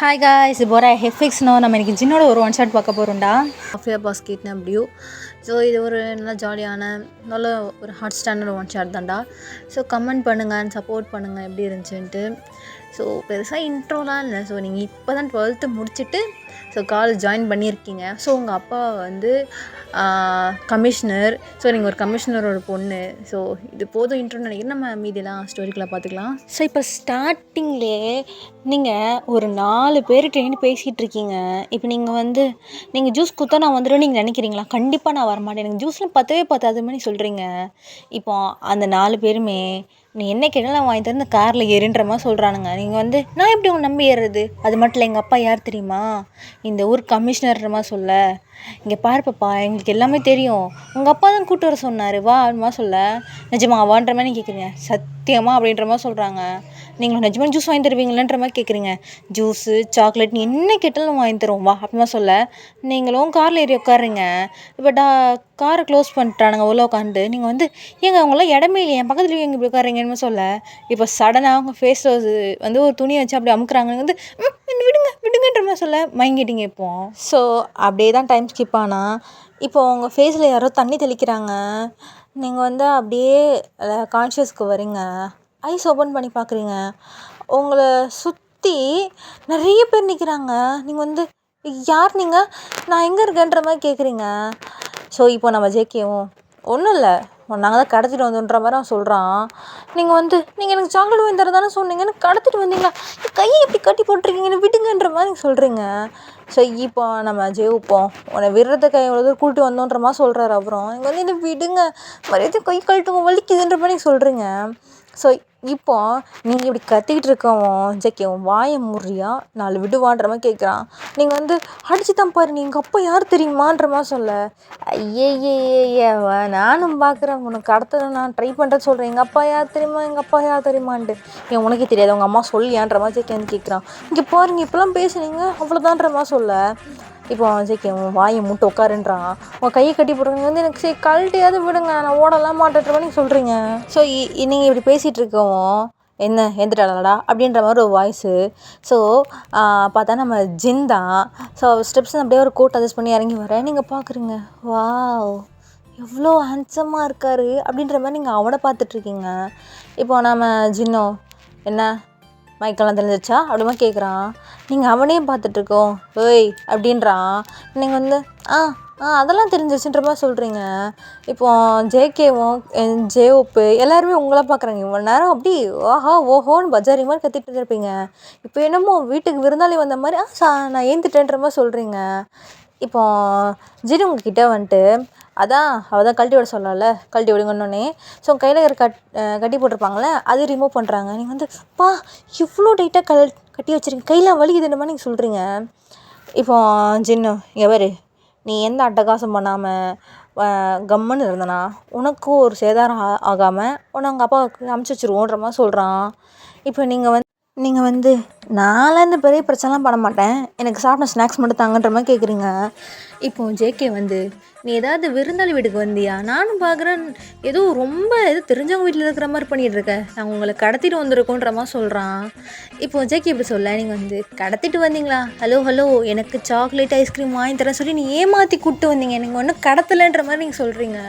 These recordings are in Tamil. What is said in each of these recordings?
ஹாய் காய்ஸ், இது போகிற ஹெஃபிக்ஸ்னோ நம்ம இன்றைக்கி ஜின்னோட ஒரு ஒன் ஷாட் பார்க்க போகிறோம்டா. ஆஃபியா பாஸ்கெட்னு அப்படியோ. ஸோ இது ஒரு நல்ல ஜாலியான நல்ல ஒரு ஹாட் ஸ்டாண்டர்ட் ஒன் ஷாட் தான்டா. ஸோ கமெண்ட் பண்ணுங்கள், சப்போர்ட் பண்ணுங்கள் எப்படி இருந்துச்சுன்ட்டு. ஸோ பெருசாக இன்ட்ரோலாம் இல்லை. ஸோ நீங்கள் இப்போ தான் 12th முடிச்சுட்டு ஸோ காலேஜ் ஜாயின் பண்ணியிருக்கீங்க. ஸோ உங்கள் அப்பா வந்து கமிஷனர். ஸோ நீங்கள் ஒரு கமிஷனரோட பொண்ணு. ஸோ இது போதும் இன்ட்ரோன்னு நினைக்கிறேன். நம்ம மீதியெல்லாம் ஸ்டோரிக்குள்ளே பார்த்துக்கலாம். ஸோ இப்போ ஸ்டார்டிங்லேயே நீங்கள் ஒரு 4 பேர்கிட்ட நின்று பேசிகிட்டு இருக்கீங்க. இப்போ நீங்கள் ஜூஸ் கொடுத்தா நான் வந்துடுவேன்னு நீங்கள் நினைக்கிறீங்களா? கண்டிப்பாக நான் வரமாட்டேன், எனக்கு ஜூஸ்லாம் பத்தாது மாதிரி சொல்கிறீங்க. இப்போ அந்த 4 பேருமே நீ என்ன கேட்டாலும் நான் வாங்கி தந்து காரில் ஏறுன்ற மாதிரி சொல்கிறானுங்க. நீங்கள் நான் எப்படி உங்க நம்பி ஏறுறது? அது மட்டும் இல்லை, எங்கள் அப்பா யார் தெரியுமா? இந்த ஊர் கமிஷனர்ன்ற மாதிரி சொல்ல. இங்கே பாருப்பா, எங்களுக்கு எல்லாமே தெரியும், உங்கள் அப்பா தான் கூப்பிட்டு வர சொன்னார் வா அப்படிமா சொல்ல. நிஜமா வான்ற மாதிரி நீங்கள் கேட்குறீங்க. சத்தியமா அப்படின்ற மாதிரி சொல்கிறாங்க. நீங்களும் நிஜமாக ஜூஸ் வாங்கி தருவீங்களன்ற மாதிரி கேட்குறீங்க. ஜூஸு சாக்லேட் நீ என்ன கேட்டாலும் வாங்கி தருவோம் வா அப்படிமா சொல்ல. நீங்களும் காரில் ஏறி உட்காருங்க. இப்போ காரை க்ளோஸ் பண்ணிட்டானுங்க உள்ள உட்காந்து. நீங்கள் ஏங்க அவங்களாம் இடமே இல்லையா, என் பக்கத்துல எங்கே இப்படி உட்காருங்கன்னு சொல்ல. இப்போ சடனாக அவங்க ஃபேஸில் ஒரு துணியை வச்சு அப்படி அமுக்குறாங்க. விடுங்கன்ற மாதிரி சொல்ல மயங்கிட்டீங்க. இப்போ ஸோ அப்படியே தான் டைம் ஸ்கிப் ஆனால் இப்போ உங்கள் ஃபேஸில் யாரோ தண்ணி தெளிக்கிறாங்க. நீங்கள் அப்படியே கான்ஷியஸ்க்கு வரீங்க. ஐஸ் ஓப்பன் பண்ணி பார்க்குறீங்க. உங்களை சுற்றி நிறைய பேர் நிற்கிறாங்க. நீங்கள் யார் நீங்கள், நான் எங்கே இருக்கேன்ற மாதிரி கேட்குறீங்க. ஸோ இப்போ நம்ம ஜேகேவும் ஒன்றும் இல்லை, நாங்கள் தான் கடத்திட்டு வந்தோன்ற மாதிரி அவன் சொல்கிறான். நீங்கள் எனக்கு சாக்லேட் வாங்கி தரதானே சொன்னீங்கன்னு கடத்திட்டு வந்தீங்களா? கையை எப்படி கட்டி போட்டிருக்கீங்கன்னு விடுங்கன்ற மாதிரி நீங்கள் சொல்கிறீங்க. ஸோ இப்போ நம்ம ஜெயிப்போம், உன்னை விடுறத கை எவ்வளோ தூரம் கூப்பிட்டு வந்தோன்ற மாதிரி சொல்கிறாரு. அப்புறம் நீங்கள் என்ன விடுங்க, மரியாதை கை கழட்டுங்க வலிக்குதுன்ற மாதிரி நீங்கள் சொல்கிறீங்க. ஸோ இப்போ நீங்கள் இப்படி கத்திக்கிட்டு இருக்கவும் ஜெகேவும் வாயை முறியா 4 விடுவான்ற மாதிரி கேட்குறான். நீங்கள் அடிச்சு தான் பாரு, நீ எங்கள் அப்பா யார் தெரியுமான்ற மாதிரி சொல்ல. ஐயே நானும் பார்க்குறேன், உனக்கு கடத்த நான் ட்ரை பண்ணுறேன்னு சொல்கிறேன். எங்கள் அப்பா யார் தெரியுமான்ட்டு. ஏன் உனக்கே தெரியாது, உங்கள் அம்மா சொல்லியான்ற மாதிரி ஜெகே கேட்குறான். இங்கே பாருங்க இப்போலாம் பேசுனீங்க அவ்வளோதான்ற மாதிரி சொல்ல. இப்போ ஜெகே வாயை மூட்டை உட்காருன்றான். உங்கள் கையை கட்டி போடுறவங்க எனக்கு சரி கழட்டியாவது விடுங்க, நான் ஓடலாம் மாட்டேன்ற மாதிரி சொல்கிறீங்க. ஸோ நீங்கள் இப்படி பேசிகிட்டு இருக்கவும் என்ன எந்திரடா அப்படின்ற மாதிரி ஒரு வாய்ஸு. ஸோ பார்த்தா நம்ம ஜின் தான். ஸோ ஸ்டெப்ஸ் அப்படியே ஒரு கோட் அட்ஜஸ்ட் பண்ணி இறங்கி வரேன். நீங்கள் பார்க்குறீங்க, வாவ் எவ்வளோ ஹேண்ட்ஸமாக இருக்கார் அப்படின்ற மாதிரி நீங்கள் அவனை பார்த்துட்ருக்கீங்க. இப்போ நம்ம ஜின்னோ என்ன மைக்கெல்லாம் தெரிஞ்சிச்சா அப்படிமா கேட்குறான். நீங்கள் அவனையும் பார்த்துட்ருக்கோம் ஓய் அப்படின்றான். நீங்கள் அதெல்லாம் தெரிஞ்சிச்சுன்ற மாதிரி சொல்கிறீங்க. இப்போ ஜேகேவும் ஜேஓப்பு எல்லாருமே உங்களை பார்க்குறாங்க. இவ்வளோ நேரம் அப்படி ஓஹோன்னு பஜாரி மாதிரி கத்திட்டு இருப்பீங்க. இப்போ என்னமோ வீட்டுக்கு விருந்தாளி வந்த மாதிரி நான் ஏந்துட்டேன்ற மாதிரி சொல்கிறீங்க. இப்போ ஜிடி உங்ககிட்ட அதான் அவள் தான் கழட்டி விட சொல்லல, கழட்டி விடுங்கன்னொன்னே. ஸோ கையில் கட்டி போட்டிருப்பாங்களே அது ரிமூவ் பண்ணுறாங்க. நீங்கள் பா இவ்வளோ டைட்டாக கட்டி வச்சுருக்கீங்க, கையில் வலிக்குதுன்ற மாதிரி நீங்கள் சொல்கிறீங்க. இப்போ ஜின்னு எவர் நீ எந்த அட்டகாசம் பண்ணாமல் கம்முன்னு இருந்தனா உனக்கும் ஒரு சேதாரம் ஆகாமல் உன்னை உங்கள் அப்பாவுக்கு அமுச்சு வச்சுருவோன்ற மாதிரி சொல்கிறான். இப்போ நீங்கள் நான்லாம் இந்த பெரிய பிரச்சனைலாம் பண்ண மாட்டேன், எனக்கு சாப்பிட்ட ஸ்நாக்ஸ் மட்டும் தாங்கன்ற மாதிரி கேட்குறீங்க. இப்போ ஜேகே நீ ஏதாவது விருந்தாளி வீட்டுக்கு வந்தியா? நானும் பார்க்குறேன் ஏதோ தெரிஞ்சவங்க வீட்டில் இருக்கிற மாதிரி பண்ணிகிட்டு இருக்க, நாங்கள் உங்களை கடத்திட்டு வந்திருக்கோன்ற மாதிரி சொல்கிறான். இப்போ ஜேகே இப்படி சொல்ல. நீங்கள் கடத்திட்டு வந்தீங்களா? ஹலோ எனக்கு சாக்லேட் ஐஸ்கிரீம் வாங்கி தரேன் சொல்லி நீ ஏமாற்றி கூப்பிட்டு வந்தீங்க, நீங்கள் ஒன்றும் கடத்தலைன்ற மாதிரி நீங்கள் சொல்கிறீங்க.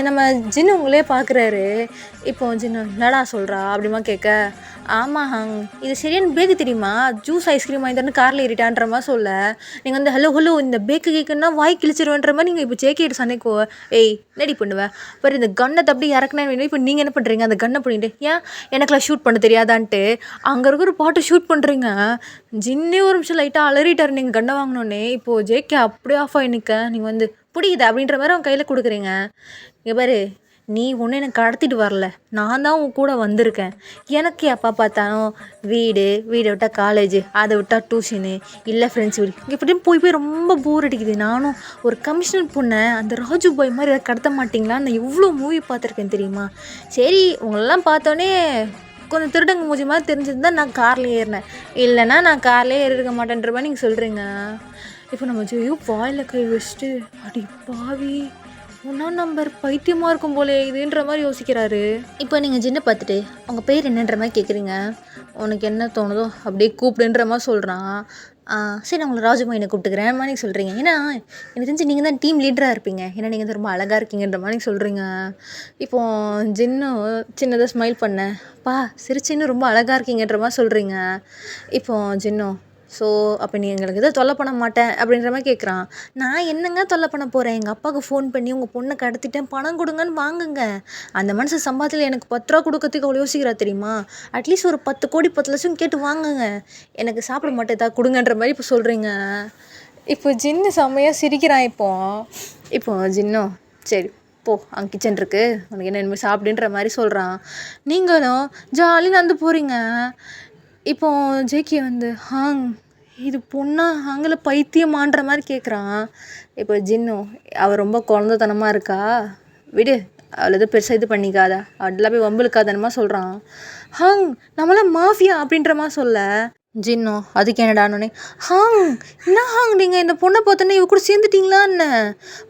நம்ம ஜின்னு உங்களே பார்க்குறாரு. இப்போ ஜின்னு என்னடா சொல்கிறா அப்படிமா கேட்க. ஆமாம் ஹங், இது சரியான பேக்கு தெரியுமா, ஜூஸ் ஐஸ்கிரீம் வாங்கி தரேன்னு காரில் ஏறிட்டான்ற மாதிரி சொல்ல. நீங்கள் ஹலோ இந்த பேக்கு கேட்குன்னா வாய் கிழிச்சிருவேன்ற மாதிரி நீங்கள் இப்போ ஜேகேட்டு சண்டைக்கு ஏய் நடி பண்ணுவேன் பாரு, இந்த கண்ணை அப்படி இறக்குனேன் வேணும். இப்போ நீங்கள் என்ன பண்ணுறீங்க, அந்த கண்ணை பண்ணிட்டு ஏன் எனக்குலாம் ஷூட் பண்ண தெரியாதான்ட்டு அங்கே இருக்கிற பாட்டு ஷூட் பண்ணுறீங்க. ஜின்னே ஒரு நிமிஷம் லைட்டாக அலறிட்டார் நீங்கள் கண்ணை வாங்கினோன்னே. இப்போது ஜேகே அப்படியே ஆஃப் ஆகி நிற்க. நீங்கள் பிடிக்குது அப்படின்ற மாதிரி அவன் கையில் கொடுக்குறீங்க. இங்கே பாரு, நீ ஒன்று எனக்கு கடத்திட்டு வரல, நான் தான் உன் கூட வந்திருக்கேன். எனக்கு எப்போ பார்த்தாலும் வீடு விட்டால் காலேஜு, அதை விட்டால் டியூஷனு, இல்லை ஃப்ரெண்ட்ஸ் வீடு, இப்படி போய் ரொம்ப போர் அடிக்குது. நானும் ஒரு கமிஷனர் பொண்ணை அந்த ராஜு பாய் மாதிரி எதாவது கடத்த மாட்டிங்களா? நான் எவ்வளோ மூவி பார்த்துருக்கேன் தெரியுமா? சரி உங்களெல்லாம் பார்த்தோன்னே கொஞ்சம் திருடங்க மூஞ்சி மாதிரி தெரிஞ்சிருந்தா நான் காரில் ஏறினேன், இல்லைன்னா நான் கார்லேயே ஏறிருக்க மாட்டேன்ற மாதிரி நீங்கள் சொல்கிறீங்க. இப்போ நம்ம ஜெயு வாயில் கை வச்சுட்டு அடி பாவி ஒன்றாம் நம்பர் பைத்தியமாக இருக்கும் போலே இதுன்ற மாதிரி யோசிக்கிறாரு. இப்போ நீங்கள் ஜின்னை பார்த்துட்டு உங்கள் பேர் என்னன்ற மாதிரி கேட்குறீங்க. உனக்கு என்ன தோணுதோ அப்படியே கூப்பிடுன்ற மாதிரி சொல்கிறான். சரி நான் உங்களை ராஜுமாயினை கூப்பிட்டுக்கிறேன் மாதிரி சொல்கிறீங்க. ஏன்னா எனக்கு தெரிஞ்சு நீங்கள் தான் டீம் லீடராக இருப்பீங்க. ஏன்னா நீங்கள் வந்து ரொம்ப அழகாக இருக்கீங்கன்ற மாதிரி சொல்கிறீங்க. இப்போது ஜின்னும் சின்னதாக ஸ்மைல் பண்ணேன். சிரிச்சின்னு ரொம்ப அழகாக இருக்கீங்கன்ற மாதிரி சொல்கிறீங்க. இப்போது ஜின்னும் அப்போ நீ எங்களுக்கு எதுவும் தொல்லை பண்ண மாட்டேன் அப்படின்ற மாதிரி கேட்குறான். நான் என்னங்க தொல்லை பண்ண போகிறேன்? எங்கள் அப்பாவுக்கு ஃபோன் பண்ணி உங்கள் பொண்ணை கடத்திட்டேன், பணம் கொடுங்கன்னு வாங்குங்க. அந்த மனுஷன் சம்பாதத்தில் எனக்கு 10 ரூபா கொடுக்கறதுக்கு அவ்வளோ யோசிக்கிறா தெரியுமா? அட்லீஸ்ட் ஒரு 10 கோடி 10 லட்சம் கேட்டு வாங்குங்க. எனக்கு சாப்பிட மாட்டேன் ஏதாவது கொடுங்கன்ற மாதிரி இப்போ சொல்கிறீங்க. இப்போ ஜின்னு செம்மையாக சிரிக்கிறான். இப்போ ஜின்னோ சரி போ, அங்கே கிச்சன் இருக்குது, உனக்கு என்ன இனிமேல் சாப்பிடுன்ற மாதிரி சொல்கிறான். நீங்களும் ஜாலியாக நடந்து போகிறீங்க. இப்போ ஜேகே வந்து இது பொண்ணா அங்கே பைத்தியமான்ற மாதிரி கேட்குறான். இப்போ ஜின்னு அவள் ரொம்ப குழந்தைத்தனமாக இருக்கா, விடு, அவளை எதுவும் பெருசாக இது பண்ணிக்காதா, அதெல்லாம் போய் வம்புலுக்காதனமா சொல்கிறான். நம்மளாம் மாஃபியா அப்படின்ற மாதிரி சொல்ல ஜின்னோ அதுக்கு என்னடானே என்ன நீங்கள் இந்த பொண்ணை பார்த்தோன்னே இவ கூட சேர்ந்துட்டிங்களா என்ன?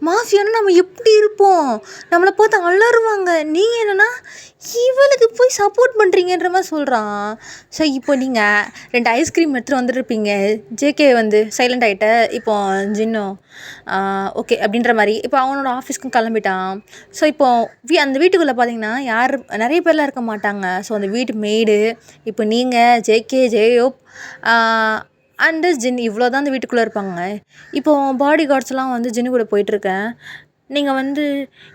மாஃபியானா நம்ம எப்படி இருப்போம்? நம்மளை பார்த்து அலறுவாங்க. நீங்கள் என்னன்னா இவளுக்கு போய் சப்போர்ட் பண்ணுறீங்கன்ற மாதிரி சொல்கிறான். ஸோ இப்போ நீங்கள் 2 ஐஸ்கிரீம் எடுத்துகிட்டு வந்துருப்பீங்க. ஜேகே வந்து சைலண்ட் ஆகிட்ட. இப்போ ஜின்னோ ஓகே அப்படின்ற மாதிரி இப்போ அவனோட ஆஃபீஸ்க்கும் கிளம்பிட்டான். ஸோ இப்போது அந்த வீட்டுக்குள்ளே பார்த்தீங்கன்னா நிறைய பேர்லாம் இருக்க மாட்டாங்க. ஸோ அந்த வீட்டு மெய்டு இப்போ நீங்கள் ஜேகே ஜெயோப் அண்டு ஜின் இவ்வளோ தான் அந்த வீட்டுக்குள்ளே இருப்பாங்க. இப்போது பாடி கார்ட்ஸ்லாம் வந்து ஜின்னு கூட போயிட்டுருக்கேன். நீங்கள் வந்து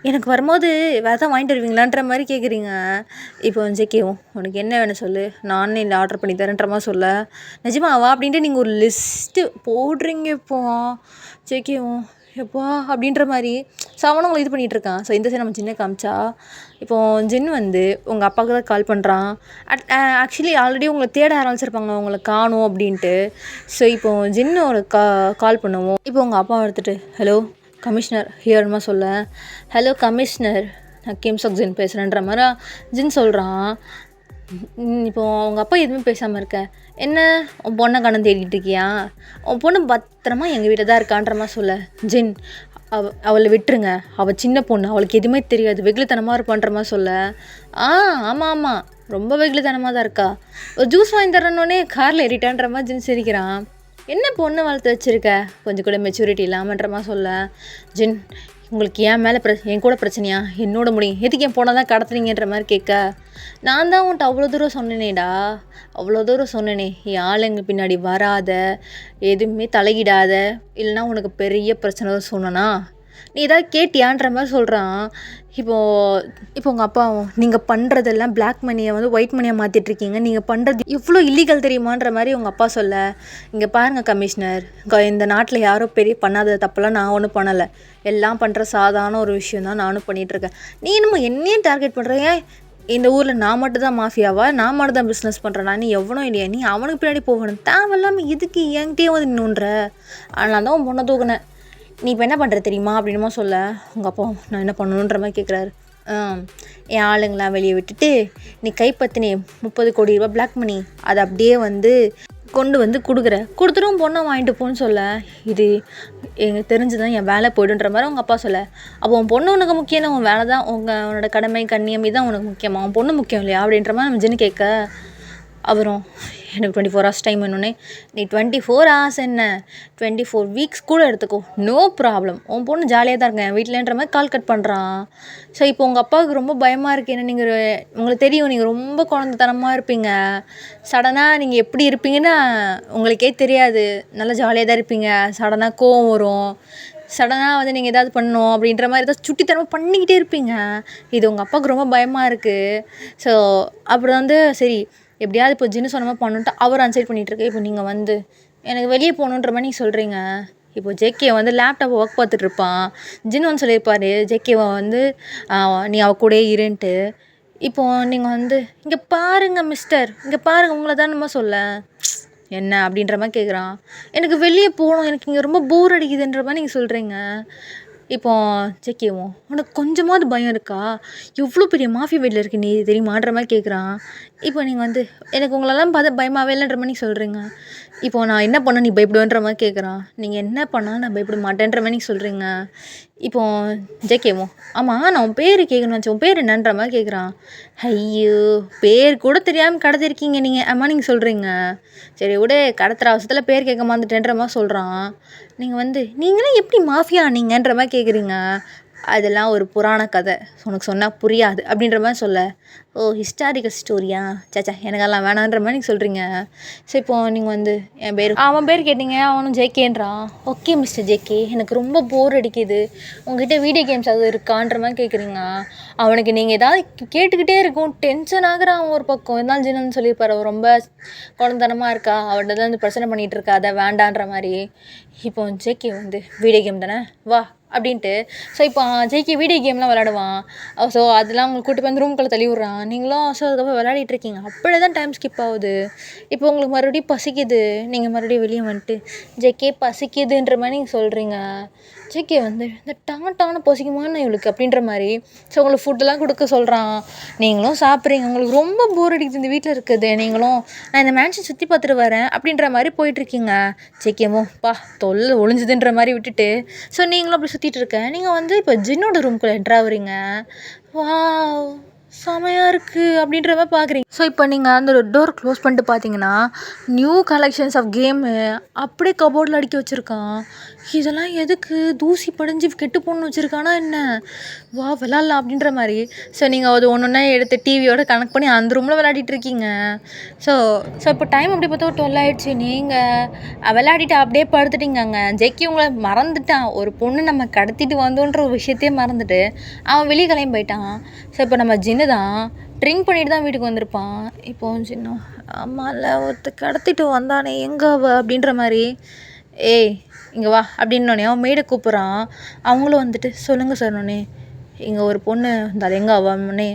எனக்கு வரும்போது வேறு தான் வாங்கிட்டு வருவீங்களான்ற மாதிரி கேட்குறீங்க. இப்போ ஜேகேவும் உனக்கு என்ன வேணும் சொல்லு, நானே இல்லை ஆர்டர் பண்ணி தரேன்ற மாதிரி சொல்ல, நிஜமாவா அப்படின்ட்டு நீங்கள் ஒரு லிஸ்ட்டு போடுறீங்க. இப்போது ஜேகேவும் எப்பா அப்படின்ற மாதிரி அவனும் உங்களை இது பண்ணிகிட்ருக்கான். ஸோ இந்த சைடு நம்ம ஜின்னை காமிச்சா இப்போது ஜின் வந்து உங்கள் அப்பாவுக்கு தான் கால் பண்ணுறான். ஆக்சுவலி ஆல்ரெடி உங்களை தேட ஆரம்பிச்சிருப்பாங்க, உங்களை காணும் அப்படின்ட்டு. ஸோ இப்போது ஜின்னோட கால் பண்ணுவோம். இப்போ உங்கள் அப்பா எடுத்துகிட்டு ஹலோ கமிஷனர் ஹியர்மா சொல்ல, ஹலோ கமிஷனர் நான் கிம் சொக் ஜின் பேசுகிறேன்ற மாதிரி ஜின் சொல்கிறான். இப்போது அவங்க அப்பா எதுவுமே பேசாமல் இருக்க, என்ன உன் பொண்ணை கணம் தேடிட்டு இருக்கியா? உன் பொண்ணு பத்திரமா எங்கள் வீட்டில் தான் இருக்கான்ற மாதிரி சொல்ல, ஜின் அவளை விட்டுருங்க, அவள் சின்ன பொண்ணு, அவளுக்கு எதுவுமே தெரியாது, வெகுளித்தனமாக இருப்பான்ற மாதிரி சொல்ல, ஆமாம் ரொம்ப வெகுளித்தனமாக தான் இருக்கா, ஒரு ஜூஸ் வாங்கி தரணுன்னே காரில் ஏறிட்டான்ற மாதிரி ஜின் சிரிக்கிறான். என்ன பொண்ணு வளர்த்து வச்சுருக்க, கொஞ்சம் கூட மெச்சூரிட்டி இல்லாமன்ற மாதிரி சொல்ல, ஜின் உங்களுக்கு என் மேலே என் கூட பிரச்சனையா, என்னோட முடியும், எதுக்கு என் பொண்ணை தான் கடத்துறீங்கன்ற மாதிரி கேட்க, நான் தான் உன்ட்ட அவ்வளோ தூரம் சொன்னேனே, என் ஆளுங்க பின்னாடி வராத, எதுவுமே தலையிடாத, இல்லைனா உனக்கு பெரிய பிரச்சனை சொன்னனா, நீ ஏதாவது கேட்டியான்ற மாதிரி சொல்கிறான். இப்போ உங்கள் அப்பாவும் நீங்கள் பண்ணுறதெல்லாம் பிளாக் மணியை வந்து ஒயிட் மணியாக மாற்றிட்டுருக்கீங்க, நீங்கள் பண்ணுறது இவ்வளோ இல்லீகல் தெரியுமான்ற மாதிரி உங்கள் அப்பா சொல்ல, இங்கே பாருங்கள் கமிஷனர், இந்த நாட்டில் யாரும் பெரிய பண்ணாத தப்பெல்லாம் நான் ஒன்றும் பண்ணலை, எல்லாம் பண்ணுற சாதாரண ஒரு விஷயம் தான் நானும் பண்ணிகிட்ருக்கேன். நீ இன்னமும் என்னையும் டார்கெட் பண்ணுறேன், இந்த ஊரில் நான் மட்டும் தான் மாஃபியாவா, நான் மட்டும் தான் பிஸ்னஸ் பண்ணுறேன்னா, நீ எவனோ இல்லையா, நீ அவனுக்கு பின்னாடி போகணும், தேவையில்லாமல் இதுக்கு என்கிட்டயே வந்து நின்றுன்ற, அதனால தான் உன் பொண்ணை தூக்குனேன், நீ இப்போ என்ன பண்ணுற தெரியுமா அப்படின்னுமா சொல்ல, உங்கள் அப்பா நான் என்ன பண்ணணுன்ற மாதிரி கேட்குறாரு. என் ஆளுங்களாம் வெளியே விட்டுட்டு நீ கைப்பற்றினே 30 கோடி ரூபா பிளாக் மணி அதை அப்படியே வந்து கொண்டு வந்து கொடுத்துரும் பொண்ணை வாங்கிட்டு போன்னு சொல்ல, இது எங்களுக்கு தெரிஞ்சுதான் என் வேலை போய்டுன்ற மாதிரி அவங்க அப்பா சொல்ல, அப்போ உன் பொண்ணு உனக்கு முக்கியம், உன் வேலை தான், உன்னோட கடமை கண்ணியம் இதுதான் உனக்கு முக்கியமா, உன் பொண்ணு முக்கியம் இல்லையா அப்படின்ற மாதிரி நம்ம ஜின்னு கேட்க, அவரும் எனக்கு 24 hours டைம் வேணுன்னே, நீ 24 hours என்ன 24 வீக்ஸ் கூட எடுத்துக்கோ, நோ ப்ராப்ளம், உன் பொண்ணு ஜாலியாக தான் இருக்கேன் வீட்டிலன்ற மாதிரி கால் கட் பண்ணுறான். ஸோ இப்போ உங்கள் அப்பாவுக்கு ரொம்ப பயமாக இருக்குது. ஏன்னா நீங்கள் உங்களுக்கு தெரியும் நீங்கள் ரொம்ப குழந்தைத்தனமாக இருப்பீங்க, சடனாக நீங்கள் எப்படி இருப்பீங்கன்னா உங்களுக்கே தெரியாது, நல்லா ஜாலியாக தான் இருப்பீங்க, சடனாக கோவம் வரும், சடனாக வந்து நீங்கள் ஏதாவது பண்ணணும் அப்படின்ற மாதிரி ஏதாவது சுட்டித்தனமாக பண்ணிக்கிட்டே இருப்பீங்க. இது உங்கள் அப்பாவுக்கு ரொம்ப பயமாக இருக்குது. ஸோ அப்படி வந்து சரி எப்படியாவது இப்போ ஜின்னு சொன்ன மாதிரி பண்ணுன்ட்டு அவர் அன்சைட் பண்ணிகிட்ருக்கு. இப்போ நீங்கள் வந்து எனக்கு வெளியே போகணுன்ற மாதிரி நீங்கள் சொல்கிறீங்க. இப்போ ஜேகே வந்து லேப்டாப்பை ஒர்க் பார்த்துட்ருப்பான், ஜின்னு வந்து சொல்லியிருப்பார் ஜேகேவை வந்து நீ அவள் கூடயே இருன்ட்டு. இப்போது நீங்கள் வந்து இங்கே பாருங்கள் மிஸ்டர், இங்கே பாருங்கள் உங்களை தான் நம்ம சொல்ல, என்ன அப்படின்ற மாதிரி கேட்குறான். எனக்கு வெளியே போகணும், எனக்கு இங்கே ரொம்ப போர் அடிக்குதுன்ற மாதிரி நீங்கள் சொல்கிறீங்க. இப்போ ஜேகேவும் உனக்கு கொஞ்சமாவது பயம் இருக்கா, எவ்வளோ பெரிய மாஃபியா வீட்டில் இருக்கு நீ தெரியுமான்ற மாதிரி கேட்குறான். இப்போ நீங்கள் வந்து எனக்கு உங்களெல்லாம் பார்த்து பயமாகவே இல்லைன்ற மாதிரி நீங்கள் சொல்கிறீங்க. இப்போது நான் என்ன பண்ண நீ பயப்படுவேன்ற மாதிரி கேட்குறான். நீங்கள் என்ன பண்ணாலும் நான் பயப்பட மாட்டேன்ற மாதிரி நீங்கள் சொல்கிறீங்க. இப்போ ஜேகேமோ ஆமாம் நான் உன் பேர் கேட்கணும் வச்சு உன் பேர் என்னன்ற மாதிரி கேட்குறான். ஐயோ பேர் கூட தெரியாமல் கடத்திருக்கீங்க நீங்கள் அம்மா நீங்கள் சொல்கிறீங்க. சரி விட கடத்துற அவசரத்தில் பேர் கேட்க மாந்துட்டேன்ற மாதிரி சொல்கிறான். நீங்கள் நீங்களாம் எப்படி மாஃபியா நீங்கன்ற மாதிரி கேட்குறீங்க. அதெல்லாம் ஒரு புராண கதை உனக்கு சொன்னால் புரியாது அப்படின்ற மாதிரி சொல்ல. ஓ ஹிஸ்டாரிக்கல் ஸ்டோரியா சாச்சா எனக்கெல்லாம் வேணான்ற மாதிரி நீங்கள் சொல்கிறீங்க. ஸோ இப்போது நீங்கள் என் பேர் அவன் பேர் கேட்டிங்க அவனும் ஜேகேன்றான். ஓகே மிஸ்டர் ஜேகே எனக்கு ரொம்ப போர் அடிக்குது உங்ககிட்ட வீடியோ கேம்ஸ் அது இருக்கான்ற மாதிரி கேட்குறீங்க. அவனுக்கு நீங்கள் ஏதாவது கேட்டுக்கிட்டே இருக்கும் டென்ஷன் ஆகுறான். அவன் ஒரு பக்கம் இருந்தாலும் ஜின்னு சொல்லியிருப்பார் அவன் ரொம்ப குழந்தனமாக இருக்கா அவன்கிட்ட தான் பிரச்சனை பண்ணிகிட்டு இருக்கா அதை வேண்டான்ற மாதிரி. இப்போ ஜேகே வீடியோ கேம் தானே வா அப்படின்ட்டு. ஸோ இப்போ ஜேகே வீடியோ கேம்லாம் விளாடுவான். ஸோ அதெல்லாம் உங்களுக்கு கூட்டு போய் ரூம்குள்ளே தள்ளி விட்றான். நீங்களும் ஸோ அதுக்கப்புறம் விளையாடிட்டு இருக்கீங்க. அப்படியே தான் டைம் ஸ்கிப் ஆகுது. இப்போ உங்களுக்கு மறுபடியும் பசிக்குது. நீங்கள் மறுபடியும் வெளியே வந்துட்டு ஜேகே பசிக்குதுன்ற மாதிரி நீங்கள் சொல்கிறீங்க. ஜேகே இந்த டான்னு பசிக்குமான்னு இவளுக்கு அப்படின்ற மாதிரி. ஸோ உங்களுக்கு ஃபுட்டெல்லாம் கொடுக்க சொல்கிறான். நீங்களும் சாப்பிட்றீங்க. உங்களுக்கு ரொம்ப போர் அடிக்குது இந்த வீட்டில் இருக்குது. நீங்களும் நான் இந்த மேன்ஷன் சுற்றி பார்த்துட்டு வரேன் அப்படின்ற மாதிரி போயிட்டுருக்கீங்க. ஜேகேமோ பா தொல்லை ஒளிஞ்சுதுன்ற மாதிரி விட்டுட்டு ஸோ நீங்களும் அப்படி சுற்றிட்டு இருக்கேன். நீங்கள் இப்போ ஜின்னோட ரூம்குள்ளே என்ட்ரு ஆகுறீங்க. வாவ் செமையாக இருக்குது அப்படின்ற மாதிரி பார்க்குறீங்க. ஸோ இப்போ நீங்கள் அந்த டோர் க்ளோஸ் பண்ணிட்டு பார்த்தீங்கன்னா நியூ கலெக்ஷன்ஸ் ஆஃப் கேமு அப்படியே கபோர்டில் அடுக்கி வச்சுருக்கான். இதெல்லாம் எதுக்கு தூசி படிஞ்சு கெட்டு போன்னு வச்சுருக்கானா என்ன வா விளாட்லாம் அப்படின்ற மாதிரி. ஸோ நீங்கள் அது ஒன்று ஒன்றா எடுத்து டிவியோட கனெக்ட் பண்ணி அந்த ரூமில் விளையாடிட்டு இருக்கீங்க. ஸோ இப்போ டைம் அப்படி பார்த்தா 12 ஆகிடுச்சு. நீங்கள் விளையாடிட்டு அப்படியே படுத்துட்டீங்க. ஜெக்கி உங்களை மறந்துட்டான். ஒரு பொண்ணு நம்ம கடத்திட்டு வந்தோன்ற ஒரு விஷயத்தையே மறந்துட்டு அவன் வெளியே கிளம்பி போயிட்டான். ஸோ இப்போ நம்ம ஜின்னு தான் ட்ரிங்க் பண்ணிட்டு தான் வீட்டுக்கு வந்திருப்பான். இப்போ ஜின்னு ஆமாம்ல ஒருத்தர் கடத்திட்டு வந்தானே எங்கே அவ அப்படின்ற மாதிரி. ஏய் இங்கே வா அப்படின்னோடனே அவன் மேடை கூப்பிட்றான். அவங்களும் சொல்லுங்கள் சார்னோடனே இங்கே ஒரு பொண்ணு இருந்தால் எங்கே அவனே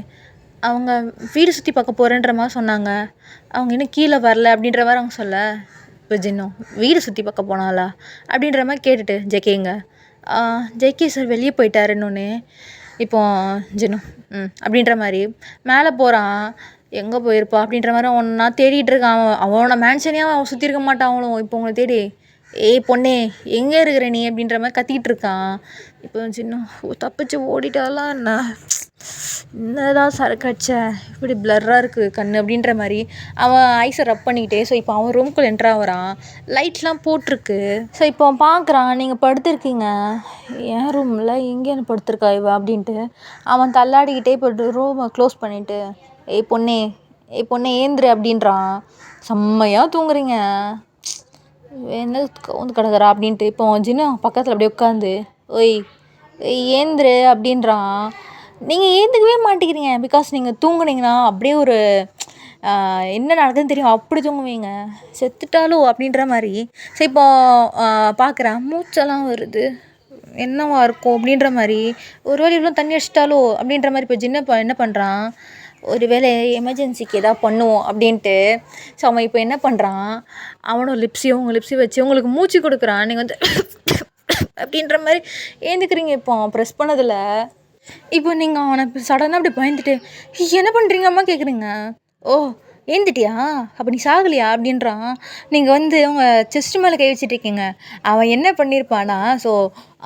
அவங்க வீடு சுற்றி பார்க்க போகிறேன்ற மாதிரி சொன்னாங்க. அவங்க இன்னும் கீழே வரல அப்படின்ற மாதிரி அவங்க சொல்ல. இப்போ ஜின்னோ வீடு சுற்றி பார்க்க போனாளா அப்படின்ற மாதிரி கேட்டுட்டு ஜேகேங்க ஜேகே சார் வெளியே போயிட்டாருன்னொன்னே இப்போ ஜின்னோ அப்படின்ற மாதிரி மேலே போகிறான். எங்கே போயிருப்பா அப்படின்ற மாதிரி ஒன்றா தேடிட்டு இருக்கான். அவனோட மேன்ஷனையும் அவன் சுற்றி இருக்க மாட்டான். அவனும் இப்போ உங்களை தேடி ஏய் பொண்ணே எங்கே இருக்கிற நீ அப்படின்ற மாதிரி கத்திக்கிட்டு இருக்கான். இப்போ சின்ன தப்பிச்சு ஓடிட்டாலாம் என்னதான் சரக்கு அடிச்ச இப்படி பிளர்ராக இருக்குது கண் அப்படின்ற மாதிரி அவன் ஐஸை ரப் பண்ணிக்கிட்டே. ஸோ இப்போ அவன் ரூம்குள்ளே என்ட்ரு ஆகிறான். லைட்லாம் போட்டிருக்கு. ஸோ இப்போ அவன் பார்க்குறான் நீங்கள் படுத்திருக்கீங்க. என் ரூமில் எங்கேன்னு படுத்திருக்கா இவ அப்படின்ட்டு அவன் தள்ளாடிக்கிட்டே போய்ட்டு ரூமை க்ளோஸ் பண்ணிவிட்டு ஏய் பொண்ணே ஏந்திரு அப்படின்றான். செம்மையாக தூங்குறீங்க என்ன கிடக்குறா அப்படின்ட்டு இப்போ ஜின்னு பக்கத்தில் அப்படியே உட்காந்து ஓய் ஏந்திரு அப்படின்றான். நீங்கள் ஏந்துக்கவே மாட்டேங்கிறீங்க. பிகாஸ் நீங்கள் தூங்குனீங்கன்னா அப்படியே ஒரு என்ன நடக்குதுன்னு தெரியும் அப்படி தூங்குவீங்க. செத்துட்டாலோ அப்படின்ற மாதிரி. ஸோ இப்போ பார்க்குறேன் மூச்செல்லாம் வருது என்னவா இருக்கும் அப்படின்ற மாதிரி. ஒரு வேளை இவ்வளோ தண்ணி அடிச்சிட்டாலோ அப்படின்ற மாதிரி. இப்போ ஜின்ன என்ன பண்ணுறான் ஒரு வேளை எமர்ஜென்சிக்கு எதாவது பண்ணுவோம் அப்படின்ட்டு. ஸோ அவன் இப்போ என்ன பண்ணுறான் அவனோட உங்கள் லிப்ஸையும் வச்சு உங்களுக்கு மூச்சு கொடுக்குறான். நீங்கள் அப்படின்ற மாதிரி ஏந்துக்கிறீங்க. இப்போ அவன் ப்ரெஸ் பண்ணதில் இப்போ நீங்கள் அவனை சடனாக அப்படி பயந்துட்டு என்ன பண்ணுறீங்க அம்மா கேட்குறீங்க. ஓ ஏந்துட்டியா அப்போ நீ சாகலையா அப்படின்றான். நீங்கள் உங்கள் செஸ்ட் மேலே கை வச்சுட்ருக்கீங்க. அவன் என்ன பண்ணியிருப்பானா ஸோ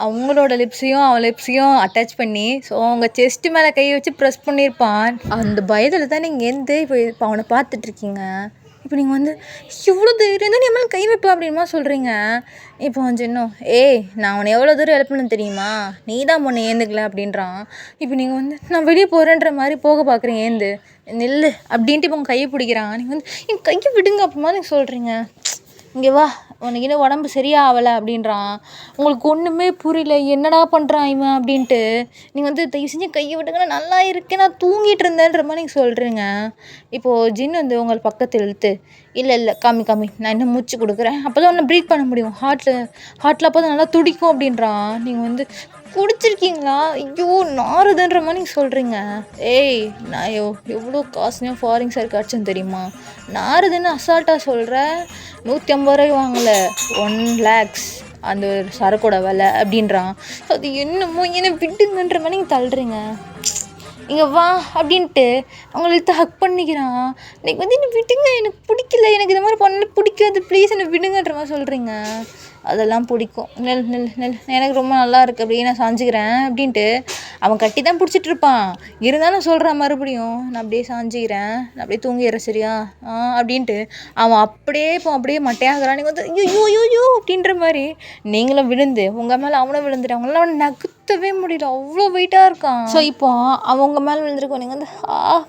அவங்களோட லிப்ஸையும் அவன் லிப்ஸையும் அட்டாச் பண்ணி ஸோ அவங்க செஸ்ட்டு மேலே கை வச்சு ப்ரெஸ் பண்ணியிருப்பான். அந்த பயத்தில் தான் நீங்கள் இப்போ அவனை பார்த்துட்ருக்கீங்க. இப்போ நீங்கள் இவ்வளோ தைரியம் தான் நீ மேலே கை வைப்பா அப்படின்மா சொல்கிறீங்க. இப்போ இன்னும் ஏய் நான் அவனை எவ்வளோ தூரம் எழுப்பணும்னு தெரியுமா நீ தான் பொண்ணு ஏந்துக்கல அப்படின்றான். இப்போ நீங்கள் நான் வெளியே போகிறேன்ற மாதிரி போக பார்க்குறீங்க. ஏந்து நில்லு அப்படின்ட்டு இப்போ உங்கள் கையை பிடிக்கிறான். நீங்கள் என் கையை விடுங்க அப்புறமா நீங்கள் சொல்கிறீங்க இங்கே வா உனக்கு இன்னும் உடம்பு சரியாக ஆகலை அப்படின்றான். உங்களுக்கு ஒன்றுமே புரியல என்னடா பண்ணுறான் இவன் அப்படின்ட்டு. நீங்கள் தயவு செஞ்சு கையை விட்டுங்கன்னா நல்லா இருக்கேன் நான் தூங்கிட்டு இருந்தேன்ற மாதிரி நீங்கள் சொல்கிறீங்க. இப்போது ஜின் உங்கள் பக்கத்தில் இழுத்து இல்லை காமி நான் இன்னும் மூச்சு கொடுக்குறேன் அப்போ தான் ஒன்று ப்ரீத் பண்ண முடியும் ஹார்ட்டில் அப்போ தான் நல்லா துடிக்கும் அப்படின்றான். நீங்கள் குடிச்சிருக்கீங்களா ஐயோ நாறுதுன்ற மாதிரி நீங்கள் சொல்கிறீங்க. ஏய் நான் எவ்வளோ காசுனையும் ஃபாரின் சரக்கு அடிச்சேன்னு தெரியுமா நாறுதுன்னு அசால்ட்டாக சொல்கிற. 150 ரூபாய் வாங்கலை 1 lakhs அந்த ஒரு சரக்கோட விலை அப்படின்றான். அது என்னமோ என்ன விட்டுங்கன்ற மாதிரி நீங்கள் தள்ளுறீங்க. இங்கே வா அப்படின்ட்டு அவங்கள இழுத்து ஹக் பண்ணிக்கிறான். இன்னைக்கு என்னை விடுங்க எனக்கு பிடிக்கல எனக்கு இந்த மாதிரி பண்ண பிடிக்காது ப்ளீஸ் என்னை விடுங்கன்ற மாதிரி சொல்கிறீங்க. அதெல்லாம் பிடிக்கும். நெல் நெல் நெல் எனக்கு ரொம்ப நல்லா இருக்குது அப்படியே நான் சாஞ்சிக்கிறேன் அப்படின்ட்டு அவன் கட்டி தான் பிடிச்சிட்டு இருப்பான். இருந்தாலும் சொல்கிறான் மறுபடியும் நான் அப்படியே சாஞ்சிக்கிறேன், நான் அப்படியே தூங்கிடுறேன் சரியா அப்படின்ட்டு அவன் அப்படியே இப்போ அப்படியே மட்டையாகிறான். நீங்கள் வந்து ஐயோ யோ யோ அப்படின்ற மாதிரி நீங்களும் விழுந்து உங்கள் மேலே அவனும் விழுந்துட்டு அவங்களாம் அவனை நகர்த்தவே முடியல, அவ்வளோ வெயிட்டாக இருக்கான். ஸோ இப்போ அவன் உங்கள் மேலே விழுந்துருக்கோம், நீங்கள் வந்து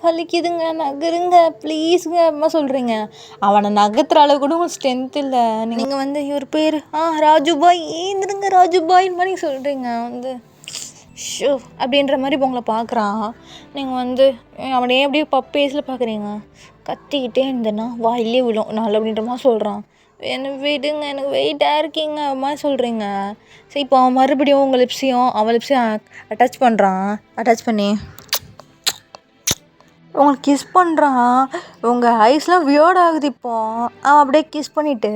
வலிக்குதுங்க நகருங்க ப்ளீஸுங்க அம்மா சொல்கிறீங்க. அவனை நகர்த்துற அளவு கூட உங்களுக்கு ஸ்ட்ரென்த் இல்லை. நீங்கள் வந்து இவர் பேர் ராஜுபாய் ஏந்திருங்க ராஜுபாய் மாதிரி சொல்கிறீங்க வந்து ஷோ அப்படின்ற மாதிரி இப்போ உங்களை பார்க்குறான். நீங்கள் வந்து அவனையே அப்படியே பப்பேஸில் பார்க்குறீங்க. கத்திக்கிட்டே இருந்தேன்னா வாயிலே விழும் நாள் அப்படின்ற மாதிரி சொல்கிறான். என்ன விடுங்க எனக்கு வெயிட்டாக இருக்கீங்க மாதிரி சொல்கிறீங்க. சரி இப்போ அவன் மறுபடியும் உங்கள் லிப்ஸையும் அவன் லிப்ஸையும் அட்டாச் பண்ணுறான். அட்டாச் பண்ணி உங்களுக்கு கிஸ் பண்ணுறான். உங்கள் ஐஸ்லாம் வியர்ட் ஆகுது. இப்போது அவன் அப்படியே கிஸ் பண்ணிவிட்டு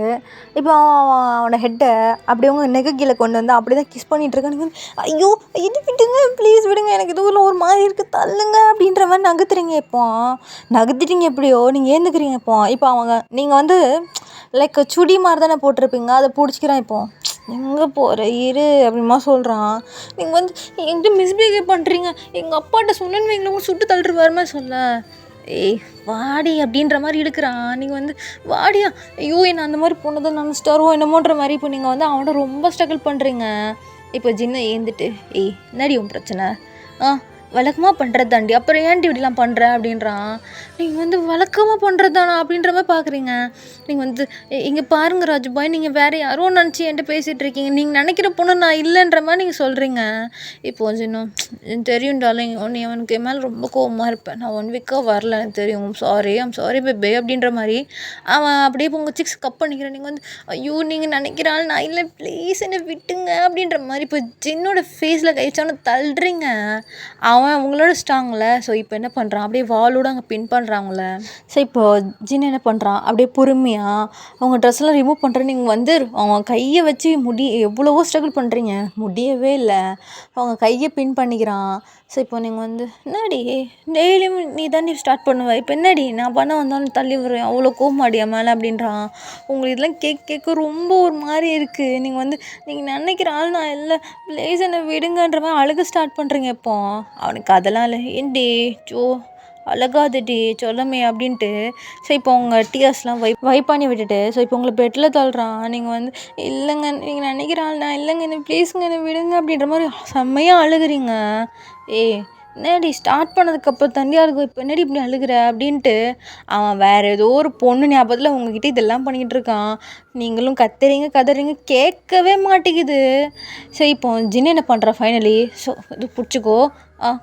இப்போ அவனோட ஹெட்டை அப்படியே உங்கள் நெகு கீழே கொண்டு வந்து அப்படி தான் கிஸ் பண்ணிகிட்ருக்கான். நீங்கள் ஐயோ இது விடுங்க ப்ளீஸ் விடுங்க எனக்கு இதுவும் ஒரு மாதிரி இருக்குது தள்ளுங்க அப்படின்ற மாதிரி நகர்த்துறீங்க. இப்போ நகர்த்திட்டீங்க எப்படியோ நீங்கள் ஏந்துக்கிறீங்க. இப்போ அவங்க நீங்கள் வந்து லைக் சுடி மாதிரி தானே போட்டிருப்பீங்க, அதை பிடிச்சிக்கிறான். இப்போது எங்கே போகிற இரு அப்படிமா சொல்கிறான். நீங்கள் வந்து என்கிட்ட மிஸ்பிஹேவ் பண்ணுறீங்க, எங்கள் அப்பாட்ட சொன்னேன்னு வைங்களேன் சுட்டு தள்ளுருவாருமே சொல்ல. ஏய் வாடி அப்படின்ற மாதிரி எடுக்கிறான். நீங்கள் வந்து வாடியா ஐயோ என்ன அந்த மாதிரி பொண்ணு தான் நினச்சிட்டாரோ என்னமோன்ற மாதிரி இப்போ நீங்கள் வந்து அவன்கிட்ட ரொம்ப ஸ்ட்ரகிள் பண்ணுறீங்க. இப்போ ஜின்னை ஏந்துட்டு ஏய் என்னடி உன் பிரச்சனை வழக்கமாக பண்ணுறது தாண்டி அப்புறம் ஏன்டி இப்படிலாம் பண்ணுற அப்படின்றான். நீங்கள் வந்து வழக்கமாக பண்ணுறது தானா அப்படின்ற மாதிரி பார்க்குறீங்க. நீங்கள் வந்து இங்கே பாருங்கள் ராஜுபாய், நீங்கள் வேறு யாரோ நினச்சி என்கிட்ட பேசிகிட்டு இருக்கீங்க, நீங்கள் நினைக்கிற பொண்ணு நான் இல்லைன்ற மாதிரி நீங்கள் சொல்கிறீங்க. இப்போது இன்னும் தெரியும்டாலும் நீ அவனுக்கு என் மேலே ரொம்ப கோவமாக இருப்பேன், நான் 1 வீக்காக வரல எனக்கு தெரியும், ஐம் சாரி பேபே அப்படின்ற மாதிரி அவன் அப்படியே இப்போ உங்கள் சிக்ஸ் கப் பண்ணிக்கிறேன். நீங்கள் வந்து ஐயோ நீங்கள் நினைக்கிறாள் நான் இல்லை ப்ளீஸ் என்னை விட்டுங்க அப்படின்ற மாதிரி இப்போ ஜின்னோட ஃபேஸில் கைச்சானு தள்ளுறீங்க. அவன் அவங்களோட ஸ்ட்ராங்கில். ஸோ இப்போ என்ன பண்ணுறான் அப்படியே வாலோடு அங்கே பின் பண்ணுறாங்கள. ஸோ இப்போது ஜின் என்ன பண்ணுறான் அப்படியே பொறுமையாக அவங்க ட்ரெஸ்ஸெல்லாம் ரிமூவ் பண்ணுறேன். நீங்கள் வந்து அவங்க கையை வச்சு எவ்வளவோ ஸ்ட்ரகிள் பண்ணுறீங்க, முடியவே இல்லை. அவங்க கையை பின் பண்ணிக்கிறான். ஸோ இப்போ நீங்கள் வந்து என்னடி டெய்லியும் நீ தாண்டி ஸ்டார்ட் பண்ணுவேன், இப்போ என்னடி நான் பண்ண வந்தாலும் தள்ளி வருவேன் அவ்வளோ கோமாடியா மேலே அப்படின்றான். உங்களுக்கு இதெல்லாம் கேட்க ரொம்ப ஒரு மாதிரி இருக்குது. நீங்கள் வந்து நீங்கள் நினைக்கிற ஆள் நான் இல்லை ப்ளீஸ் என்னை விடுங்கன்ற மாதிரி அழுக ஸ்டார்ட் பண்ணுறீங்க. இப்போ அவனுக்கு அதெல்லாம் இல்லை ஏன்டி ஜோ அழகாதடி சொல்லமே அப்படின்ட்டு. ஸோ இப்போ உங்கள் டியர்ஸ்லாம் வைப் பண்ணி விட்டுட்டு ஸோ இப்போ உங்களை பெட்டில் தள்ளுறான். நீங்கள் வந்து இல்லைங்க நீங்கள் நினைக்கிற ஆள் நான் இல்லைங்க என்னை ப்ளீஸுங்க என்னை விடுங்க அப்படின்ற மாதிரி செம்மையாக அழுகுறீங்க. என்னடி ஸ்டார்ட் பண்ணதுக்கப்புறம் தண்டியாக இருக்கும், இப்போ என்னடி இப்படி அழுகிற அப்படின்ட்டு அவன் வேறு ஏதோ ஒரு பொண்ணு ஞாபகத்தில் உங்ககிட்ட இதெல்லாம் பண்ணிக்கிட்டு இருக்கான். நீங்களும் கதறீங்க கேட்கவே மாட்டேங்குது. சரி இப்போ ஜின்னு என்ன பண்ணுற ஃபைனலி ஸோ இது பிடிச்சிக்கோ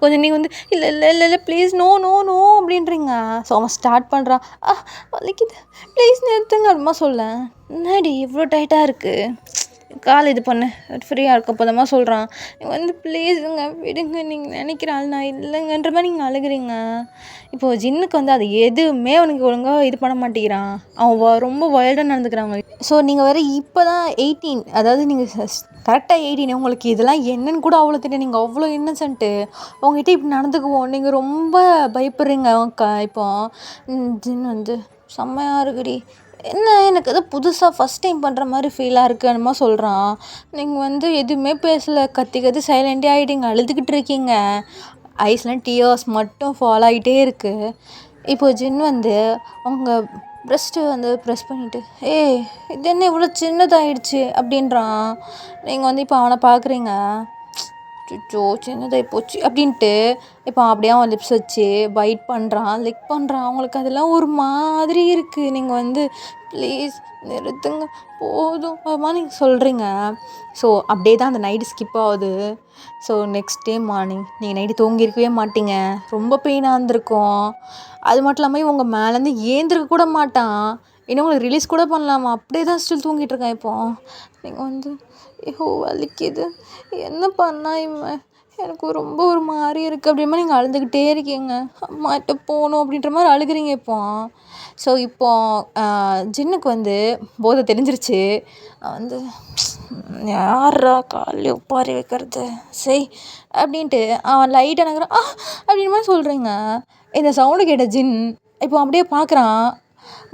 கொஞ்சம் நீங்கள் வந்து இல்லை இல்லை இல்லை இல்லை ப்ளீஸ் நோ நோ நோ அப்படின்றீங்க. ஸோ அவன் ஸ்டார்ட் பண்ணுறான். வலிக்குது ப்ளீஸ் நிறுத்துங்க அப்படிமா சொல்ல. என்னடி இவ்வளோ டைட்டாக இருக்குது கால் இது பண்ணு ஃப்ரீயாக இருக்க போதமாக சொல்கிறான். நீங்கள் வந்து ப்ளீஸுங்க விடுங்க நீங்கள் நினைக்கிற ஆள் நான் இல்லைங்கன்ற மாதிரி நீங்கள் அழுகிறீங்க. இப்போது ஜின்னுக்கு வந்து அது எதுவுமே அவனுக்கு ஒழுங்காக இது பண்ண மாட்டேங்கிறான். அவன் ரொம்ப வைல்டாக நடந்துக்கிறாங்க. ஸோ நீங்கள் வேறு இப்போ தான் 18, அதாவது நீங்கள் கரெக்டாக 18, உங்களுக்கு இதெல்லாம் என்னன்னு கூட அவ்வளோ தெரியும், நீங்கள் அவ்வளோ இன்னசென்ட்டு உங்ககிட்ட இப்படி நடந்துக்குவோம், நீங்கள் ரொம்ப பயப்படுறீங்க. இப்போ ஜின் வந்து செம்மையாக இருக்குடி என்ன எனக்கு எதோ புதுசாக ஃபஸ்ட் டைம் பண்ணுற மாதிரி ஃபீலாக இருக்குது என்னமோ சொல்கிறான். நீங்கள் வந்து எதுவுமே பேசலை, கத்தி சைலண்ட்டே ஆகிட்டீங்க, அழுதுகிட்டு இருக்கீங்க. ஐஸ்லாம் டியர்ஸ் மட்டும் ஃபாலோ ஆகிட்டே இருக்குது. இப்போது ஜின் வந்து உங்கள் ப்ரெஸ்ட்டு வந்து ப்ரெஸ் பண்ணிவிட்டு இது என்ன இவ்வளோ சின்னதாகிடுச்சு அப்படின்றான். நீங்கள் வந்து இப்போ அவனை பார்க்குறீங்க, சுச்சோ சின்னதாகி போச்சு அப்படின்ட்டு இப்போ அப்படியே அவன் லிப்ஸ் வச்சு பைட் பண்ணுறான், லிக் பண்ணுறான். அவங்களுக்கு அதெல்லாம் ஒரு மாதிரி இருக்குது. நீங்கள் வந்து ப்ளீஸ் நிறுத்துங்க போதும் அதுமா நீங்கள் சொல்கிறீங்க. ஸோ அப்படியே தான் அந்த நைட்டு ஸ்கிப் ஆகுது. ஸோ நெக்ஸ்ட் டே மார்னிங் நீங்கள் நைட்டு தூங்கியிருக்கவே மாட்டீங்க, ரொம்ப பெயினாக இருந்திருக்கும். அது மட்டும் இல்லாமல் உங்கள் மேலேருந்து ஏந்திருக்க கூட மாட்டான், இன்னும் உங்களுக்கு ரிலீஸ் கூட பண்ணலாமா, அப்படியே தான் ஸ்டில் தூங்கிட்டு இருக்கேன். இப்போது நீங்கள் வந்து வலிக்குது என்ன பண்ணா இவன் எனக்கு ரொம்ப ஒரு மாதிரி இருக்குது அப்படின்ற மாதிரி நீங்கள் அழுதுகிட்டே இருக்கீங்க. அம்மாட்ட போகணும் அப்படின்ற மாதிரி அழுகிறீங்க. இப்போ ஸோ ஜின்னுக்கு வந்து போதை தெரிஞ்சிருச்சு. வந்து யாரா காலையில் உப்பாரி வைக்கிறது சரி அப்படின்ட்டு அவன் லைட்டாக நகரான் அப்படின்ற மாதிரி சொல்கிறீங்க. இந்த சவுண்டு கேட்ட ஜின் இப்போ அப்படியே பார்க்குறான்.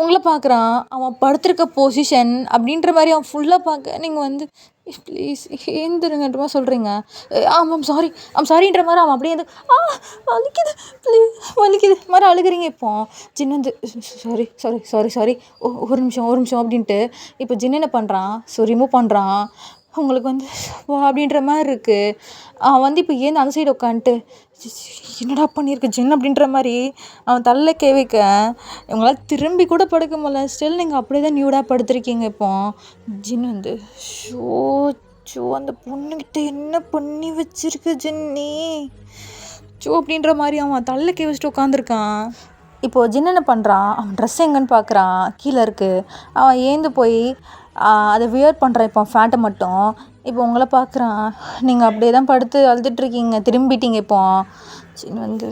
உங்களை பார்க்குறான். அவன் படுத்திருக்க பொசிஷன் அப்படின்ற மாதிரி அவன் ஃபுல்லாக பார்க்க நீங்கள் வந்து ப்ளீஸ் ஏந்திருங்கன்ற மாதிரி சொல்கிறீங்க. சாரின்ற மாதிரி அவன் அப்படியே வந்து வலிக்குது ப்ளீஸ் வலிக்குது மாதிரி அழுகிறீங்க. இப்போ ஜின்னு வந்து சாரி சாரி சாரி சாரி ஒரு நிமிஷம் அப்படின்ட்டு இப்போ ஜின்னு என்ன பண்ணுறான், ரிமூவ் பண்ணுறான். உங்களுக்கு வந்து வா அப்படின்ற மாதிரி இருக்குது. அவன் வந்து இப்போ ஏன் அந்த சைடு உட்காந்துட்டு என்னடா பண்ணியிருக்கு ஜின் அப்படின்ற மாதிரி அவன் தள்ள கை வைக்க இவங்களால் திரும்பி கூட படுக்க முடியல. ஸ்டில் நீங்கள் அப்படியே தான் நியூடாக படுத்திருக்கீங்க. இப்போ ஜின் வந்து ஷோ அந்த பொண்ணுக்கிட்ட என்ன பண்ணி வச்சிருக்கு ஜின்னி அப்படின்ற மாதிரி அவன் தள்ள கை வச்சுட்டு உட்காந்துருக்கான். இப்போது ஜின் என்ன பண்ணுறான், அவன் ட்ரெஸ் எங்கன்னு பார்க்குறான், கீழே இருக்குது. அவன் ஏந்து போய் அதை வியர் பண்ணுறான். இப்போ ஃபேண்ட்டை மட்டும். இப்போ உங்களை பார்க்குறான். நீங்கள் அப்படியே தான் படுத்து அழுதுட்ருக்கீங்க, திரும்பிட்டீங்க. இப்போ ஜின் வந்து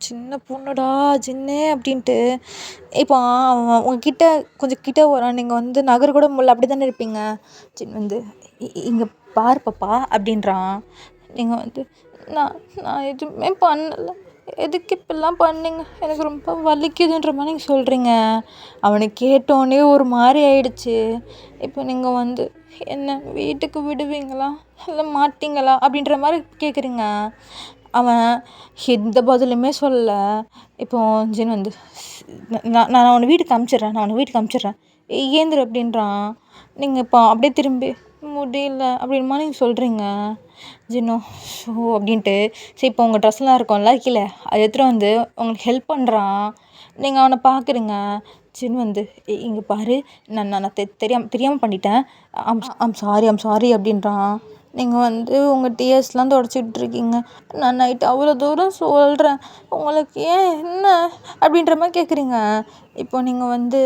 சின்ன பொண்ணுடா ஜின்னு அப்படின்ட்டு இப்போ அவன் உங்ககிட்ட கொஞ்சம் கிட்ட வரான். நீங்கள் வந்து நகர் கூட முடியல, அப்படி தானே இருப்பீங்க. ஜின் வந்து இங்கே பாரு பாப்பா அப்படின்றான். நீங்கள் வந்து நான் எதுவுமே பண்ணலை, எதுக்கு இப்படிலாம் பண்ணிங்க, எனக்கு ரொம்ப வலிக்குதுன்ற மாதிரி நீங்கள் சொல்கிறீங்க. அவனை கேட்டோன்னே ஒரு மாதிரி ஆயிடுச்சு. இப்போ நீங்கள் வந்து என்ன வீட்டுக்கு விடுவீங்களா இல்லை மாட்டிங்களா அப்படின்ற மாதிரி கேட்குறீங்க. அவன் எந்த பதிலுமே சொல்லலை. இப்போ ஜின் வந்து நான் அவனை வீட்டுக்கு அனுப்பிச்சிட்றேன் ஏந்திரு அப்படின்றான். நீங்கள் இப்போ அப்படியே திரும்பி முடியல அப்படின்மா நீங்கள் சொல்கிறீங்க. ஜின்னோ அப்படின்ட்டு சரி இப்போ உங்கள் ட்ரெஸ்லாம் இருக்கும்ல கீழே அதை எடுத்துகிட்டு வந்து உங்களுக்கு ஹெல்ப் பண்ணுறான். நீங்கள் அவனை பார்க்குறீங்க. ஜின் வந்து இங்கே பாரு, நான் தெரியாமல் பண்ணிட்டேன், ஐம் சாரி அப்படின்றான். நீங்கள் வந்து உங்கள் டிஎஸ்லாம் தொடச்சிட்ருக்கீங்க. நான் நைட்டு அவ்வளோ தூரம் சொல்கிறேன், உங்களுக்கு ஏன் என்ன அப்படின்ற மாதிரி கேட்குறீங்க. இப்போ நீங்கள் வந்து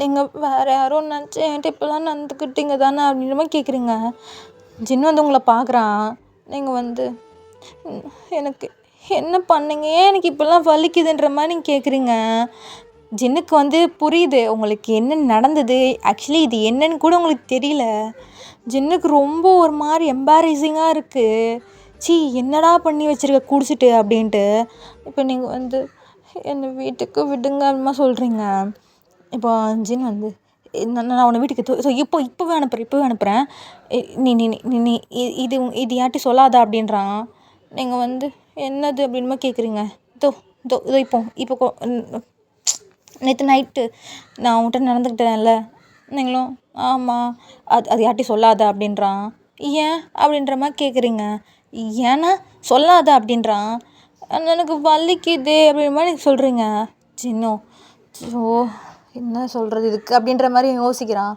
நீங்கள் வேறு யாரும் நினச்சி என்கிட்ட இப்போலாம் நடந்துக்கிட்டீங்க தானே அப்படின்ற மாதிரி கேட்குறீங்க. ஜின் வந்து உங்களை பார்க்குறான். நீங்கள் வந்து எனக்கு என்ன பண்ணீங்க, ஏன் எனக்கு இப்போல்லாம் வலிக்குதுன்ற மாதிரி நீங்கள் கேட்குறீங்க. ஜின்னுக்கு வந்து புரியுது உங்களுக்கு என்ன நடந்தது. ஆக்சுவலி இது என்னன்னு கூட உங்களுக்கு தெரியல. ஜின்னுக்கு ரொம்ப ஒரு மாதிரி எம்பாரசிங்காக இருக்குது. என்னடா பண்ணி வச்சுருக்க குடிச்சிட்டு அப்படின்ட்டு. இப்போ நீங்கள் வந்து என்னை வீட்டுக்கு விடுங்க அப்படிமா சொல்கிறீங்க. இப்போ ஜின் வந்து நான் உன்னை வீட்டுக்கு இப்போவே அனுப்புகிறேன் நீ நீ நீ நீ இது யார்ட்டி சொல்லாதா அப்படின்றான். நீங்கள் வந்து என்னது அப்படின்மா கேட்குறீங்க. இப்போ நேற்று நைட்டு நான் உன்கிட்ட நடந்துக்கிட்டேன்ல, நீங்களும் ஆமாம் அது யார்ட்டி சொல்லாத அப்படின்றான். ஏன் அப்படின்ற மாதிரி கேட்குறீங்க. ஏன்னா சொல்லாத அப்படின்றான். எனக்கு வலிக்குது அப்படின்ற மாதிரி நீங்கள் சொல்கிறீங்க. ஜின்னோ என்ன சொல்கிறது இதுக்கு அப்படின்ற மாதிரி யோசிக்கிறான்.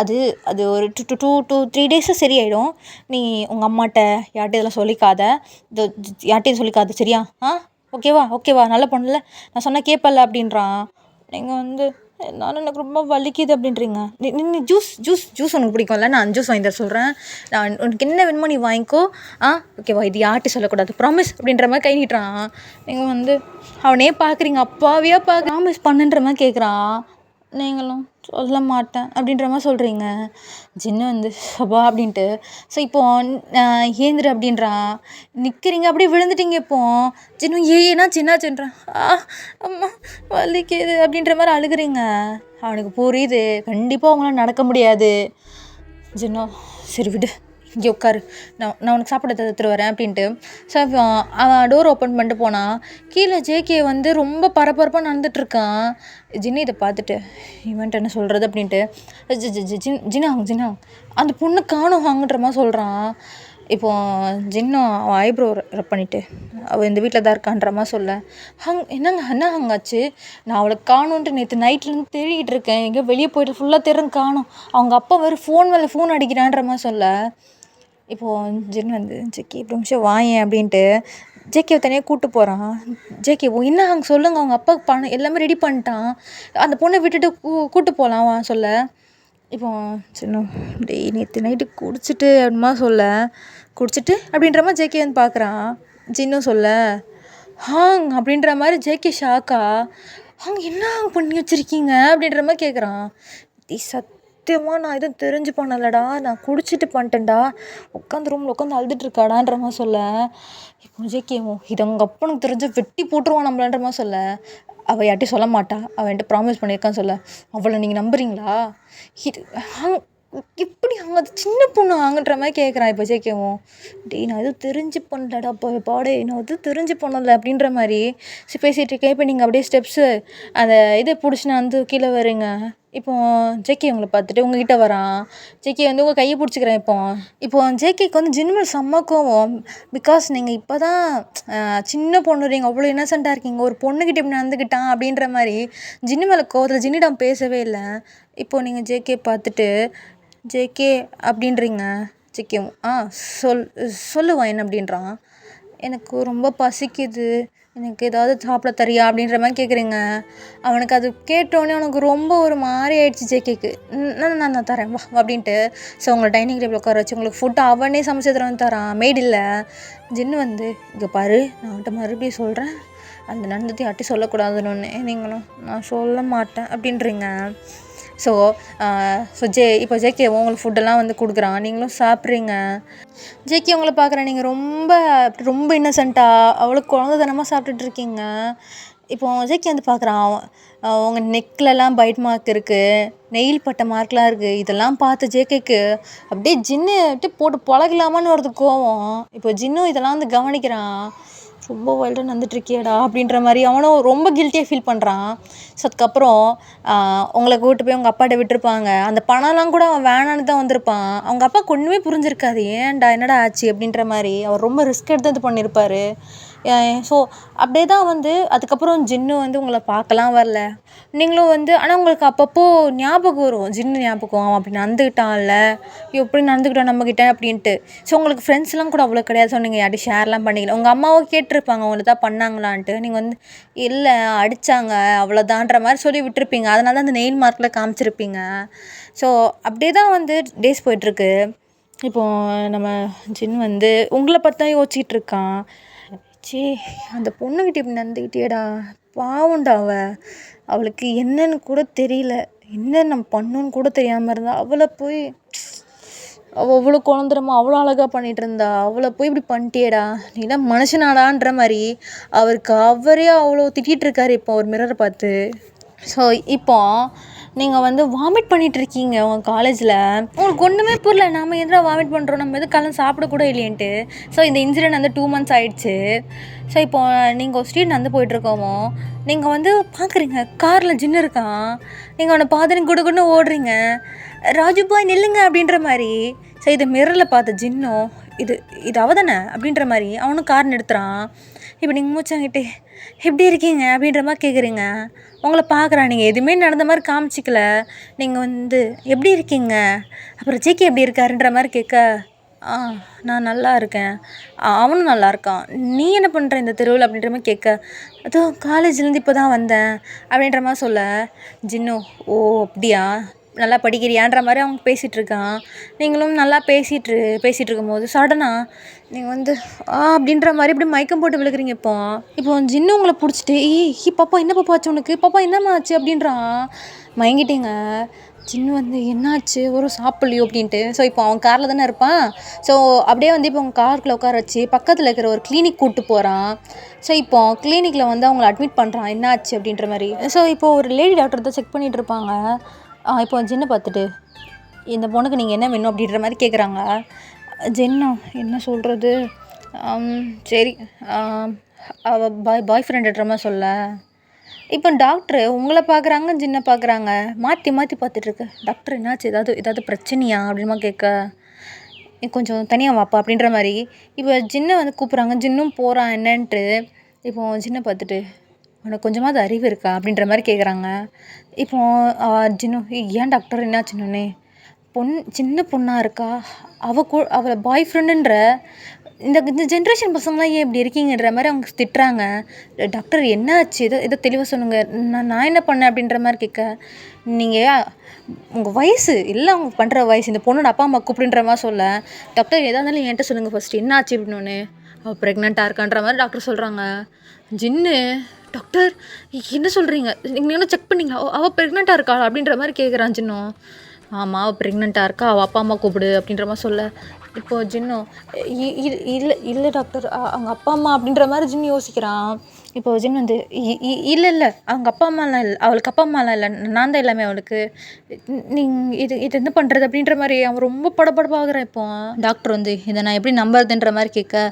அது ஒரு 2-3 டேஸு சரியாயிடும். நீ உங்கள் அம்மாட்ட யார்கிட்ட இதெல்லாம் சொல்லிக்காத சரியா? ஓகேவா நல்ல பொண்ணுல, நான் சொன்னால் கேட்பல அப்படின்றான். நீங்கள் வந்து என்னால் எனக்கு ரொம்ப வலிக்குது அப்படின்றீங்க. நீ ஜூஸ் உனக்கு பிடிக்கும்ல, நான் ஜூஸ் வாங்கி தர சொல்கிறேன். நான் உனக்கு என்ன வேணுமோ நீ வாங்கிக்கோ. ஓகேவா, இது யார்கிட்ட சொல்லக்கூடாது ப்ராமிஸ் அப்படின்ற மாதிரி கை நீட்டுறான். நீங்கள் வந்து அவனே பார்க்குறீங்க, அப்பாவியாக ப்ராமிஸ் பண்ணுன்ற மாதிரி கேட்குறான். நீங்களும் சொல்ல மாட்டேன் அப்படின்ற மாதிரி சொல்கிறீங்க. ஜின்னு வந்து அப்படின்ட்டு இப்போ ஏந்திரு அப்படின்றான். நிற்கிறீங்க, அப்படியே விழுந்துட்டீங்க. இப்போ ஜின்னு ஏன்னா சின்னாச்சுன்றான். அம்மா வலிக்குது அப்படின்ற மாதிரி அழுகுறீங்க. அவனுக்கு புரியுது கண்டிப்பாக அவங்களால நடக்க முடியாது. ஜின்னோ சரி விடு, இங்கே உட்காரு, நான் உனக்கு சாப்பிட எடுத்துகிட்டு வரேன் அப்படின்ட்டு. அவன் டோர் ஓப்பன் பண்ணிட்டு போனான். கீழே ஜேகே வந்து ரொம்ப பரபரப்பாக நடந்துகிட்ருக்கான். ஜின்னு இதை பார்த்துட்டு இவன்ட்டு என்ன சொல்கிறது அப்படின்ட்டு ஜின்னா அந்த பொண்ணு காணும் வாங்குன்ற மாதிரி சொல்கிறான். இப்போது ஜின்னா அவன் ஐப்ரோ ரப் பண்ணிவிட்டு அவள் இந்த வீட்டில் தான் இருக்கான்ற மாதிரி சொல்ல, என்ன ஹங்காச்சு, நான் அவளை காணுன்ட்டு நேற்று நைட்லேருந்து தேடிக்கிட்டு இருக்கேன், எங்கேயோ வெளியே போய்ட்டு ஃபுல்லாக தேடுறேன் காணும், அவங்க அப்பா வேறு ஃபோன் மேலே ஃபோன் அடிக்கிறான்ற மாதிரி சொல்ல. இப்போது ஜின் வந்து ஜேகே இப்படி நிமிஷம் வாயேன் அப்படின்ட்டு ஜேகேவை தனியாக கூப்பிட்டு போகிறான். ஜேகே என்ன அங்கே சொல்லுங்கள், அவங்க அப்பா பணம் எல்லாமே ரெடி பண்ணிட்டான், அந்த பொண்ணை விட்டுட்டு கூப்பிட்டு போகலாம் சொல்ல. இப்போ சின்ன டேய் நேற்று நைட்டு குடிச்சிட்டு அப்படிமா சொல்ல, குடிச்சிட்டு அப்படின்ற மாதிரி ஜேகே வந்து பார்க்குறான். ஜின்னும் சொல்ல அப்படின்ற மாதிரி ஜேகே ஷாக்கா என்ன பண்ணி வச்சுருக்கீங்க அப்படின்ற மாதிரி கேட்குறான். சத்தியமாக நான் எதுவும் தெரிஞ்சு பண்ணலடா, நான் குடிச்சிட்டு பண்ணிட்டேன்டா, உட்காந்து ரூமில் உட்காந்து அழுதுட்டு இருக்காடான்ற மாதிரி சொல்ல, இப்போ ஜேகேவும் இது அவங்க அப்பனுக்கு தெரிஞ்சு வெட்டி போட்டுருவான் நம்மளன்ற மாதிரி சொல்ல, அவள் யார்ட்டையும் சொல்ல மாட்டா, அவள் என்கிட்ட ப்ராமிஸ் பண்ணியிருக்கான்னு சொல்ல, அவளை நீங்கள் நம்புறீங்களா? இது எப்படி அவங்க அது சின்ன பொண்ணு ஆங்கன்ற மாதிரி கேட்குறான் இப்போ ஜேகேவும். டேய் நான் எதுவும் தெரிஞ்சு பண்ணலடா பாடே, நான் எதுவும் தெரிஞ்சு பண்ணலை அப்படின்ற மாதிரி பேசிகிட்டு இருக்கேன். இப்போ நீங்கள் அப்படியே ஸ்டெப்ஸு அந்த இதை பிடிச்சி நான் வந்து கீழே வரீங்க. இப்போ ஜேகே உங்களை பார்த்துட்டு உங்ககிட்ட வரான். ஜேகே வந்து உங்கள் கையை பிடிச்சிக்கிறேன். இப்போ ஜேகேக்கு வந்து ஜின்மல் செம்ம கோவம். பிகாஸ் நீங்கள் இப்போ தான் சின்ன பொண்ணு, நீங்கள் அவ்வளோ இன்னசென்ட்டாக இருக்கீங்க, ஒரு பொண்ணுக்கிட்ட இப்படி நடந்துக்கிட்டான் அப்படின்ற மாதிரி ஜின்னு மேலே கோவத்தில் ஜின்னிடம் பேசவே இல்லை. இப்போது நீங்கள் ஜேகே பார்த்துட்டு ஜேகே அப்படின்றீங்க. ஜேகேவும் சொல்லுவான் என்ன அப்படின்றான். எனக்கு ரொம்ப பசிக்குது, எனக்கு ஏதாவது சாப்பிட தரியா அப்படின்ற மாதிரி கேட்குறீங்க. அவனுக்கு அது கேட்டோடனே அவனுக்கு ரொம்ப ஒரு மாதிரி ஆயிடுச்சு ஜேகேக்கு. நான் தரேன் வா அப்படின்ட்டு. ஸோ உங்களை டைனிங் டேபிள் உட்கார வச்சு உங்களுக்கு ஃபுட்டு அவனே சமைச்சு தரேன் தரான், மெய்டு இல்லை. ஜின்னு வந்து இங்கே பாரு, நான் அவன்கிட்ட மறுபடியும் சொல்கிறேன், அந்த நடந்ததை யார்ட்டையும் சொல்லக்கூடாதுன்னு ஒன்று, நீங்களும் நான் சொல்ல மாட்டேன் அப்படின்றீங்க. ஸோ இப்போ ஜேகே உங்களுக்கு ஃபுட்டெல்லாம் வந்து கொடுக்குறான், நீங்களும் சாப்பிட்றீங்க. ஜேகே உங்களை பார்க்குறேன், நீங்கள் ரொம்ப இன்னசென்ட்டாக அவ்வளோ குழந்தைத்தனமாக சாப்பிட்டுட்ருக்கீங்க. இப்போ ஜேகே வந்து பார்க்குறான், உங்கள் நெக்லலாம் பைட் மார்க் இருக்குது, நெயில் பட்ட மார்க்லாம் இருக்குது. இதெல்லாம் பார்த்து ஜேகேக்கு அப்படியே ஜின்னு அப்படியே போட்டு பழகலாமான்னு வருது கோவம். இப்போ ஜின்னும் இதெல்லாம் வந்து கவனிக்கிறான். ரொம்ப வைல்டாக நடந்துட்டுருக்கியடா அப்படின்ற மாதிரி அவனும் ரொம்ப கில்ட்டியாக ஃபீல் பண்ணுறான். ஸோ அதுக்கப்புறம் உங்களை கூப்பிட்டு போய் அவங்க அப்பாட்ட விட்டுருப்பாங்க. அந்த பணம்லாம் கூட அவன் வேணான்னு தான் வந்திருப்பான். அவங்க அப்பா ஒன்றுமே புரிஞ்சிருக்காது, ஏன்டா என்னடா ஆச்சு அப்படின்ற மாதிரி. அவர் ரொம்ப ரிஸ்க் எடுத்து இது பண்ணியிருப்பார். ஸோ அப்படியே தான் வந்து அதுக்கப்புறம் ஜின்னு வந்து உங்களை பார்க்கலாம் வரல. நீங்களும் வந்து ஆனால் உங்களுக்கு அப்பப்போ ஞாபகம் வரும், ஜின்னு ஞாபகம், அவன் அப்படி நடந்துக்கிட்டான்ல, எப்படி நடந்துக்கிட்டான் நம்மக்கிட்ட அப்படின்ட்டு. ஸோ உங்களுக்கு ஃப்ரெண்ட்ஸ்லாம் கூட அவ்வளோ கிடையாது. ஸோ நீங்கள் யார்ட்டையும் ஷேர்லாம் பண்ணிக்கல. உங்கள் அம்மாவும் கேட்டிருப்பாங்க உங்களை தான் பண்ணாங்களான்ட்டு. நீங்கள் வந்து இல்லை அடித்தாங்க அவ்வளோதான்ற மாதிரி சொல்லி விட்டுருப்பீங்க. அதனால தான் அந்த நெயில் மார்க்கில் காமிச்சிருப்பீங்க. ஸோ அப்படியே தான் வந்து டேஸ் போயிட்டுருக்கு. இப்போது நம்ம ஜின் வந்து உங்களை பார்த்து தான் யோசிச்சுட்டு இருக்கான். சே அந்த பொண்ணுக்கிட்ட இப்படி நடந்துக்கிட்டேடா, பாவண்டா அவளுக்கு என்னன்னு கூட தெரியல, என்ன நம்ம பண்ணணுன்னு கூட தெரியாமல் இருந்தா, அவளை போய் அவள் அவ்வளோ குழந்தரமா அவ்வளோ அழகாக பண்ணிகிட்டு இருந்தா, அவளை போய் இப்படி பண்ணிட்டியேடா, நீலாம் மனுஷனாடான்ற மாதிரி அவரே அவ்வளோ திட்டிகிட்டு இருக்காரு இப்போ ஒரு மிரரை பார்த்து. ஸோ இப்போ நீங்கள் வந்து வாமிட் பண்ணிகிட்ருக்கீங்க உங்கள் காலேஜில். உங்களுக்கு ஒன்றுமே புரியல, நம்ம எதிராக வாமிட் பண்ணுறோம், நம்ம எதுவும் காலம் சாப்பிடக்கூட இல்லையன்ட்டு. ஸோ இந்த இன்சிடென்ட் வந்து 2 months ஆகிடுச்சு. ஸோ இப்போ நீங்கள் ஒரு ஸ்ட்ரீட் நடந்து போயிட்டுருக்கோமோ, நீங்கள் வந்து பார்க்குறீங்க காரில் ஜின்னு இருக்கான். நீங்கள் அவனை பார்த்துன்னு குடுக்குன்னு ஓடுறீங்க, ராஜு பாய் நில்லுங்க அப்படின்ற மாதிரி. ஸோ இதை மிரரில் பார்த்த ஜின்னும் இது அவ தானே அப்படின்ற மாதிரி அவனும் கார் நிறுத்துறான். இப்போ நீங்கள் மூச்சாங்கிட்டு எப்படி இருக்கீங்க அப்படின்ற மாதிரி கேட்குறீங்க. உங்களை பார்க்குறான், நீங்கள் எதுவுமே நடந்த மாதிரி காமிச்சிக்கல. நீங்கள் வந்து எப்படி இருக்கீங்க, அப்புறம் ஜேகே எப்படி இருக்காருன்ற மாதிரி கேட்க, நான் நல்லா இருக்கேன், அவனும் நல்லா இருக்கான், நீ என்ன பண்ணுற இந்த தெருவில் அப்படின்ற மாதிரி கேட்க, அதுவும் காலேஜ்லேருந்து இப்போ தான் வந்தேன் அப்படின்ற மாதிரி சொல்ல, ஜின்னு ஓ அப்படியா, நல்லா படிக்கிறியான்ற மாதிரி அவங்க பேசிகிட்ருக்கான். நீங்களும் நல்லா பேசிகிட்டு இருக்கும்போது சடனாக நீங்கள் வந்து அப்படின்ற மாதிரி இப்படி மயக்கம் போட்டு விழுக்கிறீங்க. இப்போ ஜின்னு உங்களை பிடிச்சிட்டு பாப்பா என்ன பாப்பா ஆச்சு உனக்கு, பாப்பா என்னம்மா ஆச்சு அப்படின்றான். மயங்கிட்டீங்க. ஜின்னு வந்து என்னாச்சு ஒரு சாப்பிட்லையோ அப்படின்ட்டு. ஸோ இப்போ அவன் காரில் தானே இருப்பான். ஸோ அப்படியே வந்து இப்போ அவங்க காருக்குள்ளே உட்கார வச்சு பக்கத்தில் இருக்கிற ஒரு கிளினிக் கூப்பிட்டு போகிறான். ஸோ இப்போ கிளினிக்கில் வந்து அவங்கள அட்மிட் பண்ணுறான் என்னாச்சு அப்படின்ற மாதிரி. ஸோ இப்போது ஒரு லேடி டாக்டர் தான் செக் பண்ணிகிட்டு இருப்பாங்க. இப்போ ஜின்னை பார்த்துட்டு இந்த பொண்ணுக்கு நீங்கள் என்ன வேணும் அப்படின்ற மாதிரி கேட்குறாங்க. ஜின்னா என்ன சொல்கிறது, சரி அவள் பாய் ஃப்ரெண்டுன்ற மாதிரி சொல்ல. இப்போ டாக்டரு உங்களை பார்க்குறாங்க, ஜின்னை பார்க்குறாங்க, மாற்றி பார்த்துட்ருக்கு. டாக்டர் என்னாச்சு, ஏதாவது பிரச்சனையா அப்படின்மா கேட்க, கொஞ்சம் தனியாக வாப்பா அப்படின்ற மாதிரி. இப்போ ஜின்னை வந்து கூப்பிட்றாங்க, ஜின்னும் போகிறான் என்னன்ட்டு. இப்போது ஜின்னை பார்த்துட்டு உனக்கு கொஞ்சமாவது அறிவு இருக்கா அப்படின்ற மாதிரி கேட்குறாங்க. இப்போது ஜின்னு ஏன் டாக்டர் என்னாச்சுன்னே, சின்ன பொண்ணாக இருக்கா, அவளை பாய் ஃப்ரெண்டுன்ற இந்த ஜென்ரேஷன் பசங்களாம் ஏன் இப்படி இருக்கீங்கன்ற மாதிரி அவங்க திட்டுறாங்க. டாக்டர் என்னாச்சு, இதை தெளிவாக சொல்லுங்கள், நான் என்ன பண்ணேன் அப்படின்ற மாதிரி கேட்க, நீங்கள் உங்கள் வயசு இல்லை, அவங்க பண்ணுற வயசு, இந்த பொண்ணோட அப்பா அம்மா கூப்பிடுன்ற மாதிரி சொல்ல, டாக்டர் எதாக இருந்தாலும் என்கிட்ட சொல்லுங்கள் ஃபஸ்ட்டு என்ன ஆச்சு அப்படின்னு. அவள் ப்ரெக்னெண்ட்டாக இருக்கான்ற மாதிரி டாக்டர் சொல்கிறாங்க. ஜின்னு டாக்டர் என்ன சொல்கிறீங்க, நீங்கள் என்ன செக் பண்ணிங்களா, அவள் ப்ரெக்னெண்ட்டாக இருக்காள் அப்படின்ற மாதிரி கேட்குறான் ஜின்னும். ஆமாம் அவள் ப்ரெக்னெண்ட்டாக இருக்கா, அவள் அப்பா அம்மா கூப்பிடு அப்படின்ற மாதிரி சொல்ல. இப்போது ஜின்னும் இல்லை இல்லை டாக்டர், அவங்க அப்பா அம்மா அப்படின்ற மாதிரி ஜின்னு யோசிக்கிறான். இப்போ ஜின் வந்து இல்லை இல்லை அவங்க அப்பா அம்மாலாம் இல்லை, அவளுக்கு அப்பா அம்மாலாம் இல்லை, நான் தான் எல்லாமே அவளுக்கு. நீங்கள் இது என்ன பண்ணுறது அப்படின்ற மாதிரி அவன் ரொம்ப படபடப்பாகிறான். இப்போ டாக்டர் வந்து இதை நான் எப்படி நம்புறதுன்ற மாதிரி கேட்க,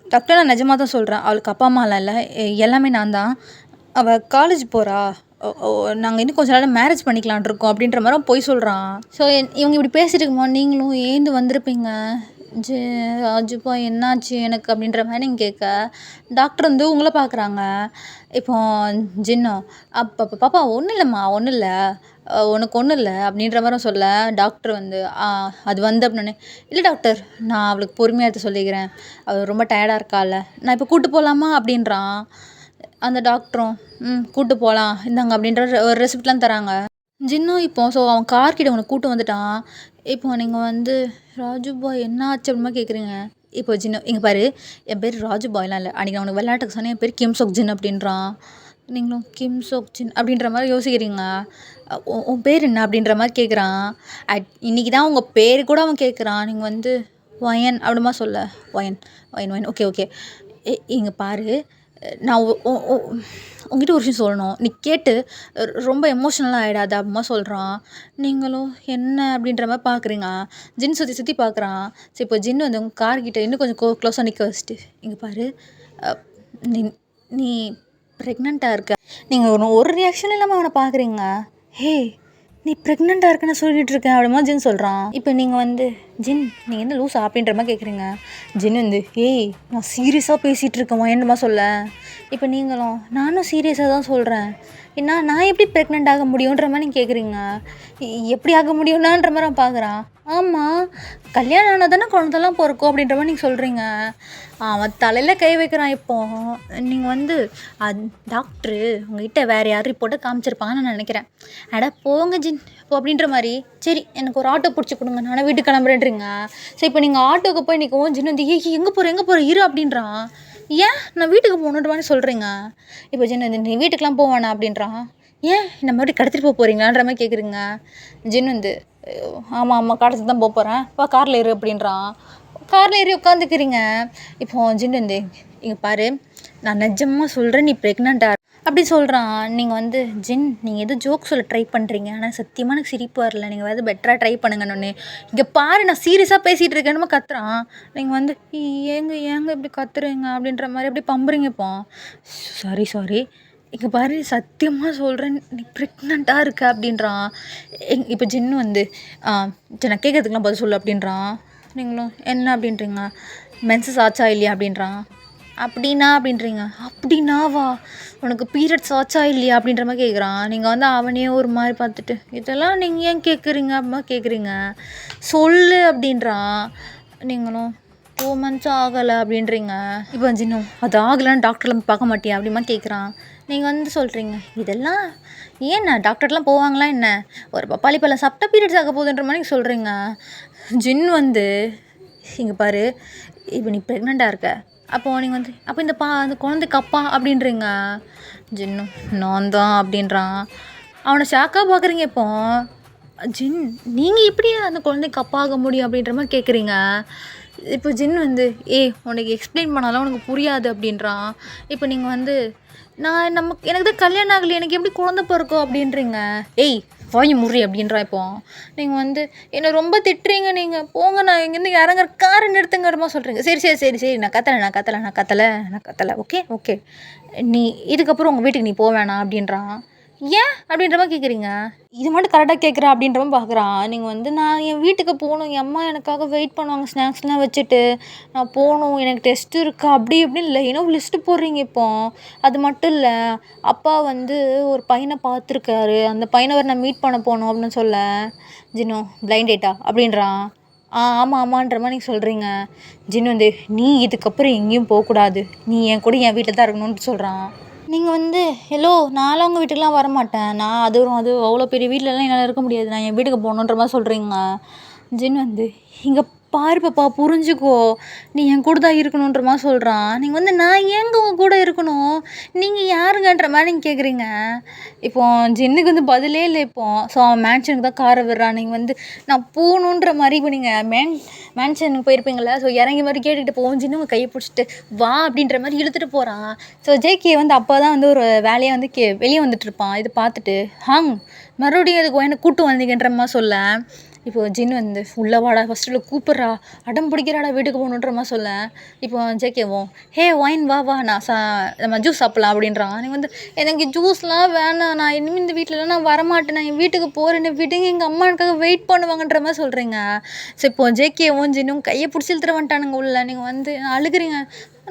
டாக்டர் நான் நிஜமாக தான் சொல்கிறேன், அவளுக்கு அப்பா அம்மாலாம் இல்லை, எல்லாமே நான் தான். அவள் காலேஜ் போகிறா, நாங்கள் இன்னும் கொஞ்ச நாள் மேரேஜ் பண்ணிக்கலான் இருக்கோம் அப்படின்ற மாதிரி அவன் போய் சொல்கிறான். ஸோ இவங்க இப்படி பேசிட்டு இருக்கும்போது நீங்களும் ஏந்து வந்திருப்பீங்க. ராஜுப்பா என்னாச்சு எனக்கு அப்படின்ற மாதிரி நீங்கள் கேட்க, டாக்டர் வந்து உங்களை பார்க்குறாங்க. இப்போ ஜின்னோ அப்போ பாப்பா ஒன்றும் இல்லைம்மா, ஒன்றும் இல்லை, உனக்கு ஒன்றும் இல்லை அப்படின்ற மாதிரி சொல்ல, டாக்டர் வந்து அது வந்து அப்படின்னே, இல்லை டாக்டர் நான் அவளுக்கு பொறுமையாக எடுத்து சொல்லிக்கிறேன், அவள் ரொம்ப டயர்டாக இருக்காள், நான் இப்போ கூப்பிட்டு போகலாமா அப்படின்றான். அந்த டாக்டரும் கூப்பிட்டு போகலாம் இந்தாங்க அப்படின்ற ஒரு ரெசிப்ட்லாம் தராங்க. ஜின்னும் இப்போ ஸோ அவன் கார்கிட்ட உனக்கு கூப்பிட்டு வந்துட்டான். இப்போ நீங்கள் வந்து ராஜு பாய் என்ன ஆச்சு அப்படிமா கேட்குறீங்க. இப்போ ஜின்னு இங்கே பாரு, என் பேர் ராஜு பாய்லாம் இல்லை, அன்றைக்கி நான் உனக்கு விளையாட்டுக்கு சொன்னேன் என் பேர் கிம் சோக் ஜின் அப்படின்றான். நீங்களும் கிம் சோக் ஜின் அப்படின்ற மாதிரி யோசிக்கிறீங்க. உன் பேர் என்ன அப்படின்ற மாதிரி கேட்குறான். இன்றைக்கி தான் உங்கள் பேர் கூட அவன் கேட்குறான். நீங்கள் வந்து ஒயன் அப்படிமா சொல்ல, wine wine wine okay okay. இங்கே பாரு, நான் உங்ககிட்ட ஒரு விஷயம் சொல்லணும், நீ கேட்டு ரொம்ப எமோஷ்னலாக ஆகிடாத அப்படிமா சொல்கிறான். நீங்களும் என்ன அப்படின்ற மாதிரி பார்க்குறீங்க. ஜின் சுற்றி சுற்றி பார்க்குறான். சரி இப்போ ஜின் வந்து உங்கள் கார்கிட்ட இன்னும் கொஞ்சம் க்ளோஸாக நிற்க வச்சுட்டு, இங்கே பாரு, நீ நீ ப்ரெக்னெண்ட்டாக இருக்க. நீங்கள் ஒரு ரியாக்ஷன் இல்லாமல் அவனை பார்க்குறீங்க. ஹே நீ ப்ரெக்னெண்ட்டாக இருக்குன்னு சொல்லிகிட்டு இருக்கேன் அப்படிமா ஜின் சொல்கிறான். இப்போ நீங்கள் வந்து ஜின் நீங்கள் என்ன லூஸா அப்படின்ற மாதிரி கேட்குறீங்க. ஜின் வந்து ஏய் நான் சீரியஸாக பேசிகிட்டு இருக்கேன் என்னமா சொல்ல. இப்போ நீங்களும் நானும் சீரியஸாக தான் சொல்கிறேன், ஏன்னா நான் எப்படி ப்ரெக்னெண்ட் ஆக முடியுன்ற மாதிரி நீங்கள் கேட்குறீங்க. எப்படி ஆக முடியும்னான்ற மாதிரி அவன் பார்க்குறான். ஆமாம் கல்யாணம் ஆனால் தானே குழந்தெல்லாம் பிறக்கும் அப்படின்ற மாதிரி நீங்கள் சொல்கிறீங்க. அவன் தலையில் கை வைக்கிறான். இப்போ நீங்கள் வந்து டாக்டரு உங்கள்கிட்ட வேறு யார் ரிப்போர்ட்டை காமிச்சிருப்பாங்கன்னு நான் நினைக்கிறேன். அட போங்க ஜின் இப்போ அப்படின்ற மாதிரி, சரி எனக்கு ஒரு ஆட்டோ பிடிச்சி கொடுங்க நானும் வீட்டுக்கு கிளம்புறேன்றீங்க. சரி இப்போ நீங்கள் ஆட்டோவுக்கு போய் நிற்கவும் ஜின் வந்து எங்கே போகிற இரு அப்படின்றான். ஏன் நான் வீட்டுக்கு போகணுன்ற மாதிரி சொல்கிறீங்க. இப்போ ஜின் வந்து நீ வீட்டுக்கெலாம் போவானா அப்படின்றான். ஏன் இந்த மாதிரி கடத்திட்டு போகிறீங்களான்ற மாதிரி கேட்குறீங்க. ஜின் வந்து ஆமாம் கடத்திட்டு தான் போகிறேன், வா காரில் ஏறு அப்படின்றான். காரில் ஏறி உட்காந்துக்கிறீங்க. இப்போ ஜின் வந்து இங்கே பாரு, நான் நிஜமாக சொல்கிறேன் நீ ப்ரெக்னெண்ட்டாக அப்படி சொல்கிறான். நீங்கள் வந்து ஜின் நீங்கள் எதுவும் ஜோக் சொல்ல ட்ரை பண்ணுறீங்க, ஆனால் சத்தியமாக எனக்கு சிரிப்பு வரல, நீங்கள் வந்து பெட்டராக ட்ரை பண்ணுங்கன்னு. இங்கே பாரு நான் சீரியஸாக பேசிகிட்டு இருக்கேன்னு கத்துறான். நீங்கள் வந்து ஏங்க இப்படி கத்துறீங்க அப்படின்ற மாதிரி அப்படி பம்புறீங்க. இப்போ சாரி இங்கே பாரு சத்தியமாக சொல்கிறேன் நீ ப்ரெக்னெண்ட்டாக இருக்க அப்படின்றான். இப்போ ஜின்னு வந்து நான் கேட்கறதுக்குலாம் பதில் சொல்லு அப்படின்றான். நீங்களும் என்ன அப்படின்றீங்க, மென்சஸ் ஆச்சா இல்லையா அப்படின்றான். அப்படின்றீங்க. அப்படின்னாவா உனக்கு பீரியட்ஸ் ஆச்சா இல்லையா அப்படின்ற மாதிரி கேட்குறான். நீங்கள் வந்து அவனையே ஒரு மாதிரி பார்த்துட்டு இதெல்லாம் நீங்கள் ஏன் கேட்குறீங்க அப்படிமா கேட்குறீங்க, சொல்லு அப்படின்றான். நீங்களும் 2 months ஆகலை அப்படின்றீங்க. இப்போ ஜின்னும் அது ஆகலைன்னு டாக்டர்லாம் பார்க்க மாட்டியா அப்படிமா கேட்குறான். நீங்கள் வந்து சொல்கிறீங்க இதெல்லாம் ஏண்ணா டாக்டர்லாம் போவாங்களா என்ன, ஒரு பப்பாளி பழம் சாப்பிட்டா பீரியட்ஸ் ஆக போகுதுன்ற மாதிரி சொல்கிறீங்க. ஜின் வந்து இங்கே பாரு, இப்போ நீ ப்ரெக்னெண்ட்டாக இருக்க, அப்போது நீங்கள் வந்து அப்போ அந்த குழந்தைக்கு அப்பா அப்படின்றீங்க. ஜின்னும் நான் தான் அப்படின்றான். அவனை ஷாக்காக பார்க்குறீங்க. இப்போ ஜின் நீங்கள் எப்படி அந்த குழந்தைக்கு அப்பா ஆக முடியும் அப்படின்ற மாதிரி கேட்குறீங்க. இப்போ ஜின் வந்து உனக்கு எக்ஸ்பிளைன் பண்ணாலும் உனக்கு புரியாது அப்படின்றான். இப்போ நீங்கள் வந்து எனக்கு தான் கல்யாணம் ஆகலை, எனக்கு எப்படி குழந்தை பிறக்கும் அப்படின்றீங்க. வாங்கி முறி அப்படின்றா. இப்போ நீங்கள் வந்து என்னை ரொம்ப திட்டுறீங்க, நீங்கள் போங்க நான் இங்கேருந்து இறங்குற காரை நிறுத்துங்கறமா சொல்கிறீங்க. சரி நான் கத்தலை ஓகே நீ இதுக்கப்புறம் உங்கள் வீட்டுக்கு நீ போக வேணாம் அப்படின்றான். ஏன் அப்படின்ற மாதிரி கேட்குறீங்க. இது மட்டும் கரெக்டாக கேட்குற அப்படின்ற மாதிரி பார்க்குறான். நீங்கள் வந்து நான் என் வீட்டுக்கு போகணும், என் அம்மா எனக்காக வெயிட் பண்ணுவாங்க ஸ்நாக்ஸ்லாம் வச்சுட்டு, நான் போகணும், எனக்கு டெஸ்ட்டு இருக்கா அப்படி இப்படின்னு இல்லை ஏன்னா லிஸ்ட்டு போடுறீங்க. இப்போ அது மட்டும் இல்லை, அப்பா வந்து ஒரு பையனை பார்த்துருக்காரு, அந்த பையனை வர நான் மீட் பண்ண போகணும் அப்படின்னு சொல்ல ஜின்னு பிளைண்ட் டேட்டா அப்படின்றான். ஆமான்ற மாதிரி நீங்கள் சொல்கிறீங்க. ஜின்னு வந்து நீ இதுக்கப்புறம் எங்கேயும் போகக்கூடாது, நீ என் கூட என் வீட்டில் தான் இருக்கணும்னு சொல்கிறான். நீங்கள் வந்து ஹலோ நான்லாம் உங்கள் வீட்டுக்கெலாம் வரமாட்டேன், நான் அது அவ்வளோ பெரிய வீட்டிலலாம் என்னால் இருக்க முடியாது, நான் என் வீட்டுக்கு போகணுன்ற மாதிரி சொல்கிறீங்க. ஜின் வந்து இங்கே பாரு பாப்பா புரிஞ்சுக்கோ, நீ என் கூட தான் இருக்கணுன்ற மாரி சொல்றான். நீங்க வந்து நான் ஏங்க உங்க கூட இருக்கணும்? நீங்க யாருங்கன்ற மாரி நீங்க கேட்குறீங்க. இப்போ ஜின்னுக்கு வந்து பதிலே இல்ல இப்போ. ஸோ அவன் மேன்ஷனுக்கு தான் கார விடுறான். நீங்க வந்து நான் போணுன்ற மாரி இப்போ நீங்க மேன்ஷனுக்கு போயிருப்பீங்கள்ல. ஸோ இறங்கி மாரி கேட்டுக்கிட்டு போவும் ஜின்னு உங்க கைய புடிச்சுட்டு வா அப்படின்ற மாரி இழுத்துட்டு போறான். ஸோ ஜேகே வந்து அப்பதான் வந்து ஒரு வேலையா வந்து வெளிய வந்துட்டுருப்பான். இத பார்த்துட்டு, ஹாங் மறுபடியும் எதுக்கு என்ன கூட்டு வந்தீங்கன்ற மாரி சொல்ல, இப்போ ஜின் வந்து உள்ள வாடா ஃபர்ஸ்ட் உள்ள கூப்பிட்றா, அடம் பிடிக்கிறாடா வீட்டுக்கு போகணுன்ற மாரி சொல்ல, இப்போ ஜேகேவும் ஹே ஒயின் வா வா நம்ம ஜூஸ் சாப்பிடலாம் அப்படின்றான். நீங்க வந்து எனக்கு ஜூஸ்லாம் வேணாம், நான் இனிமேல் இந்த வீட்லலாம் நான் வரமாட்டேன், நான் என் வீட்டுக்கு போறேன்னு விடுங்க, எங்கள் அம்மா எனக்காக வெயிட் பண்ணுவாங்கன்ற மாதிரி சொல்கிறீங்க. ஸோ இப்போ ஜேகேவும் ஜின்னும் கையை பிடிச்சி இழுத்துட்டு வந்துட்டானுங்க உள்ள. நீங்கள் வந்து அழுகுறீங்க,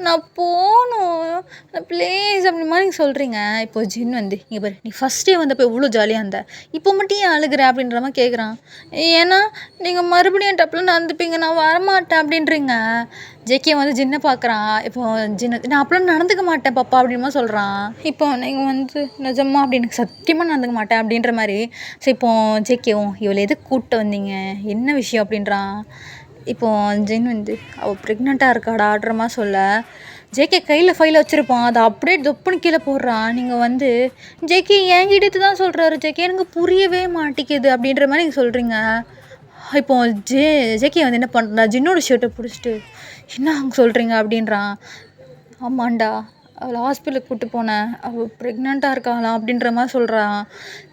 நான் போகணும் ப்ளீஸ் அப்படி மாதிரி நீங்கள் சொல்கிறீங்க. இப்போ ஜின் வந்து இங்கே பாரு, நீ ஃபஸ்ட்டே வந்தப்போ எவ்வளோ ஜாலியாக இருந்த, இப்போ மட்டும் ஏன் அழுகுற அப்படின்ற மாதிரி கேட்குறான். ஏன்னா நீங்கள் மறுபடியும் டப்பில் நடந்துப்பீங்க, நான் வரமாட்டேன் அப்படின்றீங்க. ஜேகே வந்து ஜின்னை பார்க்குறான். இப்போ ஜின்னு நான் அப்பெல்லாம் நடந்துக்க மாட்டேன் பாப்பா அப்படின்மா சொல்கிறான். இப்போ நீங்கள் வந்து நிஜமா அப்படின்னு சத்தியமாக நடந்துக்க மாட்டேன் அப்படின்ற மாதிரி. ஸோ இப்போ ஜேகேவும் இவளை எதுக்கு கூப்பிட்டு வந்தீங்க, என்ன விஷயம் அப்படின்றான். இப்போ ஜின் வந்து அவள் ப்ரெக்னெண்ட்டாக இருக்காடான்ற மாதிரி சொல்ல, ஜேகே கையில் ஃபைலை வச்சுருப்பான், அதை அப்படியே தொப்புன்னு கீழே போடுறான். நீங்கள் வந்து ஜேகே என்கிட்ட தான் சொல்கிறாரு, ஜேகே எனக்கு புரியவே மாட்டேங்குது அப்படின்ற மாதிரி நீங்கள் சொல்கிறீங்க. இப்போ ஜேகே வந்து என்ன பண்ணுறா, ஜின்னோட ஷர்ட்டை பிடிச்சிட்டு என்ன அங்கே சொல்கிறீங்க அப்படின்றான். ஆமாண்டா, அவளை ஹாஸ்பிட்டலுக்கு கூப்பிட்டு போனேன், அவள் ப்ரெக்னெண்ட்டாக இருக்காளாம் அப்படின்ற மாதிரி சொல்கிறான்.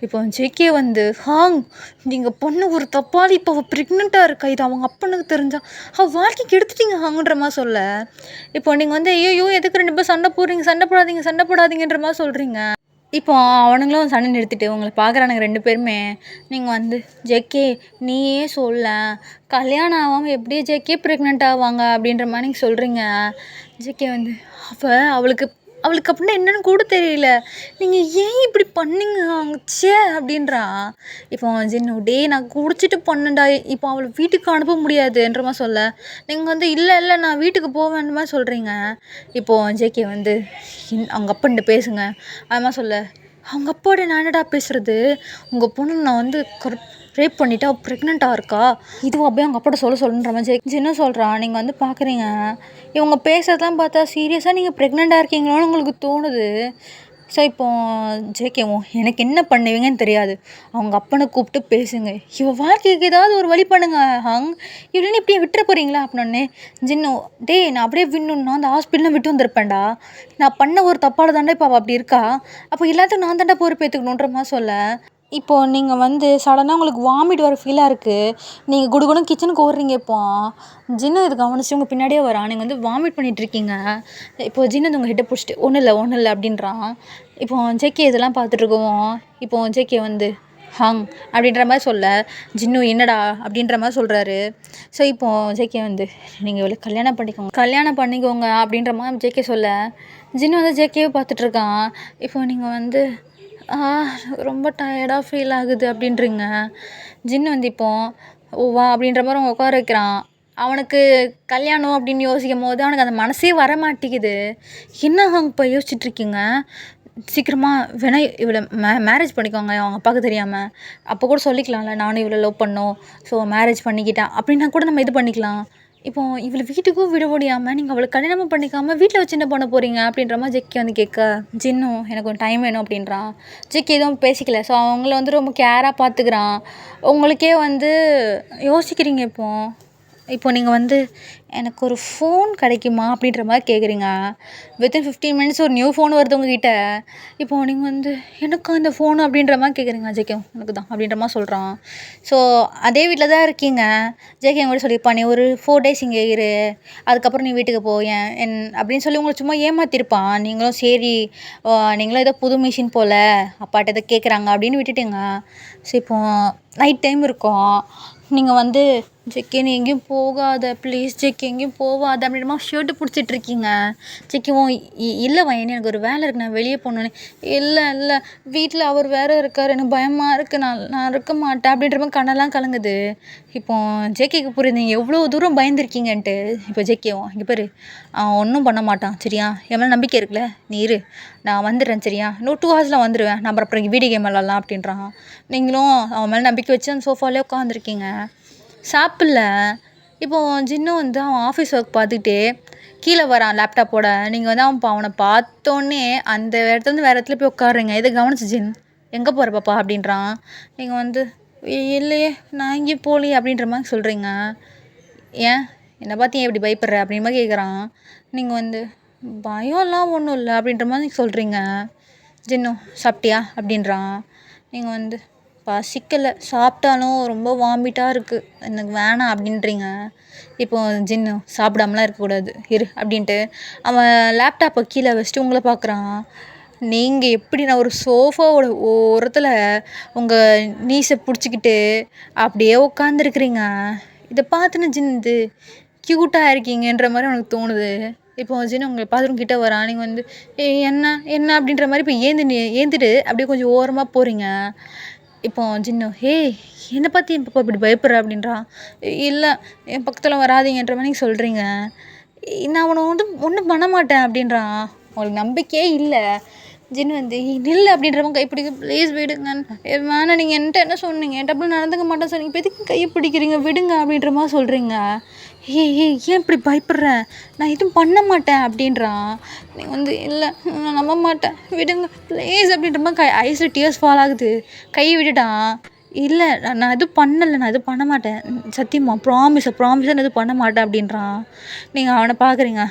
இப்போ ஜேகே வந்து ஹாங் நீங்கள் பொண்ணு ஒரு தப்பாளி, இப்போ அவள் ப்ரெக்னெண்ட்டாக இருக்கா, இது அவங்க அப்பனுக்கு தெரிஞ்சா அவள் வாழ்க்கைக்கு எடுத்துட்டீங்க ஹாங்குன்ற மாதிரி சொல்ல, இப்போ நீங்கள் வந்து ஐயோ எதுக்கு 2 பேர் சண்டை போடுறீங்க, சண்டை போடாதீங்கன்ற மாதிரி சொல்கிறீங்க. இப்போ அவனுங்களும் சண்டை நிறுத்திட்டு உங்களை பார்க்குறானுங்க 2 பேருமே. நீங்கள் வந்து ஜேகே நீயே சொல்லேன், கல்யாணம் ஆகாமல் எப்படி ஜேகே ப்ரெக்னென்ட் ஆவாங்க அப்படின்ற மாதிரி நீங்கள் சொல்கிறீங்க. ஜேகே வந்து அவளுக்கு அப்படின்னா என்னன்னு கூட தெரியல, நீங்கள் ஏன் இப்படி பண்ணீங்க ச்சே அப்படின்றான். இப்போ ஜின்னு டேய் நான் குடிச்சிட்டு பண்ணேன்டா, இப்போ அவளை வீட்டுக்கு அனுப்ப முடியாதுன்ற மாதிரி சொல்ல, நீங்கள் வந்து இல்லை நான் வீட்டுக்கு போவேன்ற மாதிரி சொல்கிறீங்க. இப்போ ஜேகே வந்து அவங்க அப்பன்ட்டு பேசுங்க அது மாதிரி சொல்ல, அவங்க அப்பாவோட நான் என்னடா பேசுகிறது, உங்கள் பொண்ணு நான் வந்து ரேப் பண்ணிவிட்டு அவள் ப்ரெக்னெண்ட்டாக இருக்கா, இதுவும் அப்படியே அவங்க அப்பாட்ட சொல்லுன்ற மாதிரி ஜின்னு சொல்கிறான். நீங்கள் வந்து பார்க்குறீங்க, இவங்க பேசுறதெல்லாம் பார்த்தா சீரியஸாக நீங்கள் ப்ரெக்னெண்ட்டாக இருக்கீங்களோன்னு உங்களுக்கு தோணுது. ஸோ இப்போ ஜேகேவும் எனக்கு என்ன பண்ணுவீங்கன்னு தெரியாது, அவங்க அப்பனை கூப்பிட்டு பேசுங்க, இவள் வாழ்க்கைக்கு ஏதாவது ஒரு வழி பண்ணுங்க ஹாங், இவளுன்னு இப்படியே விட்டுற போகிறீங்களா அப்படின்னே. ஜின்னு டேய் நான் அப்படியே விடணுன்னா அந்த ஹாஸ்பிட்டலில் விட்டு வந்திருப்பேன்டா, நான் பண்ண ஒரு தப்பால் தாண்டா இப்போ அவள் அப்படி இருக்கா, அப்போ எல்லாத்துக்கும் நான் தாண்டா பொறுப்பேற்றுக்கணுன்ற மாதிரி சொல்ல, இப்போது நீங்கள் வந்து சடனாக உங்களுக்கு வாமிட் வர ஃபீலாக இருக்குது, நீங்கள் குடுகுடுன்னு கிச்சனுக்கு ஓடுறீங்க. இப்போ ஜின்னு இது கவனிச்சு உங்கள் பின்னாடியே வரான். நீங்கள் வந்து வாமிட் பண்ணிகிட்ருக்கீங்க. இப்போது ஜின்னு உங்கள் ஹெட்டை பிடிச்சிட்டு ஒன்றும் இல்லை அப்படின்றான். இப்போ ஜேகே இதெல்லாம் பார்த்துட்ருக்கோம். இப்போ ஜேகே வந்து ஹாங் அப்படின்ற மாதிரி சொல்ல, ஜின்னு என்னடா அப்படின்ற மாதிரி சொல்கிறாரு. ஸோ இப்போது ஜேகே வந்து நீங்கள் இவ்வளோ கல்யாணம் பண்ணிக்கோங்க அப்படின்ற மாதிரி ஜேகே சொல்ல, ஜின்னு வந்து ஜேகேவை பார்த்துட்ருக்கான். இப்போ நீங்கள் வந்து ரொம்ப டயர்டாக ஃபீல் ஆகுது அப்படின்றீங்க. ஜின்னு வந்து இப்போது வா அப்படின்ற மாதிரி அவங்க உட்கார வைக்கிறான். அவனுக்கு கல்யாணம் அப்படின்னு யோசிக்கும் போது அவனுக்கு அந்த மனசே வர மாட்டேங்குது. என்ன அவங்க இப்போ யோசிச்சுட்ருக்கீங்க, சீக்கிரமாக வேணா இவளை மேரேஜ் பண்ணிக்கோங்க அவங்க அப்பாவுக்கு தெரியாமல், அப்போ கூட சொல்லிக்கலாம்ல நானும் இவளை லவ் பண்ணோம், ஸோ மேரேஜ் பண்ணிக்கிட்டேன் அப்படின்னா கூட நம்ம இது பண்ணிக்கலாம். இப்போது இவளை வீட்டுக்கும் விட முடியாமல் நீங்கள் அவளை கல்யாணமும் பண்ணிக்காமல் வீட்டில் வச்சு என்ன பண்ண போகிறீங்க அப்படின்ற மாதிரி ஜேகே வந்து கேட்க, ஜின்னும் எனக்கு கொஞ்சம் டைம் வேணும் அப்படின்றான். ஜேகே எதுவும் பேசிக்கல. ஸோ அவங்கள வந்து ரொம்ப கேராக பார்த்துக்கிறான். உங்களுக்கே வந்து யோசிக்கிறீங்க. இப்போ நீங்கள் வந்து எனக்கு ஒரு ஃபோன் கிடைக்குமா அப்படின்ற மாதிரி கேட்குறீங்க. வித்தின் 15 மினிட்ஸ் ஒரு நியூ ஃபோன் வருது உங்ககிட்ட. இப்போது நீங்கள் வந்து எனக்கு அந்த ஃபோனு அப்படின்ற மாதிரி கேட்குறீங்க. ஜேகே உனக்கு தான் அப்படின்ற மாதிரி சொல்கிறான். ஸோ அதே வீட்டில் தான் இருக்கீங்க. ஜேகே கூட சொல்லியிருப்பான், நீ ஒரு 4 டேஸ் இங்கே இரு, அதுக்கப்புறம் நீ வீட்டுக்கு போ அப்படின்னு சொல்லி உங்களை சும்மா ஏமாற்றிருப்பான். நீங்களும் சரி நீங்களும் ஏதோ புது மிஷின் போல் அப்பாட்ட எதை கேட்குறாங்க அப்படின்னு விட்டுட்டீங்க. ஸோ இப்போது நைட் டைம் இருக்கும். நீங்கள் வந்து ஜேகே நீ எங்கேயும் போகாத ப்ளீஸ், ஜேகே எங்கேயும் போகாத அப்படின்றமா ஷர்ட்டு பிடிச்சிட்ருக்கீங்க. ஜேகேவும் இல்லை வயனே எனக்கு ஒரு வேலை இருக்குது, நான் வெளியே போகணுன்னு. இல்லை வீட்டில் அவர் வேறு இருக்கார், எனக்கு பயமாக இருக்குது, நான் இருக்க மாட்டேன் அப்படின்ற மாதிரி கண்ணெல்லாம் கலங்குது. இப்போ ஜேகேக்கு புரியுது நீங்கள் எவ்வளோ தூரம் பயந்துருக்கீங்கன்ட்டு. இப்போ ஜேகேவும் இங்கே பாரு, அவன் ஒன்றும் பண்ண மாட்டான் சரியா, என் மேலே நம்பிக்கை இருக்குல்ல, நீ இரு நான் வந்துடுறேன் சரியா, இன்னும் 2 ஹவர்ஸில் வந்துடுவேன், நான் அப்புறம் வீடியோ கேம் விளாட்லாம் அப்படின்றான். நீங்களும் அவன் மேலே நம்பிக்கை வச்சு அந்த சோஃபாலே உட்காந்துருக்கீங்க. சாப்பிடல, இப்போது ஜின்னும் வந்து அவன் ஆஃபீஸ் ஒர்க் பார்த்துக்கிட்டே கீழே வரான் லேப்டாப்போட. நீங்கள் வந்து அவனை பார்த்தோன்னே அந்த இடத்துலேருந்து வேறு இடத்துல போய் உட்காருங்க. இதை கவனிச்சு ஜின், எங்கே போகிற பாப்பா அப்படின்றான். நீங்கள் வந்து இல்லையே நான் இங்கேயும் போகலையே அப்படின்ற மாதிரி சொல்கிறீங்க. ஏன் என்னை பார்த்து ஏன் இப்படி பயப்படுற அப்படின்ற மாதிரி கேட்குறான். நீங்கள் வந்து பயம்லாம் ஒன்றும் இல்லை அப்படின்ற மாதிரி சொல்கிறீங்க. ஜின்னும் சாப்பிட்டியா அப்படின்றான். நீங்கள் வந்து பசிக்கலை, சாப்பிட்டாலும் ரொம்ப வாமிட்டாக இருக்குது, எனக்கு வேணாம் அப்படின்றீங்க. இப்போ ஜின்னு சாப்பிடாமலாம் இருக்கக்கூடாது இரு அப்படின்ட்டு அவன் லேப்டாப்பை கீழே வச்சுட்டு உங்களை பார்க்குறான். நீங்கள் எப்படி நான் ஒரு சோஃபாவோட ஓரத்தில் உங்கள் நீஸை பிடிச்சிக்கிட்டு அப்படியே உட்காந்துருக்குறீங்க. இதை பார்த்துன்னு ஜின்னு க்யூட்டாக இருக்கீங்கன்ற மாதிரி அவனுக்கு தோணுது. இப்போ ஜின்னு உங்களை பாத்ரூம் கிட்டே வரான். நீங்கள் வந்து என்ன என்ன அப்படின்ற மாதிரி இப்போ ஏந்துட்டு அப்படியே கொஞ்சம் ஓரமாக போகிறீங்க. இப்போ ஜின்னு என்னை பார்த்து என் பாப்பா இப்படி பயப்படுற அப்படின்றான். இல்லை என் பக்கத்தில் வராதீங்கன்ற மாதிரி சொல்கிறீங்க. நான் அவனை வந்து ஒன்றும் பண்ண மாட்டேன் அப்படின்றான். உங்களுக்கு நம்பிக்கையே இல்லை. ஜின்னு வந்து நில்லு அப்படின்றவங்க கைப்பிடிக்க, ப்ளீஸ் விடுங்க, வேணாம் நீங்கள் என்கிட்ட என்ன சொன்னீங்க, டபுள் நடந்துக்க மாட்டேன் சொன்னீங்க, இப்போ எதுக்கு கையை பிடிக்கிறீங்க, விடுங்க அப்படின்ற மாதிரி சொல்கிறீங்க. ஏன் இப்படி பயப்படுறேன், நான் எதுவும் பண்ண மாட்டேன் அப்படின்றான். நீங்கள் வந்து இல்லை நான் நம்ப மாட்டேன் விடுங்க ப்ளீஸ் அப்படின்ற மாதிரி ஐஸில் டியர்ஸ் ஃபால் ஆகுது. கையை விட்டுட்டான். இல்லை நான் எதுவும் பண்ணலை, நான் எதுவும் பண்ண மாட்டேன் சத்தியமா, ப்ராமிஸாக நான் எதுவும் பண்ண மாட்டேன் அப்படின்றான். நீங்கள் அவனை பார்க்குறீங்க.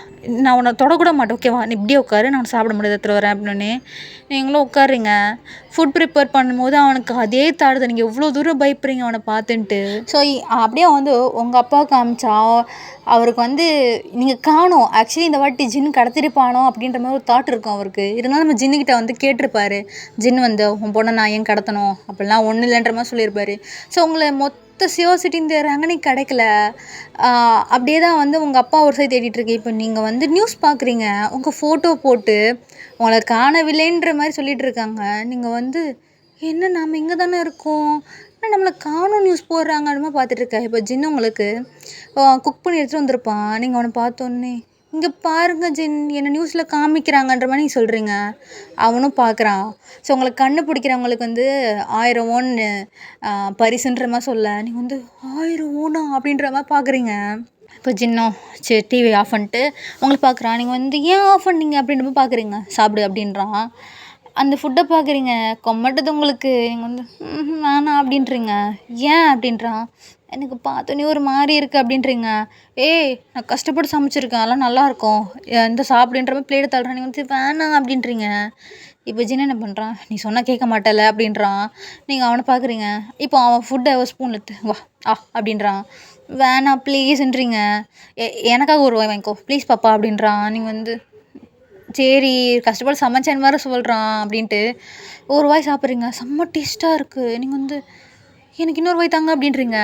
நான் அவனை தொடக்கூட மாட்டேன், ஓகேவா, நீ இப்படியே உட்காரு, நான் சாப்பிட முடியாது எடுத்துகிட்டு வரேன் அப்படின்னு. நீங்களும் உட்காருங்க. ஃபுட் ப்ரிப்பேர் பண்ணும்போது அவனுக்கு அதே தாடுது, நீங்கள் எவ்வளோ தூரம் பயப்படுறீங்க அவனை பார்த்துன்ட்டு. ஸோ அப்படியே வந்து உங்கள் அப்பா காமிச்சா அவருக்கு வந்து நீங்கள் காணோம். ஆக்சுவலி இந்த வாட்டி ஜின் கடத்திருப்பானோ அப்படின்ற மாதிரி ஒரு தாட் இருக்கும் அவருக்கு. இருந்தாலும் நம்ம ஜின்னுக்கிட்ட வந்து கேட்டிருப்பாரு. ஜின் வந்து உன் பொண்ணை நான் ஏன் கடத்தணும் அப்படிலாம் ஒன்றும் இல்லைன்ற மாதிரி சொல்லியிருப்பாரு. ஸோ உங்களை மொத்த சிவசிட்டின்னு தேடுறாங்க, நீ கிடைக்கல. அப்படியே தான் வந்து உங்கள் அப்பா ஒரு சைடு தேடிட்டுருக்கு. இப்போ நீங்கள் வந்து நியூஸ் பார்க்குறீங்க, உங்கள் ஃபோட்டோ போட்டு உங்களை காணவில்லைன்ற மாதிரி சொல்லிகிட்டு இருக்காங்க. நீங்கள் வந்து என்ன நாம் இங்கே தானே இருக்கோம், நம்மளை காணும் நியூஸ் போடுறாங்க அந்த மாதிரி பார்த்துட்ருக்க. இப்போ ஜின்னு உங்களுக்கு குக் பண்ணி எடுத்துகிட்டு வந்திருப்பான். நீங்கள் அவனை பார்த்தோன்னே இங்கே பாருங்க ஜின், என்ன நியூஸில் காமிக்கிறாங்கன்ற மாதிரி நீங்கள் சொல்கிறீங்க. அவனும் பார்க்குறான். ஸோ உங்களை கண்டுபிடிக்கிறவங்களுக்கு வந்து 1000 ஓன் பரிசுன்ற மாதிரி சொல்ல, நீங்கள் வந்து 1000 ஓனா அப்படின்ற மாதிரி பார்க்குறீங்க. இப்போ ஜின்னோ சரி டிவி ஆஃப் பண்ணிட்டு உங்களை பார்க்குறான். நீங்கள் வந்து ஏன் ஆஃப் பண்ணீங்க அப்படின்ற மாதிரி பார்க்குறீங்க. சாப்பிடு அப்படின்றான். அந்த ஃபுட்டை பார்க்குறீங்க, கொம்மட்டுது உங்களுக்கு. நீங்கள் வந்து வேணாம் அப்படின்றீங்க. ஏன் அப்படின்றான். எனக்கு பார்த்தோன்னே ஒரு மாதிரி இருக்குது அப்படின்றீங்க. நான் கஷ்டப்பட்டு சமைச்சிருக்கேன், அதெல்லாம் நல்லாயிருக்கும், இந்த சாப்பிடுன்ற மாதிரி பிளேட்டை தள்ளுறேன். நீங்கள் வந்து வேணாம் அப்படின்றீங்க. இப்போ ஜின்னு என்ன பண்ணுறான், நீ சொன்னால் கேட்க மாட்டல அப்படின்றான். நீங்கள் அவனை பார்க்குறீங்க. இப்போ அவன் ஃபுட்டை ஒரு ஸ்பூன் எடுத்து வா அப்படின்றான். வேணாம் ப்ளீஸ்ன்றீங்க. எனக்காக ஒரு வாய் வாங்கிக்கோ ப்ளீஸ் பாப்பா அப்படின்றான். நீங்கள் வந்து சரி கஷ்டப்பட்டு சமைச்சேன்னு வேறு சொல்கிறான் அப்படின்ட்டு ஒரு வாய் சாப்பிட்றீங்க. செம்ம டேஸ்ட்டாக இருக்குது. நீங்கள் வந்து எனக்கு இன்னொரு வாய் தாங்க அப்படின்றீங்க.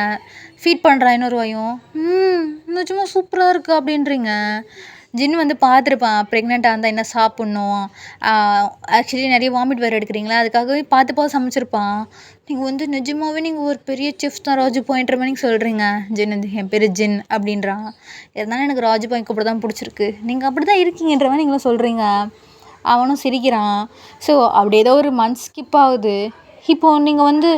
ஃபீட் பண்ணுறான் இன்னொரு வாயும். நிஜமாக சூப்பராக இருக்குது அப்படின்றீங்க. ஜின் வந்து பார்த்துருப்பான், ப்ரெக்னெண்ட்டாக இருந்தால் என்ன சாப்பிட்ணும், ஆக்சுவலி நிறைய வாமிட் வேறு எடுக்கிறீங்களா, அதுக்காகவே பார்த்து சமைச்சிருப்பான். நீங்கள் வந்து நிஜமாகவே நீங்கள் ஒரு பெரிய செஃப் தான் ராஜு பாயிண்ட்ற மாதிரி சொல்கிறீங்க. ஜின் வந்து என் பேர் ஜின் அப்படின்றான். இருந்தாலும் எனக்கு ராஜு பாயிண்ட் கூப்பிட தான் பிடிச்சிருக்கு, நீங்கள் அப்படி தான் இருக்கீங்கன்ற மாதிரி நீங்களும் சொல்கிறீங்க. அவனும் சிரிக்கிறான். ஸோ அப்படி ஏதோ ஒரு மந்த் ஸ்கிப் ஆகுது. இப்போது நீங்கள் வந்து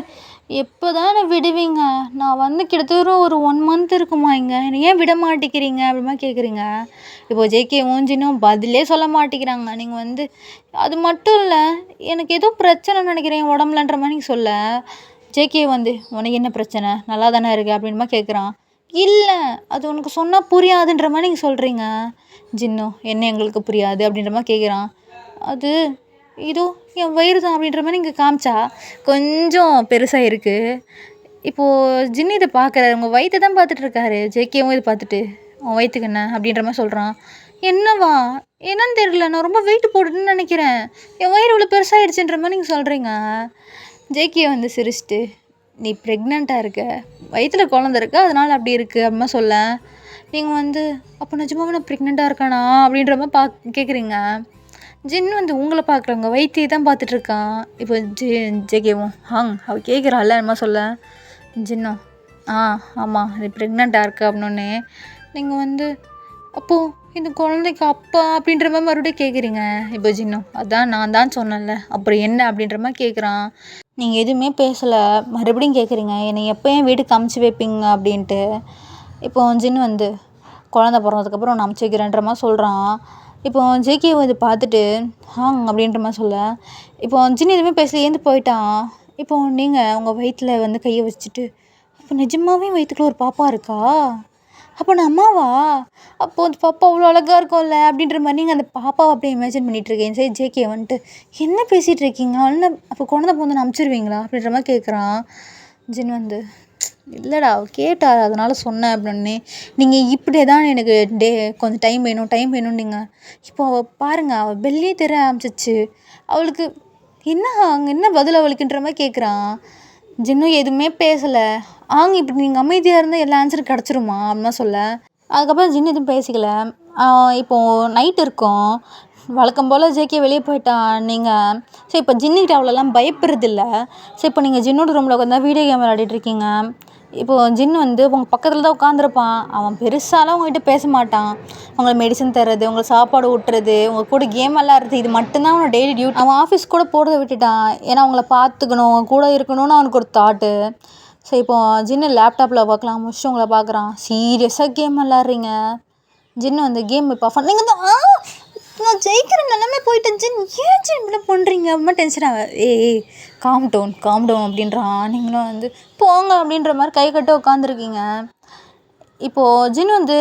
எப்போ தானே விடுவீங்க, நான் வந்து கிட்டத்தட்ட ஒரு 1 மந்த் இருக்குமா இங்கே, என்னை ஏன் விட மாட்டேங்கிறீங்க அப்படிமா கேட்குறீங்க. இப்போ ஜேகே ஊஞ்சினும் பதிலே சொல்ல மாட்டேங்கிறாங்க. நீங்கள் வந்து அது மட்டும் இல்லை, எனக்கு ஏதோ பிரச்சனை நினைக்கிறேன் உடம்புலன்ற மாதிரி நீங்கள் சொல்ல, ஜேகே வந்து உனக்கு என்ன பிரச்சனை, நல்லா தானே இருக்குது அப்படின்மா கேட்குறான். இல்லை அது உனக்கு சொன்னால் புரியாதுன்ற மாதிரி நீங்கள் சொல்கிறீங்க. ஜின்னு என்ன எங்களுக்கு புரியாது அப்படின்ற மாதிரி கேட்குறான். அது இதோ என் வயிறு தான் அப்படின்ற மாதிரி இங்கே காமிச்சா கொஞ்சம் பெருசாக இருக்குது. இப்போது ஜின்னு இதை பார்க்குறாரு, உங்கள் வயிற்றை தான் பார்த்துட்ருக்காரு. ஜேகேவும் இதை பார்த்துட்டு உன் வயிற்றுக்கு என்ன அப்படின்ற மாதிரி சொல்கிறான். என்னவா என்னன்னு தெரியல, நான் ரொம்ப வெயிட் போட்டுன்னு நினைக்கிறேன், என் வயிறு இவ்வளோ பெருசாகிடுச்சுன்ற மாதிரி நீங்கள் சொல்கிறீங்க. ஜேகே வந்து சிரிச்சிட்டு நீ ப்ரெக்னெண்ட்டாக இருக்க, வயிற்றில் குழந்த இருக்க, அதனால் அப்படி இருக்குது அப்படிமா சொல்ல. நீங்கள் வந்து அப்போ நிஜமாவே நான் ப்ரெக்னெண்ட்டாக இருக்கானா அப்படின்ற மாதிரி கேட்குறீங்க. ஜின் வந்து உங்களை பார்க்குறவங்க வயிற்றையே தான் பார்த்துட்ருக்கான். இப்போ ஜேகேவும் அவள் கேட்குறாள் என்னமா சொல்ல. ஜின்னும் ஆமாம் நீ ப்ரெக்னெண்ட்டாக இருக்க அப்படின்னே. நீங்கள் வந்து அப்போது இந்த குழந்தைக்கு அப்பா அப்படின்ற மாதிரி மறுபடியும் கேட்குறீங்க. இப்போ ஜின்னும் அதான் நான் தான் சொன்னேன்ல, அப்புறம் என்ன அப்படின்ற மாதிரி கேட்குறான். நீங்கள் எதுவுமே பேசலை, மறுபடியும் கேட்குறீங்க என்னை எப்போ என் வீட்டுக்கு அமுச்சு வைப்பீங்க அப்படின்ட்டு. இப்போ ஜின் வந்து குழந்த பிறந்ததுக்கப்புறம் நான் அமுச்சு வைக்கிறேன்ற மாதிரி சொல்கிறான். இப்போ ஜேகே வந்து பார்த்துட்டு அப்படின்ற மாதிரி சொல்ல, இப்போ ஜின் எதுவுமே பேசல ஏந்து போயிட்டான். இப்போ நீங்கள் உங்கள் வயிற்றில் வந்து கையை வச்சுட்டு, அப்போ நிஜமாவே வயிற்றுக்குள்ள ஒரு பாப்பா இருக்கா? அப்போ நான் அம்மாவா? அப்போது அந்த பாப்பா அவ்வளோ அழகாக இருக்கும்ல அப்படின்ற மாதிரி நீங்கள் அந்த பாப்பாவை அப்படியே இமேஜின் பண்ணிகிட்ருக்கேன். சரி ஜேகே வந்துட்டு என்ன பேசிகிட்டு இருக்கீங்க? அண்ணன் அப்போ குழந்தை பிறந்து அனுப்பிச்சிருவீங்களா அப்படின்ற மாதிரி கேட்குறான். ஜின் வந்து இல்லைடா கேட்டார் அதனால் சொன்னேன் அப்படின்னே. நீங்கள் இப்படியே தான் எனக்கு கொஞ்சம் டைம் வேணும்னீங்க. இப்போ அவள் பாருங்கள் அவள் பெல்லே தெரிய ஆரம்பிச்சிச்சு. அவளுக்கு என்ன பதில் அவளுக்குன்ற மாதிரி கேட்குறான். ஜின்னும் எதுவுமே பேசலை. இப்படி நீங்கள் அமைதியாக இருந்தால் எல்லா ஆன்சரும் கிடச்சிருமா அப்படின்னா சொல்ல, அதுக்கப்புறம் ஜின்னு எதுவும் பேசிக்கல. இப்போது நைட் இருக்கும். வழக்கம் போல் ஜேகே வெளியே போயிட்டான். நீங்கள் சரி இப்போ ஜின்னுக்கிட்ட அவ்வளோலாம் பயப்படுறதில்ல. சரி இப்போ நீங்கள் ஜின்னோட ரூமில் உட்காந்து வீடியோ கேம் விளையாடிட்டுருக்கீங்க. இப்போது ஜின்னு வந்து உங்கள் பக்கத்தில் தான் உட்காந்துருப்பான். அவன் பெருசாலாம் உங்கள்கிட்ட பேச மாட்டான். உங்களுக்கு மெடிசன் தர்றது, உங்களுக்கு சாப்பாடு ஊட்டுறது, உங்கள் கூட கேம் விளாட்றது, இது மட்டும்தான் அவனோட டெய்லி டியூட்டி. அவன் ஆஃபீஸ் கூட போகிறத விட்டுட்டான். ஏன்னா அவங்கள பார்த்துக்கணும், அவங்க கூட இருக்கணும்னு அவனுக்கு ஒரு தாட்டு. ஸோ இப்போது ஜின்னு லேப்டாப்பில் பார்க்கலாம் முடிச்சுட்டு உங்களை பார்க்குறான். சீரியஸாக கேம் விளாட்றீங்க. ஜின்னு வந்து கேம் இப்போ ஆஃப் நீங்கள் வந்து நான் ஜெயிக்கிற நிலமே போயிட்டேன் ஜின், ஏன் ஜின் இப்படி பண்ணுறீங்க அப்படின்னா டென்ஷன் ஆக, ஏய் காம் டவுன் அப்படின்றான். நீங்களும் வந்து போங்க அப்படின்ற மாதிரி கை கட்ட உட்காந்துருக்கீங்க. இப்போது ஜின் வந்து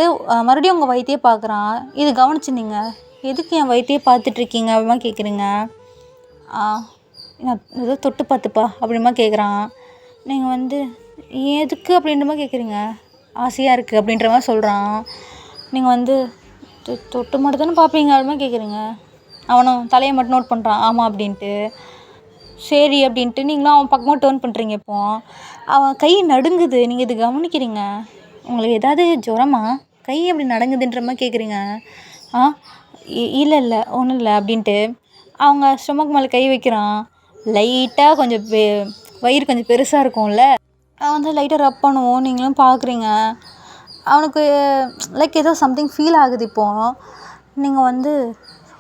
மறுபடியும் உங்கள் வயிற்றையே பார்க்குறான். இது கவனிச்சுருந்தீங்க. எதுக்கு என் வயிற்றையே பார்த்துட்ருக்கீங்க அப்படிமா கேட்குறீங்க. நான் ஏதோ தொட்டு பார்த்துப்பா அப்படிமா கேட்குறான். நீங்கள் வந்து எதுக்கு அப்படின்ற மாதிரி கேட்குறீங்க. ஆசையாக இருக்குது அப்படின்ற மாதிரி சொல்கிறான். நீங்கள் வந்து தொட்டு மட்டும் தானே பார்ப்பீங்க அப்படிமா கேட்குறீங்க. அவனும் தலையை மட்டும் நோட் பண்ணுறான் ஆமாம் அப்படின்ட்டு. சரி அப்படின்ட்டு நீங்களும் அவன் பக்கமாக டேர்ன் பண்ணுறீங்க. இப்போது அவன் கை நடுங்குது. நீங்கள் இது கவனிக்கிறீங்க. உங்களுக்கு ஏதாவது ஜுரமா? கை அப்படி நடுங்குதுன்ற மாதிரி கேட்குறீங்க. இல்லை ஒன்றும் இல்லை அப்படின்ட்டு அவங்க ஸ்டொமக் மேலே கை வைக்கிறான். லைட்டாக கொஞ்சம் வயிறு கொஞ்சம் பெருசாக இருக்கும்ல, அவன் வந்து லைட்டாக ரப் பண்ணுவோம். நீங்களும் பார்க்குறீங்க. அவனுக்கு லைக் ஏதோ சம்திங் ஃபீல் ஆகுது. இப்போது நீங்கள் வந்து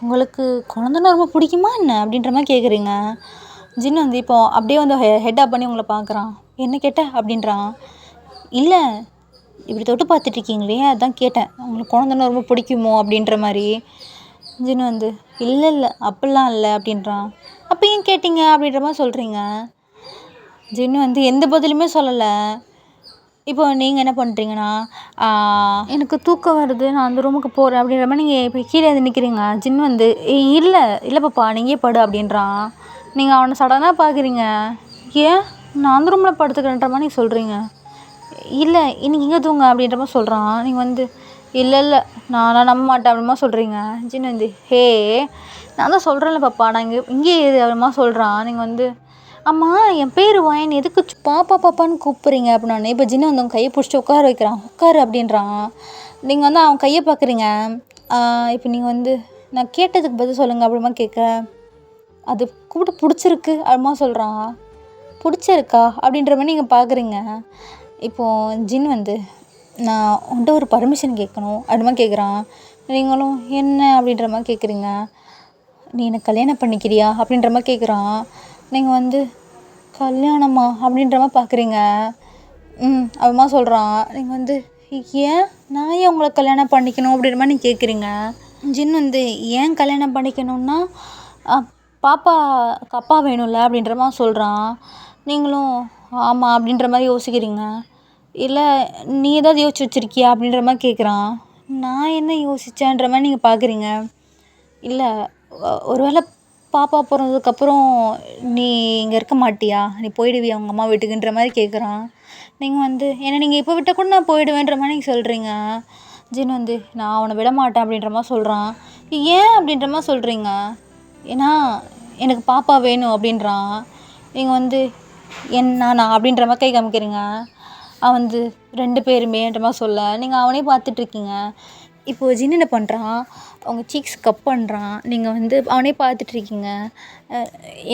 உங்களுக்கு குழந்தைன்னா ரொம்ப பிடிக்குமா என்ன அப்படின்ற மாதிரி கேட்குறீங்க. ஜின்னு வந்து இப்போது அப்படியே வந்து ஹெட்டாக பண்ணி உங்களை பார்க்குறான். என்ன கேட்ட அப்படின்றான். இல்லை இப்படி தொட்டு பார்த்துட்ருக்கீங்களே அதான் கேட்டேன், உங்களுக்கு குழந்தைன்னா ரொம்ப பிடிக்குமோ அப்படின்ற மாதிரி. ஜின்னு வந்து இல்லை அப்படிலாம் இல்லை அப்படின்றான். அப்போ ஏன் கேட்டீங்க அப்படின்ற மாதிரி சொல்கிறீங்க. ஜின்னு வந்து எந்த பதிலுமே சொல்லலை. இப்போ நீங்கள் என்ன பண்ணுறீங்கன்னா, எனக்கு தூக்கம் வருது நான் அந்த ரூமுக்கு போகிறேன் அப்படின்ற மாதிரி நீங்கள் இப்போ கீழே வந்து நிற்கிறீங்க. ஜின்னு வந்து இல்லை பாப்பா நீங்கள் படு அப்படின்றான். நீங்கள் அவனை சடனாக பார்க்குறீங்க. ஏன் நான் அந்த ரூமில் படுத்துக்கிறேன்ற மாதிரி நீங்கள் சொல்கிறீங்க. இல்லை இன்னைக்கு இங்கே தூங்க அப்படின்ற மாதிரி சொல்கிறான். நீங்கள் வந்து இல்லை நான் நம்ப மாட்டேன் அப்படிமா சொல்கிறீங்க. ஜின்னு வந்து நான் தான் சொல்கிறேன்ல பாப்பா நான் இங்கே ஏது அப்படிமா சொல்கிறான். நீங்கள் வந்து ஆமாம் என் பேர் வாயன் எதுக்கு பாப்பான்னு கூப்பிட்றீங்க அப்படின்னா. இப்போ ஜின்னு வந்து அவன் கையை பிடிச்சிட்டு உட்கார வைக்கிறான். உட்காரு அப்படின்றான். நீங்கள் வந்து அவன் கையை பார்க்குறீங்க. இப்போ நீங்கள் வந்து நான் கேட்டதுக்கு பதில் சொல்லுங்கள் அப்படிமா கேட்க, அது கூப்பிட்டு பிடிச்சிருக்கு அப்படிமா சொல்கிறான். பிடிச்சிருக்கா அப்படின்ற மாதிரி நீங்கள் பார்க்குறீங்க. இப்போது ஜின் வந்து நான் உன்கிட்ட ஒரு பர்மிஷன் கேட்கணும் அப்படிமா கேட்குறான். நீங்களும் என்ன அப்படின்ற மாதிரி கேட்குறீங்க. நீ எனக்கு கல்யாணம் பண்ணிக்கிறியா அப்படின்ற மாதிரி கேட்குறான். நீங்கள் வந்து கல்யாணமா அப்படின்ற மாதிரி பார்க்குறீங்க. அப்படிமா சொல்கிறான். நீங்கள் வந்து ஏன் நான் ஏன் உங்களை கல்யாணம் பண்ணிக்கணும் அப்படின்ற மாதிரி நீங்கள் கேட்குறீங்க. ஜின் வந்து ஏன் கல்யாணம் பண்ணிக்கணும்னா பாப்பாவுக்கு அப்பா வேணும்ல அப்படின்ற மாதிரி சொல்கிறான். நீங்களும் ஆமாம் அப்படின்ற மாதிரி யோசிக்கிறீங்க. இல்லை நீ ஏதாவது யோசிச்சு வச்சுருக்கியா அப்படின்ற மாதிரி கேட்குறான். நான் என்ன யோசித்தேன்ற மாதிரி நீங்கள் பார்க்குறீங்க. இல்லை ஒருவேளை பாப்பா பிறந்ததுக்கப்புறம் நீ இங்கே இருக்க மாட்டியா, நீ போயிடுவியா உங்கள் அம்மா வீட்டுக்குன்ற மாதிரி கேட்குறான். நீங்கள் வந்து ஏன்னா நீங்கள் இப்போ விட்டால் கூட நான் போயிடுவேன்ற மாதிரி நீங்கள் சொல்கிறீங்க. ஜின் வந்து நான் அவனை விட மாட்டேன் அப்படின்ற மாதிரி சொல்கிறான். ஏன் அப்படின்ற மாதிரி சொல்கிறீங்க. ஏன்னா எனக்கு பாப்பா வேணும் அப்படின்றான். நீங்கள் வந்து நான் அப்படின்ற மாதிரி கை காமிக்கிறீங்க. அவன் வந்து 2 பேருமேன்ற மாதிரி சொல்ல நீங்கள் அவனே பார்த்துட்ருக்கீங்க. இப்போது ஜின் என்ன பண்ணுறான், அவங்க சீக்ஸ் கப் பண்ணுறான். நீங்கள் வந்து அவனே பார்த்துட்ருக்கீங்க.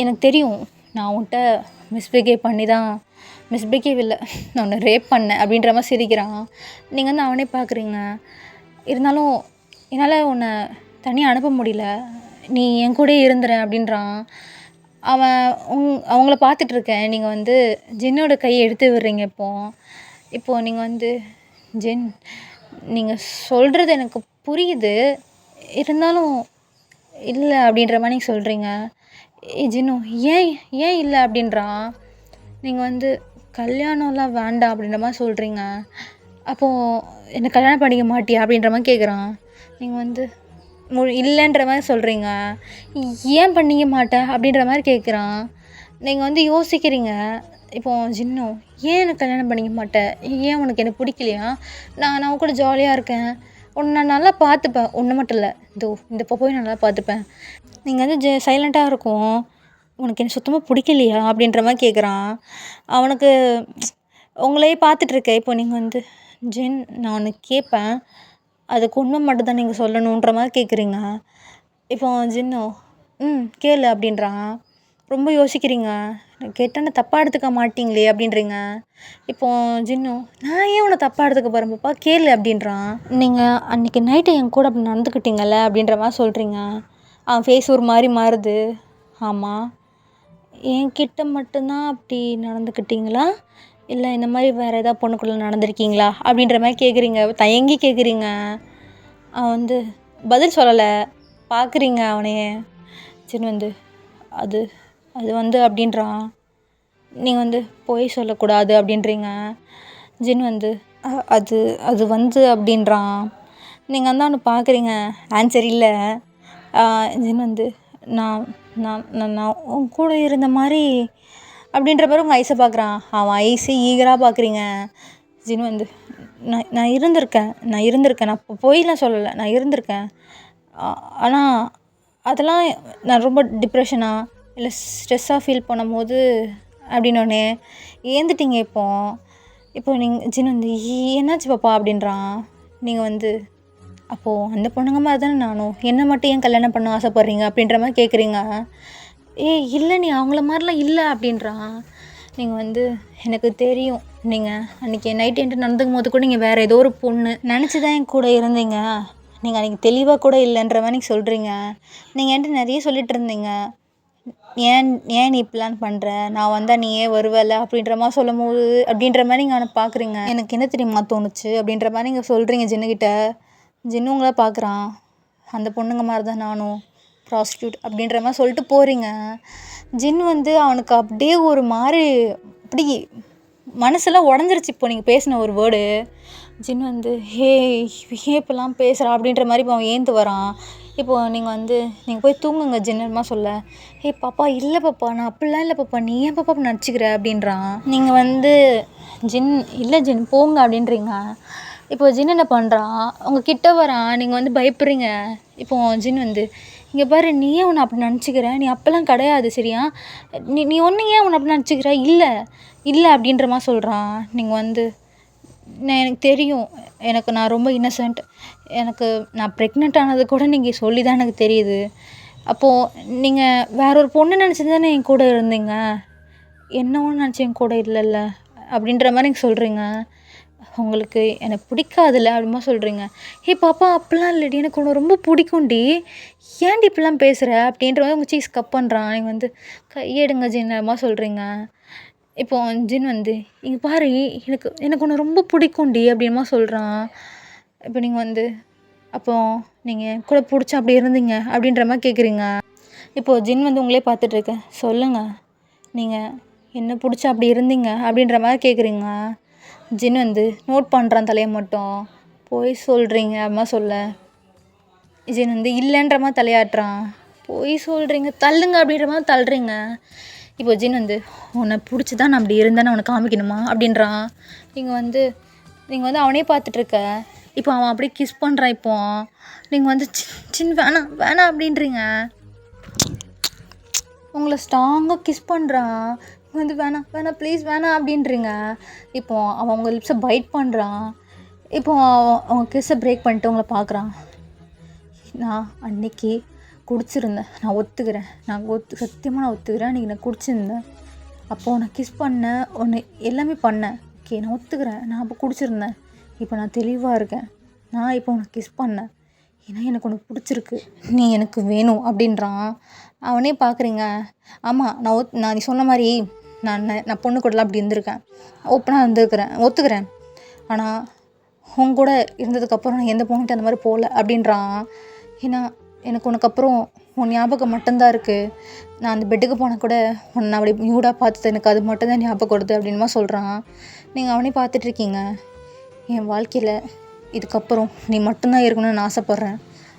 எனக்கு தெரியும் நான் உன்கிட்ட மிஸ்பிஹேவ் இல்லை நான் உன்னை ரேப் பண்ணேன் அப்படின்ற மாதிரி சிரிக்கிறான். நீங்கள் வந்து அவனே பார்க்குறீங்க. இருந்தாலும் என்னால் உன்னை தனியாக அனுப்ப முடியல, நீ என் கூட இருந்துறேன் அப்படின்றான். அவன் அவங்கள பார்த்துட்ருக்கேன். நீங்கள் வந்து ஜின்னோட கையை எடுத்து விடுறீங்க. இப்போது நீங்கள் வந்து ஜென், நீங்கள் சொல்கிறது எனக்கு புரியுது. இருந்தாலும் இல்ல அப்படின்ற மாரி நீங்க சொல்கிறீங்க. ஜின்னு, ஏன் ஏன் இல்ல அப்படின்றான். நீங்க வந்து கல்யாணம்லாம் வேண்டாம் அப்படின்ற மாரி சொல்கிறீங்க. அப்போ என்ன கல்யாணம் பண்ணிக்க மாட்டியா? அப்படின்ற மாரி கேட்குறான். நீங்க வந்து இல்லைன்ற மாரி சொல்கிறீங்க. ஏன் பண்ணிக்க மாட்ட? அப்படின்ற மாரி கேட்குறான். நீங்க வந்து யோசிக்கிறீங்க. இப்போ ஜின்னு, ஏன் எனக்கு கல்யாணம் பண்ணிக்க மாட்ட? ஏன் உனக்கு என்ன பிடிக்கலையா? நான் உன் கூட ஜாலியா இருக்கேன். உன்ன நான் நல்லா பார்த்துப்பேன். உன்ன மட்டும் இல்ல. இதோ இந்த பப்பாவையும் நல்லா பார்த்துப்பேன். நீங்க வந்து சைலண்ட்டா இருக்கும். உனக்கு என்ன சுத்தமா பிடிக்கலையா? அப்படின்ற மாரி கேட்குறான். அவனுக்கு உங்களையே பார்த்துட்ருக்க. இப்போ நீங்க வந்து ஜென், நான் ஒண்ணு கேட்பேன். அதுக்கு உண்மை மட்டும் தான் நீங்க சொல்லணுன்ற மாரி கேட்குறீங்க. இப்போ ஜின்னு, கேளு அப்படின்றான். ரொம்ப யோசிக்கிறீங்க. கேட்டேன்னா தப்பா எடுத்துக்க மாட்டீங்களே அப்படின்றீங்க. இப்போ ஜின்னு, நான் ஏன் உன்ன தப்பா எடுத்துக்க போறேன் பாப்பா? கேளு அப்படின்றான். நீங்க அன்னைக்கு நைட்டு என் கூட அப்படி நடந்துக்கிட்டீங்கல்ல அப்படின்ற மாரி சொல்கிறீங்க. அவன் ஃபேஸ் ஒரு மாரி மாறுது. ஆமா. என்கிட்ட மட்டும் தான் அப்படி நடந்துக்கிட்டீங்களா? இல்ல இந்த மாரி வேற ஏதாவது பொண்ணு கூட நடந்திருக்கீங்களா? அப்படின்ற மாரி கேட்குறீங்க. தயங்கி கேட்குறீங்க. அவன் வந்து பதில் சொல்லல. பார்க்குறீங்க அவனையே. ஜின் வந்து, அது அது வந்து அப்படின்றான். நீங்க வந்து பொய் சொல்லக்கூடாது அப்படின்றீங்க. ஜின் வந்து, அது அது வந்து அப்படின்றான். நீங்க வந்து அவன பார்க்குறீங்க. ஆன்சர் இல்ல. ஜின் வந்து, நான் நான் நான் நான் உன் கூட இருந்த மாரி அப்படின்ற மாரி உங்க ஐஸை பார்க்குறான். அவன் ஐஸை ஈகரா பார்க்குறீங்க. ஜின் வந்து, நான் இருந்திருக்கேன். நான் பொய்லாம் சொல்லலை. நான் இருந்திருக்கேன். ஆனா அதெல்லாம் நான் ரொம்ப டிப்ரெஷனா இல்லை ஸ்ட்ரெஸ்ஸாக ஃபீல் பண்ணும்போது அப்படின்னோடனே ஏந்துட்டீங்க இப்போ. இப்போ நீங்கள் ஜின் வந்து, என்னாச்சு பாப்பா அப்படின்றான். நீங்கள் வந்து, அப்போது அந்த பொண்ணுங்க மாதிரி தானே நானும். என்ன மட்டும் ஏன் கல்யாணம் பண்ண ஆசைப்பட்றீங்க அப்படின்ற மாதிரி கேட்குறீங்க. இல்லை நீ அவங்கள மாதிரிலாம் இல்லை அப்படின்றான். நீங்கள் வந்து, எனக்கு தெரியும். நீங்கள் அன்றைக்கி நைட் என்கிட்ட நடந்துக்கும் போது கூட நீங்கள் வேறு ஏதோ ஒரு பொண்ணு நினச்சி தான் என் கூட இருந்தீங்க. நீங்கள் அன்றைக்கி தெளிவாக கூட இல்லைன்ற மாதிரி நீங்கள் சொல்கிறீங்க. நீங்கள் என்கிட்ட நிறைய சொல்லிட்டு இருந்தீங்க. ஏன் நீ இப்படிலாம் பண்ணுற? நான் வந்தால் நீ ஏன் வருவல அப்படின்ற மாதிரி சொல்லும்போது அப்படின்ற மாதிரி நீங்கள் அவனை பார்க்குறீங்க. எனக்கு என்ன தெரியுமா தோணுச்சு அப்படின்ற மாதிரி நீங்கள் சொல்கிறீங்க ஜின்னுக்கிட்ட. ஜின்னு உங்களை பார்க்குறான். அந்த பொண்ணுங்க மாதிரி தான் நானும் ப்ராஸ்டியூட் அப்படின்ற மாதிரி சொல்லிட்டு போகிறீங்க. ஜின் வந்து அவனுக்கு அப்படியே ஒரு மாதிரி அப்படி மனசெல்லாம் உடஞ்சிருச்சு இப்போ நீங்கள் பேசின ஒரு வேர்டு. ஜின் வந்து, ஏன் இப்போலாம் பேசுகிறா அப்படின்ற மாதிரி இப்போ அவன் ஏந்து வரான். இப்போது நீங்கள் போய் தூங்குங்க ஜின்னமா சொல்ல. பாப்பா இல்லை பாப்பா, நான் அப்படிலாம் இல்லை பாப்பா, நீ ஏன் பாப்பா அப்படி நடிச்சிக்கிற அப்படின்றான். நீங்கள் வந்து ஜின், இல்லை ஜின் போங்க அப்படின்றீங்க. இப்போ ஜின் என்ன பண்ணுறான், உங்கள் கிட்ட வரான். நீங்கள் வந்து பயப்படுறீங்க. இப்போது ஜின் வந்து, இங்கே பாரு, நீ ஏன் உன்னை அப்படி நினச்சிக்கிற? நீ அப்போல்லாம் கிடையாது சரியா? நீ ஒன்று ஏன் உன்னை அப்படி நினச்சிக்கிற? இல்லை அப்படின்ற மாதிரி சொல்கிறான். நீங்கள் வந்து, எனக்கு தெரியும். நான் ரொம்ப இன்னசென்ட். நான் ப்ரெக்னென்ட் ஆனது கூட நீங்கள் சொல்லி தான் எனக்கு தெரியுது. அப்போது நீங்கள் வேற ஒரு பொண்ணு நினச்சி தானே என் கூட இருந்தீங்க. என்னவோ நினச்சி என் கூட இல்லைல்ல அப்படின்ற மாதிரி நீங்கள் சொல்கிறீங்க. உங்களுக்கு எனக்கு பிடிக்காதுல்ல அப்படிமா சொல்கிறீங்க. பாப்பா அப்படிலாம் இல்லைடி, எனக்கு உன்னை ரொம்ப பிடிக்கும்டி, ஏன்டி இப்படிலாம் பேசுகிற அப்படின்ற மாதிரி உங்கள் சீஸ் கப் பண்ணுறான். நீங்கள் வந்து கையெடுங்க ஜின்னமா சொல்கிறீங்க. இப்போ ஜின் வந்து, இங்கே பாரு, எனக்கு உன்னை ரொம்ப பிடிக்கும்டி அப்படின்மா சொல்கிறான். இப்போ நீங்கள் வந்து, அப்போ நீங்கள் கூட பிடிச்சா அப்படி இருந்தீங்க அப்படின்ற மாதிரி கேட்குறீங்க. இப்போது ஜின் வந்து உங்களே பார்த்துட்ருக்கேன். சொல்லுங்கள், நீங்கள் என்ன பிடிச்சா அப்படி இருந்தீங்க அப்படின்ற மாதிரி கேட்குறீங்க. ஜின் வந்து நோட் பண்ணுறான் தலையை மட்டும். போய் சொல்கிறீங்க அம்மா சொல்ல. ஜின் வந்து இல்லைன்ற மாதிரி தலையாட்டுறான். போய் சொல்கிறீங்க, தள்ளுங்க அப்படின்ற மாதிரி தள்ளுறீங்க. இப்போ ஜின் வந்து, உன்னை பிடிச்சி தான் நான் அப்படி இருந்தேன்னு அவனை காமிக்கணுமா அப்படின்றான். நீங்கள் வந்து அவனே பார்த்துட்ருக்க. இப்போ அவன் அப்படியே கிஸ் பண்ணுறான். இப்போ நீங்கள் வந்து சின் வேணாம் வேணாம் அப்படின்றீங்க. உங்களை ஸ்ட்ராங்காக கிஸ் பண்ணுறான். வந்து வேணாம் வேணாம் ப்ளீஸ் வேணாம் அப்படின்றீங்க. இப்போது அவன் உங்கள் லிப்ஸை பைட் பண்ணுறான். இப்போது அவன் கிஸ்ஸை பிரேக் பண்ணிட்டு உங்களை பார்க்குறான். நான் அன்னைக்கு குடிச்சிருந்தேன், நான் ஒத்துக்கிறேன். சத்தியமாக நான் ஒத்துக்கிறேன். அன்றைக்கி நான் குடிச்சிருந்தேன். அப்போது நான் கிஸ் பண்ணேன், ஒன்று எல்லாமே பண்ணேன். ஓகே, நான் ஒத்துக்கிறேன். நான் அப்போ குடிச்சிருந்தேன். இப்போ நான் தெளிவாக இருக்கேன். நான் இப்போ உனக்கு கிஸ் பண்ணேன், ஏன்னா எனக்கு உனக்கு பிடிச்சிருக்கு, நீ எனக்கு வேணும் அப்படின்றான். அவனே பார்க்குறீங்க. ஆமாம், நான் நீ சொன்ன மாதிரி நான் பொண்ணு கூடலாம் அப்படி இருந்திருக்கேன், ஓப்பனாக இருந்திருக்கிறேன், ஒத்துக்கிறேன். ஆனால் உன் கூட இருந்ததுக்கப்புறம் நான் எந்த பொண்ணுகிட்ட அந்த மாதிரி போகல அப்படின்றான். ஏன்னா எனக்கு உனக்கு அப்புறம் உன் ஞாபகம் மட்டும்தான் இருக்குது. நான் அந்த பெட்டுக்கு போனால் கூட உன்னை நான் அப்படி நியூடாக பார்த்தது எனக்கு அது மட்டும்தான் ஞாபகம் வருது அப்படின்மா சொல்கிறான். நீங்கள் அவனே பார்த்துட்ருக்கீங்க. என் வாழ்க்கையில் இதுக்கப்புறம் நீ மட்டும்தான் இருக்கணும்னு நான் ஆசைப்பட்றேன்.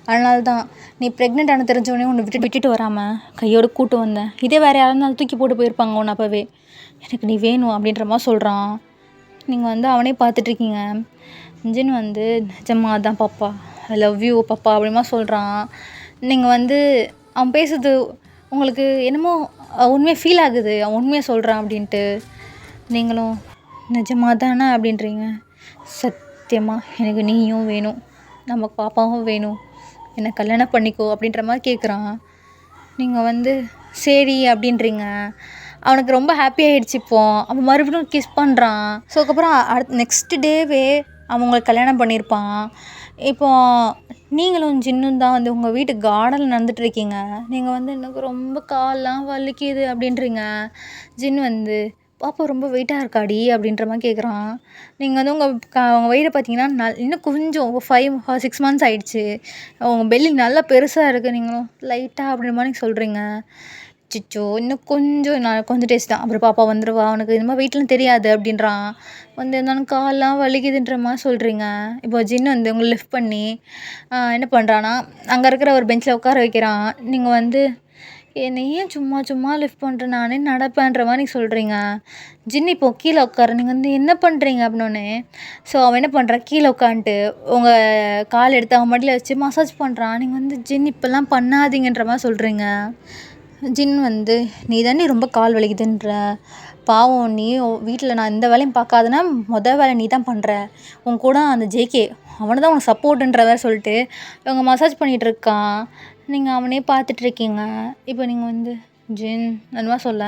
அதனால தான் நீ ப்ரெக்னென்ட் ஆன தெரிஞ்சவொடனே உன்னை விட்டுட்டு வராமல் கையோடு கூட்டு வந்தேன். இதே வேறு யாராவது தூக்கி போட்டு போயிருப்பாங்க உன்னை அப்போவே. எனக்கு நீ வேணும் அப்படின்ற மாதிரி சொல்கிறான். நீங்கள் அவனே பார்த்துட்ருக்கீங்க. ஜின் நிஜமாக தான் பாப்பா, ஐ லவ் யூ பாப்பா அப்படிமா சொல்கிறான். நீங்கள் அவன் பேசுறது உங்களுக்கு என்னமோ உண்மையாக ஃபீல் ஆகுது. அவன் உண்மையாக சொல்கிறான் அப்படின்ட்டு. நீங்களும் நிஜமாக தானே அப்படின்றீங்க. சத்தியமாக எனக்கு நீயும் வேணும், நம்ம பாப்பாவும் வேணும், என்னை கல்யாணம் பண்ணிக்கோ அப்படின்ற மாதிரி கேட்குறான். நீங்கள் சரி அப்படின்றீங்க. அவனுக்கு ரொம்ப ஹாப்பி ஆகிடுச்சு. அவன் மறுபடியும் கிஸ் பண்ணுறான். ஸோ அதுக்கப்புறம் நெக்ஸ்ட் டேவே அவன் உங்களுக்கு கல்யாணம் பண்ணியிருப்பான். இப்போது நீங்களும் ஜின்னும் தான் உங்கள் வீட்டு கார்டனில் நடந்துகிட்ருக்கீங்க. நீங்கள் எனக்கு ரொம்ப கால்லாம் வலிக்குது அப்படின்றீங்க. ஜின் பாப்பா ரொம்ப வெயிட்டாக இருக்காடி அப்படின்ற மாதிரி கேட்குறான். நீங்கள் உங்கள் வயிறு பார்த்தீங்கன்னா இன்னும் கொஞ்சம் 5-6 months ஆகிடுச்சு. உங்கள் பெல்லி நல்லா பெருசாக இருக்குது. நீங்களும் லைட்டாக அப்படின்ற மாதிரி சொல்கிறீங்க. அச்சச்சோ இன்னும் கொஞ்சம் டேஸ் தான், அப்புறம் பாப்பா வந்துடுவா, அவனுக்கு இந்த மாதிரி வெயிட்லாம் தெரியாது அப்படின்றான். இருந்தாலும் கால்லாம் வலிக்குதுன்ற மாதிரி சொல்கிறீங்க. இப்போ ஜின் உங்களை லிஃப்ட் பண்ணி என்ன பண்ணுறான்னா அங்கே இருக்கிற ஒரு பெஞ்சில் உட்கார வைக்கிறான். நீங்கள் என்னை ஏன் சும்மா லிஃப்ட் பண்ணுறேன், நானே நடப்பேன்ற மாதிரி சொல்கிறீங்க. ஜின் இப்போது கீழே உட்கார. நீங்கள் என்ன பண்ணுறீங்க அப்படின்னோடனே ஸோ அவன் என்ன பண்ணுறான், கீழே உட்காந்துட்டு உங்கள் கால் எடுத்து அவன் மடியில் வச்சு மசாஜ் பண்ணுறான். நீங்கள் ஜின் இப்போல்லாம் பண்ணாதீங்கன்ற மாதிரி சொல்கிறீங்க. ஜின் நீ தானே ரொம்ப கால் வலிக்குதுன்ற, பாவம் நீ வீட்டில் நான் இந்த வேலையும் பார்க்காதனா வேலை நீ தான் பண்ணுற, உன் கூட அந்த ஜேகே அவனை தான் உனக்கு சப்போர்ட்டுன்ற வேறு சொல்லிட்டு இவங்க மசாஜ் பண்ணிகிட்ருக்கான். நீங்கள் அவனே பார்த்துட்ருக்கீங்க. இப்போ நீங்கள் ஜின் அந்த மாதிரி சொல்ல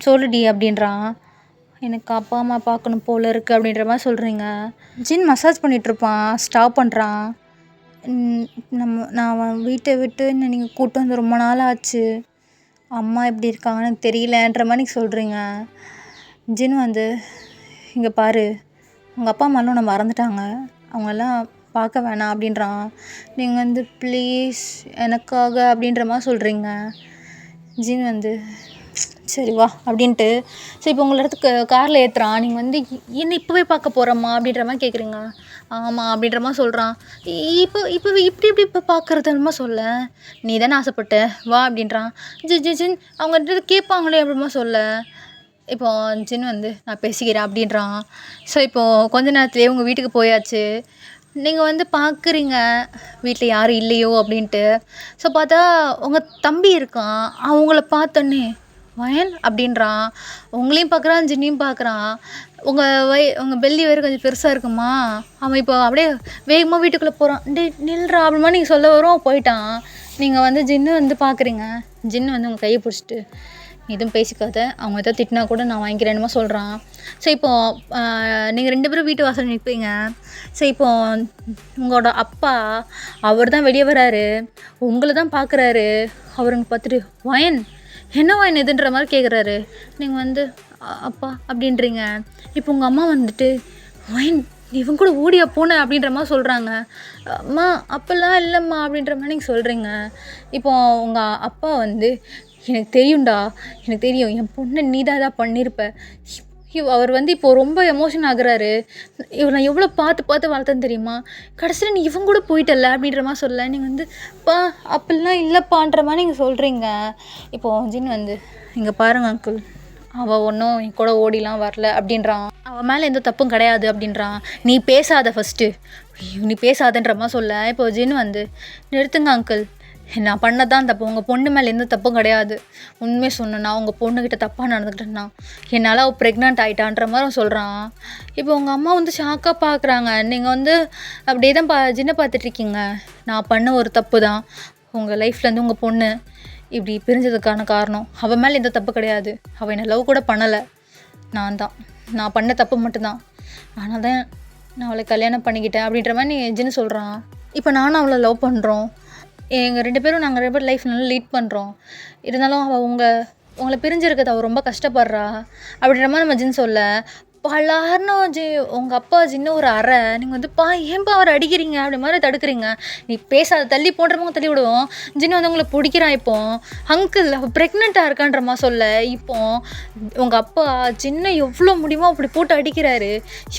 சொல்லுடி அப்படின்றான். எனக்கு அப்பா அம்மா பார்க்கணும் போல் இருக்குது அப்படின்ற மாதிரி சொல்கிறீங்க. ஜின் மசாஜ் பண்ணிகிட்ருப்பான், ஸ்டாப் பண்ணுறான். நான் வீட்டை விட்டு நீங்கள் கூப்பிட்டு வந்து ரொம்ப நாள் ஆச்சு, அம்மா எப்படி இருக்காங்கன்னு தெரியலன்ற மாதிரி சொல்கிறீங்க. ஜின் இங்கே பாரு, உங்கள் அப்பா அம்மாலாம் உன்னை மறந்துட்டாங்க, அவங்கெல்லாம் பார்க்க வேணாம் அப்படின்றான். நீங்கள் ப்ளீஸ் எனக்காக அப்படின்ற மாதிரி சொல்கிறீங்க. ஜின் சரி வா அப்படின்ட்டு சரி இப்போ உங்களை இடத்துக்கு காரில் ஏற்றுறான். நீங்கள் என்ன இப்போவே பார்க்க போகிறோம்மா அப்படின்ற மாதிரி கேட்குறீங்க. ஆமாம் அப்படின்ற மாதிரி சொல்கிறான். இப்படி இப்போ பார்க்குறதுமா சொல்ல, நீ தானே ஆசைப்பட்ட வா அப்படின்றான். ஜின் அவங்க கேட்பாங்களே அப்படிமா சொல்ல. இப்போ ஜின் நான் பேசிக்கிறேன் அப்படின்றான். ஸோ இப்போது கொஞ்ச நேரத்துலேயே உங்கள் வீட்டுக்கு போயாச்சு. நீங்கள் பார்க்குறீங்க வீட்டில் யாரும் இல்லையோ அப்படின்ட்டு. ஸோ பார்த்தா உங்கள் தம்பி இருக்கான். அவங்கள பார்த்தோன்னே வயன் அப்படின்றான். உங்களையும் பார்க்குறான், ஜின்னையும் பார்க்குறான். உங்கள் பெல்லி வேறு கொஞ்சம் பெருசாக இருக்குமா, அவன் இப்போ அப்படியே வேகமாக வீட்டுக்குள்ளே போகிறான். நில்றா அப்படிமா நீங்கள் சொல்ல வரும், போயிட்டான். நீங்கள் ஜின்னு பார்க்குறீங்க. ஜின்னு உங்கள் கையை பிடிச்சிட்டு எதுவும் பேசிக்காத, அவங்க எதாவது திட்டினா கூட நான் வாங்கிக்கிறேன்னுமா சொல்கிறான். ஸோ இப்போது நீங்கள் 2 பேரும் வீட்டு வாசல் நிற்பீங்க. ஸோ இப்போது உங்களோட அப்பா அவர் தான் வெளியே வராரு, உங்களை தான் பார்க்குறாரு. அவருங்க பார்த்துட்டு வயன் என்ன வயன் எதுன்ற மாதிரி கேட்குறாரு. நீங்கள் அப்பா அப்படின்றீங்க. இப்போ உங்கள் அம்மா வயன் இவங்க கூட ஓடியா போன அப்படின்ற மாதிரி சொல்கிறாங்க. அம்மா அப்போல்லாம் இல்லைம்மா அப்படின்ற மாதிரி நீங்கள் சொல்கிறீங்க. இப்போ உங்கள் அப்பா எனக்கு தெரியும்டா, எனக்கு தெரியும், என் பொண்ணை நீ தான் எதாவது பண்ணியிருப்ப. அவர் இப்போ ரொம்ப எமோஷன் ஆகுறாரு. இவர் நான் எவ்வளோ பார்த்து வளர்த்தேன்னு தெரியுமா, கடைசியில் நீ இவங்க கூட போயிட்டல அப்படின்ற மாதிரி சொல்ல. நீங்கள் பா அப்படிலாம் இல்லைப்பான்ற மாதிரி நீங்கள் சொல்கிறீங்க. இப்போது ஜின் இங்கே பாருங்கள் அங்கிள், அவள் ஒன்றும் என் கூட ஓடிலாம் வரல அப்படின்றான். அவள் மேலே எந்த தப்பும் கிடையாது அப்படின்றான். நீ பேசாத ஃபஸ்ட்டு, நீ பேசாதன்ற மாதிரி சொல்ல. இப்போ ஜின் நிறுத்துங்க அங்கிள், நான் பண்ணதான் தப்பு, உங்கள் பொண்ணு மேலே எந்த தப்பும் கிடையாது. உண்மையை சொன்னேன்னா உங்கள் பொண்ணுக்கிட்ட தப்பாக நடந்துக்கிட்டேன்னா என்னால் அவள் ப்ரெக்னென்ட் ஆகிட்டான்ற மாதிரி அவன் சொல்கிறான். இப்போ உங்கள் அம்மா ஷாக்காக பார்க்குறாங்க. நீங்கள் அப்படியே தான் ஜின்னை பார்த்துட்ருக்கீங்க. நான் பண்ண ஒரு தப்பு தான், உங்கள் லைஃப்லேருந்து உங்கள் பொண்ணு இப்படி பிரிஞ்சதுக்கான காரணம். அவள் மேலே எந்த தப்பு கிடையாது, அவள் என்னை லவ் கூட பண்ணலை, நான் பண்ண தப்பு மட்டும்தான், ஆனால் தான் நான் அவளை கல்யாணம் பண்ணிக்கிட்டேன் அப்படின்ற மாதிரி ஜின்னு சொல்கிறான். இப்போ நானும் அவளை லவ் பண்ணுறோம், எங்கள் 2 பேரும் நாங்கள் 2 பேரும் லைஃப் நல்லா லீட் பண்ணுறோம். இருந்தாலும் அவள் உங்களை பிரிஞ்சிருக்கிறது அவள் ரொம்ப கஷ்டப்படுறா அப்படின்ற மாதிரி நம்ம ஜின் சொல்ல. பலார்னு உங்கள் அப்பா சின்ன ஒரு அறை நீங்கள் வந்து ஏன்பா அவரை அடிக்கிறீங்க அப்படி மாதிரி தடுக்கிறீங்க, நீ பேசாத தள்ளி போன்றவங்க தள்ளி விடுவோம். ஜின்னு வந்து உங்களை பிடிக்கிறான். இப்போ அங்கிள் அவள் ப்ரெக்னெண்ட்டாக இருக்கான்றமா சொல்ல இப்போ உங்கள் அப்பா சின்ன எவ்வளோ முடியுமோ அப்படி போட்டு அடிக்கிறாரு.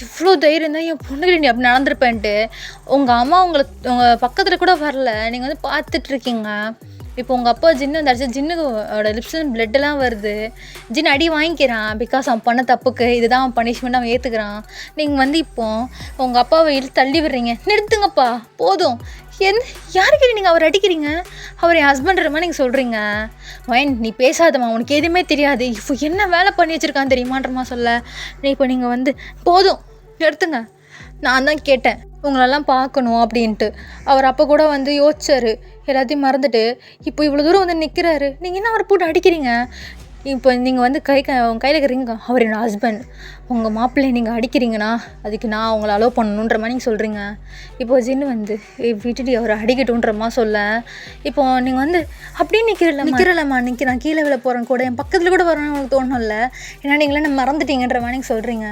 இவ்வளோ தைரியம் தான் என் பொண்ணுகிட்ட நீ அப்படி நடந்திருப்பேன்ட்டு. உங்கள் அம்மா உங்கள் பக்கத்தில் கூட வரல, நீங்கள் வந்து பார்த்துட்ருக்கீங்க. இப்போ உங்கள் அப்பா ஜின்னு வந்து அடிச்சு ஜின்னுக்கு லிப்ஸில் பிளட்டெல்லாம் வருது. ஜின்னு அடி வாங்கிக்கிறான் பிகாஸ் அவன் பண்ண தப்புக்கு இதுதான் அவன் பனிஷ்மெண்ட் அவன் ஏற்றுக்கிறான். நீங்கள் வந்து இப்போ உங்கள் அப்பாவை இழுத்து தள்ளி விடுறீங்க. நிறுத்துங்கப்பா போதும். யாருக்கிட்ட நீங்கள் அவர் அடிக்கிறீங்க? அவர் என் ஹஸ்பண்ட்ற மாதிரி நீங்கள் சொல்கிறீங்க. வயன் நீ பேசாதம்மா, உனக்கு எதுவுமே தெரியாது. இப்போ என்ன வேலை பண்ணி வச்சுருக்கான்னு தெரியுமான்றமா சொல்ல. இப்போ நீங்கள் வந்து போதும் நிறுத்துங்க, நான் தான் கேட்டேன் உங்களெல்லாம் பார்க்கணும் அப்படின்ட்டு. அவர் அப்போ கூட வந்து யோசிச்சார், எல்லாத்தையும் மறந்துட்டு இப்போ இவ்வளோ தூரம் வந்து நிற்கிறாரு. நீங்கள் என்ன அவரை போட்டு அடிக்கிறீங்க? இப்போ நீங்கள் வந்து உங்கள் கையில் இருக்கிறீங்க, அவர் என்னோடய ஹஸ்பண்ட். உங்கள் மாப்பிள்ளையை நீங்கள் அடிக்கிறீங்கன்னா அதுக்கு நான் உங்களை அலோவ் பண்ணணுன்ற மாதிரி நீங்கள் சொல்கிறீங்க. இப்போது ஜின்னு வந்து விட்டுட்டு அவரை அடிக்கட்டுன்றமா சொல்ல. இப்போது நீங்கள் வந்து அப்படியே நிற்கிறலம்மா நான் கீழே விழ போகிறேன் கூட என் பக்கத்தில் கூட வரணும்னு உங்களுக்கு தோணும்ல, ஏன்னா நீங்களே நம்ம மறந்துட்டீங்கன்ற மாதிரி நீங்கள் சொல்கிறீங்க.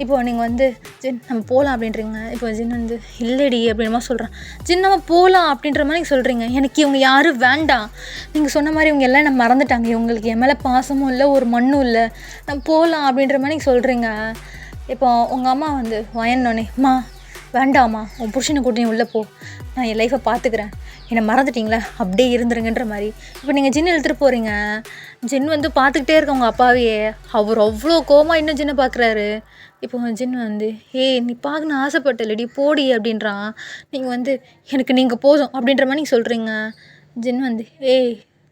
இப்போது நீங்கள் வந்து ஜின் நம்ம போகலாம் அப்படின்றீங்க. இப்போ ஜின் வந்து இல்லடி அப்படின்ற சொல்கிறேன். ஜின் நம்ம போகலாம் அப்படின்ற மாதிரி நீங்கள் சொல்கிறீங்க. எனக்கு இவங்க யாரும் வேண்டாம், நீங்கள் சொன்ன மாதிரி இவங்க எல்லாம் நம்ம மறந்துட்டாங்க, இவங்களுக்கு என் மேலே பாசமும் இல்லை ஒரு மண்ணும் இல்லை, நம்ம போகலாம் அப்படின்ற மாதிரி நீங்கள் சொல்கிறீங்க. இப்போ உங்கள் அம்மா வந்து வயன்னோடனே அம்மா வேண்டாம்மா, உன் புருஷனை கூட்டி உள்ளே போ, நான் என் லைஃப்பை பார்த்துக்கிறேன், என்னை மறந்துட்டிங்களே அப்படியே இருந்துருங்கன்ற மாதிரி. இப்போ நீங்கள் ஜின்னு இழுத்துட்டு போகிறீங்க. ஜின் வந்து பார்த்துக்கிட்டே இருக்க உங்கள் அப்பாவையே. அவர் அவ்வளோ கோவமாக இன்னும் ஜின்னை பார்க்குறாரு. இப்போ ஜின் வந்து நீ பார்க்கணும் ஆசைப்பட்டலடி போடி அப்படின்றான். நீங்கள் வந்து எனக்கு நீங்கள் போதும் அப்படின்ற மாதிரி நீங்கள் சொல்கிறீங்க. ஜின் வந்து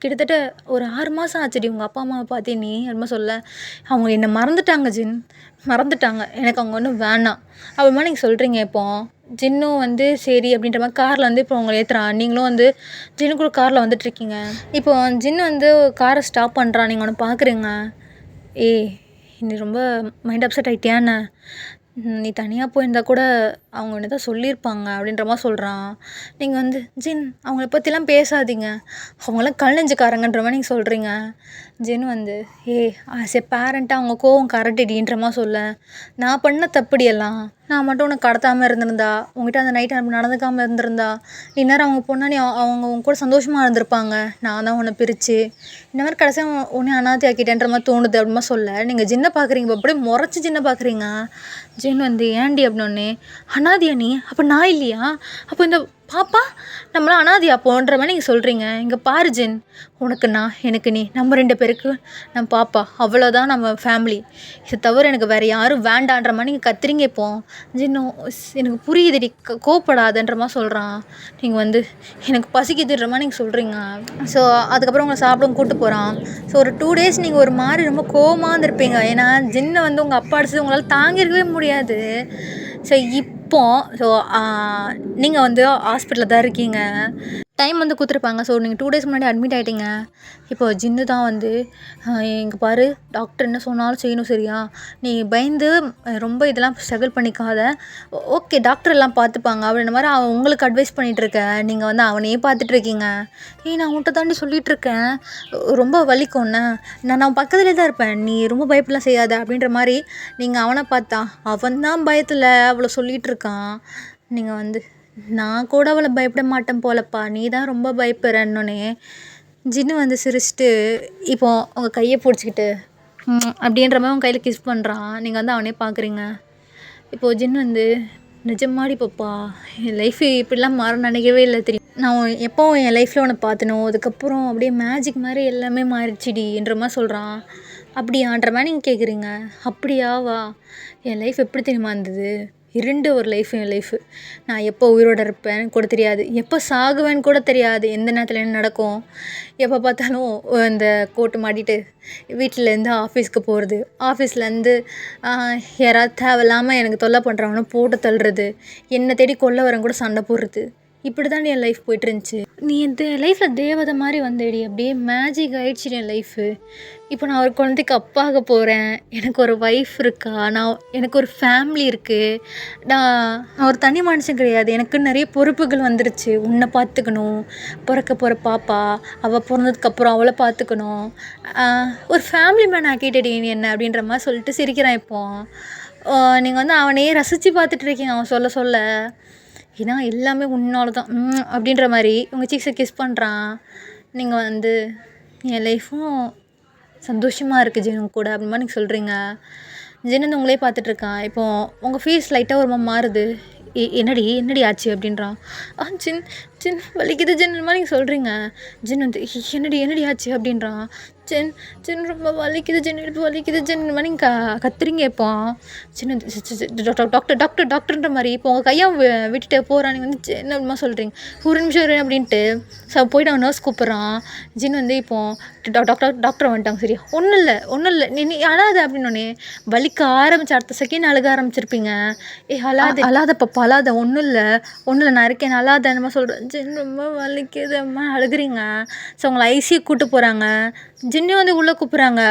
கிட்டத்தட்ட ஒரு 6 மாதம் ஆச்சுடி உங்கள் அப்பா அம்மாவை பார்த்தே நீ அப்படிமா சொல்ல. அவங்க என்னை மறந்துட்டாங்க ஜின், மறந்துட்டாங்க, எனக்கு அவங்க ஒன்றும் வேணாம் அப்படிமா நீங்கள் சொல்கிறீங்க. இப்போ ஜின்னும் வந்து சரி அப்படின்ற மாதிரி காரில் வந்து இப்போ உங்களை ஏற்றுறான். நீங்களும் வந்து ஜின்னு கூட காரில் வந்துட்டுருக்கீங்க. இப்போ ஜின்னு வந்து காரை ஸ்டாப் பண்ணுறான். நீங்கள் ஒன்று பார்க்குறீங்க. நீ ரொம்ப மைண்ட் அப்செட் ஆகிட்டியான்னு, நீ தனியாக போயிருந்தா கூட அவங்க ஒன்று தான் சொல்லியிருப்பாங்க அப்படின்ற மாதிரி சொல்கிறான். நீங்கள் வந்து ஜின் அவங்கள பற்றிலாம் பேசாதீங்க, அவங்களாம் கல்லஞ்சிக்காரங்கன்ற மாதிரி நீங்கள் சொல்கிறீங்க. ஜின் வந்து ஆஸ் எ பேரண்ட்டாக அவங்க கோவம் கரெக்டின்ற மாதிரி சொல்ல. நான் பண்ண தப்படியெல்லாம் நான் மட்டும் உனக்கு கடத்தாமல் இருந்திருந்தா, உங்ககிட்ட அந்த நைட் அப்படி நடந்துக்காமல் இருந்திருந்தா இந்நேரம் அவங்க பொண்ணாடி அவங்க உங்க கூட சந்தோஷமாக இருந்திருப்பாங்க. நான் தான் உன்னை பிரித்து இந்த மாதிரி கடைசியாக உன்னை அனாதை ஆக்கிட்டேன்ற மாதிரி தோணுது அப்படிமா சொல்ல. நீங்கள் ஜின்னை பார்க்குறீங்க, அப்படியே முறைச்சி ஜின்னை பார்க்குறீங்க. ஜின் வந்து ஏன்டி அப்படின்னே, அனாதையா நீ? அப்போ நான் இல்லையா? அப்போ இந்த பாப்பா நம்மளாம் அனாதையா போன்ற மாதிரி நீங்கள் சொல்கிறீங்க. இங்கே பாரு ஜின், உனக்கு நான், எனக்கு நீ, நம்ம 2 பேருக்கு நம்ம பாப்பா, அவ்வளோதான் நம்ம ஃபேமிலி. இது தவிர எனக்கு வேறு யாரும் வேண்டான்ற மாதிரி நீங்கள் கத்துறீங்க. இப்போ ஜின்னும் எனக்கு புரியுதுடி, கோவப்படாதன்ற மாதிரி சொல்கிறான். நீங்கள் வந்து எனக்கு பசிக்குதுன்ற மாதிரி நீங்கள் சொல்கிறீங்க. ஸோ அதுக்கப்புறம் உங்களை சாப்பிட கூப்பிட்டு போகிறான். ஸோ ஒரு 2 டேஸ் நீங்கள் ஒரு மாதிரி ரொம்ப கோவமாக இருந்திருப்பீங்க. ஏன்னா ஜின்னை வந்து உங்கள் அப்பா அடிச்சது உங்களால் தாங்கிருக்கவே முடியாது. ஸோ நீங்கள் வந்து ஹாஸ்பிட்டலில் தான் இருக்கீங்க, டைம் வந்து கொடுத்துருப்பாங்க. ஸோ நீங்கள் 2 டேஸ் முன்னாடி அட்மிட் ஆகிட்டீங்க. இப்போது ஜின்னு தான் வந்து இங்கே பாரு டாக்டர் என்ன சொன்னாலும் செய்யணும் சரியா, நீ பயந்து ரொம்ப இதெல்லாம் ஸ்ட்ரகிள் பண்ணிக்காத, ஓகே டாக்டர் எல்லாம் பார்த்துப்பாங்க அப்படின்ற மாதிரி அவன் உங்களுக்கு அட்வைஸ் பண்ணிகிட்ருக்க. நீங்கள் வந்து அவனையே பார்த்துட்ருக்கீங்க. நான் உன்கிட்ட தாண்டி சொல்லிகிட்ருக்கேன், ரொம்ப வலிக்கும்ண்ணே, நான் பக்கத்துலேயே தான் இருப்பேன், நீ ரொம்ப பயப்படலாம் செய்யாத அப்படின்ற மாதிரி நீங்கள் அவனை பார்த்தா அவன் தான் பயத்தில் அவ்வளோ சொல்லிகிட்டு இருக்கான். நீங்கள் வந்து நான் கூட அவளை பயப்பட மாட்டேன் போலப்பா, நீ தான் ரொம்ப பயப்படுறன்னொன்னே ஜின்னு வந்து சிரிச்சிட்டு இப்போ உங்கள் கையை பிடிச்சிக்கிட்டு அப்படின்ற மாதிரி உங்கள் கையில் கிஸ் பண்ணுறான். நீங்கள் வந்து அவனே பார்க்குறீங்க. இப்போது ஜின்னு வந்து நிஜமாடி பாப்பா, என் லைஃப் இப்படிலாம் மாற நினைக்கவே இல்லை தெரியும். நான் எப்போ என் லைஃப்பில் உன்னை பார்த்தனோ அதுக்கப்புறம் அப்படியே மேஜிக் மாதிரி எல்லாமே மாறிடுச்சிடின்ற மாதிரி சொல்கிறான். அப்படியான்ற மாதிரி நீங்கள் கேட்குறீங்க. அப்படியாவா? என் லைஃப் எப்படி தெரியுமா இருந்தது? 2 ஒரு லைஃப். என் லைஃபு நான் எப்போ உயிரோடு இருப்பேன்னு கூட தெரியாது, எப்போ சாகுவேன்னு கூட தெரியாது, எந்த நேரத்தில் என்ன நடக்கும். எப்போ பார்த்தாலும் இந்த கோட்டு மாட்டிட்டு வீட்டிலேருந்து ஆஃபீஸ்க்கு போகிறது, ஆஃபீஸ்லேருந்து யாராவது தேவையில்லாமல் எனக்கு தொல்லை பண்ணுறவனும் போட்டு தள்ளுறது, என்னை தேடி கொல்ல வரவங்க கூட சண்டை போடுறது, இப்படி தான் என் லைஃப் போயிட்டு இருந்துச்சு. நீ என் லைஃப்பில் தேவதை மாதிரி வந்தேடி, அப்படியே மேஜிக் ஆகிடுச்சு என் லைஃபு. இப்போ நான் ஒரு குழந்தைக்கு அப்பாக போகிறேன், எனக்கு ஒரு ஒய்ஃப் இருக்கா, எனக்கு ஒரு ஃபேமிலி இருக்குது. நான் ஒரு தனி மனுஷன் கிடையாது, எனக்கு நிறைய பொறுப்புகள் வந்துருச்சு. உன்னை பார்த்துக்கணும், பிறக்க போகிற பாப்பா, அவள் பிறந்ததுக்கப்புறம் அவளை பார்த்துக்கணும். ஒரு ஃபேமிலி மேன் ஆக்கிட்டடி நீ என்ன அப்படின்ற மாதிரி சொல்லிட்டு சிரிக்கிறேன். இப்போது நீங்கள் வந்து அவனையே ரசித்து பார்த்துட்ருக்கீங்க அவன் சொல்ல சொல்ல. ஏன்னா எல்லாமே உன்னால தான் அப்படின்ற மாதிரி உங்கள் சீக்ஸை கிஸ் பண்ணுறான். நீங்கள் வந்து என் லைஃப்பும் சந்தோஷமாக இருக்குது ஜின்னு கூட அப்படி மாதிரி நீங்கள் சொல்கிறீங்க. ஜின்னு வந்து உங்களே பார்த்துட்ருக்கான். இப்போது உங்கள் ஃபேஸ் லைட்டாக ஒரு மாதிரி மாறுது. என்னடி ஆச்சு அப்படின்றான். ஜின் ஜின் வலிக்குது ஜின் மாதிரி நீங்கள் சொல்கிறீங்க. ஜின் வந்து என்னடி ஆச்சு அப்படின்றான். ஜின் ஜின் ரொம்ப வலிக்குது ஜின், இடுப்பு வலிக்குது ஜின் மாதிரி நீங்கள் கத்துறீங்க. இப்போ ஜின் வந்து டாக்டர்ன்ற மாதிரி இப்போ உங்கள் கையை விட்டுட்டு போகிறான். நீங்கள் வந்து ஜின் அப்படிமா சொல்கிறீங்க. ஒரு நிமிஷம் இரு அப்படின்ட்டு போய்ட்டு அவன் நர்ஸ் கூப்பிட்றான். ஜின் வந்து இப்போது டாக்டர் வந்துட்டாங்க. சரியா ஒன்றும் இல்லை நீ அழாத அப்படின்னோடனே வலிக்க ஆரம்பிச்சு அடுத்த செகண்ட் அழுக ஆரம்பிச்சிருப்பீங்க. அழாத பாப்பா அழாத, ஒன்றும் இல்லை நான் இருக்கேன் அழாத என்னமா சொல்கிறேன். ஜின் ரொம்ப வலிக்குது அம்மா அழுகுறீங்க. ஸோ உங்களை ஐசியூ கூப்பிட்டு போகிறாங்க. ஜின்னு வந்து உள்ளே கூப்பிட்றாங்க.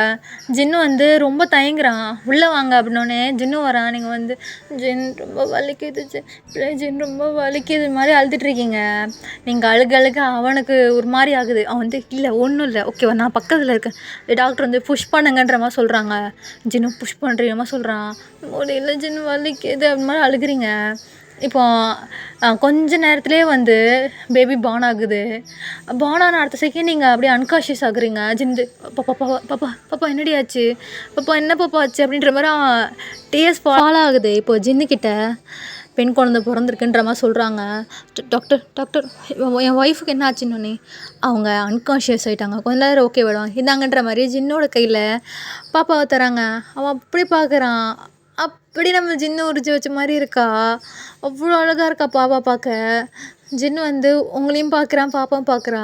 ஜின்னு வந்து ரொம்ப தயங்குறான். உள்ளே வாங்க அப்படின்னோடனே ஜின்னு வரான். நீங்கள் வந்து ஜின் ரொம்ப வலிக்குது ஜின் ரொம்ப வலிக்குது மாதிரி அழுதுட்ருக்கீங்க. நீங்கள் அழுக அவனுக்கு ஒரு மாதிரி ஆகுது. அவன் வந்து இல்லை ஒன்றும் இல்லை ஓகேவா, நான் பக்கத்தில் இருக்கேன். டாக்டர் வந்து புஷ் பண்ணுங்கன்ற மாதிரி சொல்கிறாங்க. ஜின்னு புஷ் பண்ணுறீங்க மாதிரி சொல்கிறான். இல்லை ஜின்னு வலிக்குது அப்படி மாதிரி அழுகுறீங்க. இப்போது கொஞ்ச நேரத்துலேயே வந்து பேபி பார்ன் ஆகுது. பார்ன் ஆன அடுத்த செகண்ட் நீங்கள் அப்படியே அன்கான்ஷியஸ் ஆகுறீங்க. ஜிந்து பாப்பா என்னடி ஆச்சு, பாப்பா என்ன பாப்பா ஆச்சு அப்படின்ற மாதிரி டேஸ் ஃபாலோ ஆகுது. இப்போது ஜின்னுக்கிட்ட பெண் குழந்தை பிறந்திருக்குன்ற மாதிரி சொல்கிறாங்க. டாக்டர் என் ஒய்ஃபுக்கு என்ன ஆச்சுன்னொன்னே அவங்க அன்கான்ஷியஸ் ஆகிட்டாங்க. கொஞ்ச நேரம் ஓகே விடுவான் இந்தாங்கன்ற மாதிரி ஜின்னோட கையில் பாப்பாவை தராங்க. அவன் அப்படி பார்க்குறான். அப்படி நம்ம ஜின்னு உரிச்சு வச்ச மாதிரி இருக்கா. அவ்வளோ அழகாக இருக்கா பாப்பா பார்க்க. ஜின்னு வந்து உங்களையும் பார்க்குறான், பாப்பாவும் பார்க்குறா.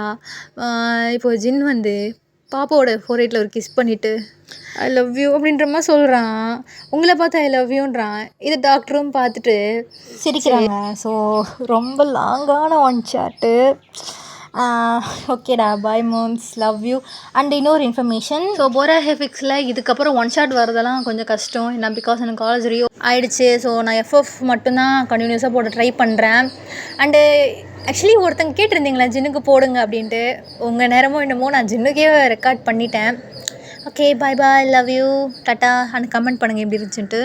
இப்போது ஜின் வந்து பாப்பாவோட ஃபோர்ஹெட்டில் ஒரு கிஸ் பண்ணிவிட்டு ஐ லவ் யூ அப்படின்ற மாதிரி சொல்கிறான். உங்களை பார்த்து ஐ லவ் யூன்றான். இதை டாக்டரும் பார்த்துட்டு சிரிக்கிறாங்க. ஸோ ரொம்ப லாங்கான ஒன் சாட்டு. ஓகேடா பாய் மோம்ஸ், லவ் யூ. அண்ட் இன்னொரு இன்ஃபர்மேஷன், ஸோ போரா ஹெஃபிக்ஸில் இதுக்கப்புறம் ஒன் ஷாட் வரதெல்லாம் கொஞ்சம் கஷ்டம். ஏன்னா பிகாஸ் எனக்கு காலேஜ் ரியோ ஆகிடுச்சு. ஸோ நான் எஃப்எஃப் மட்டும்தான் கண்டினியூஸாக போட ட்ரை பண்ணுறேன். அண்டு ஆக்சுவலி ஒருத்தங்க கேட்டிருந்தீங்களா ஜின்னுக்கு போடுங்க அப்படின்ட்டு. உங்கள் நேரமோ என்னமோ நான் ஜின்னுக்கே ரெக்கார்ட் பண்ணிட்டேன். Okay bye love you tata. And comment பண்ணுங்கள் எப்படி இருந்துச்சுன்ட்டு.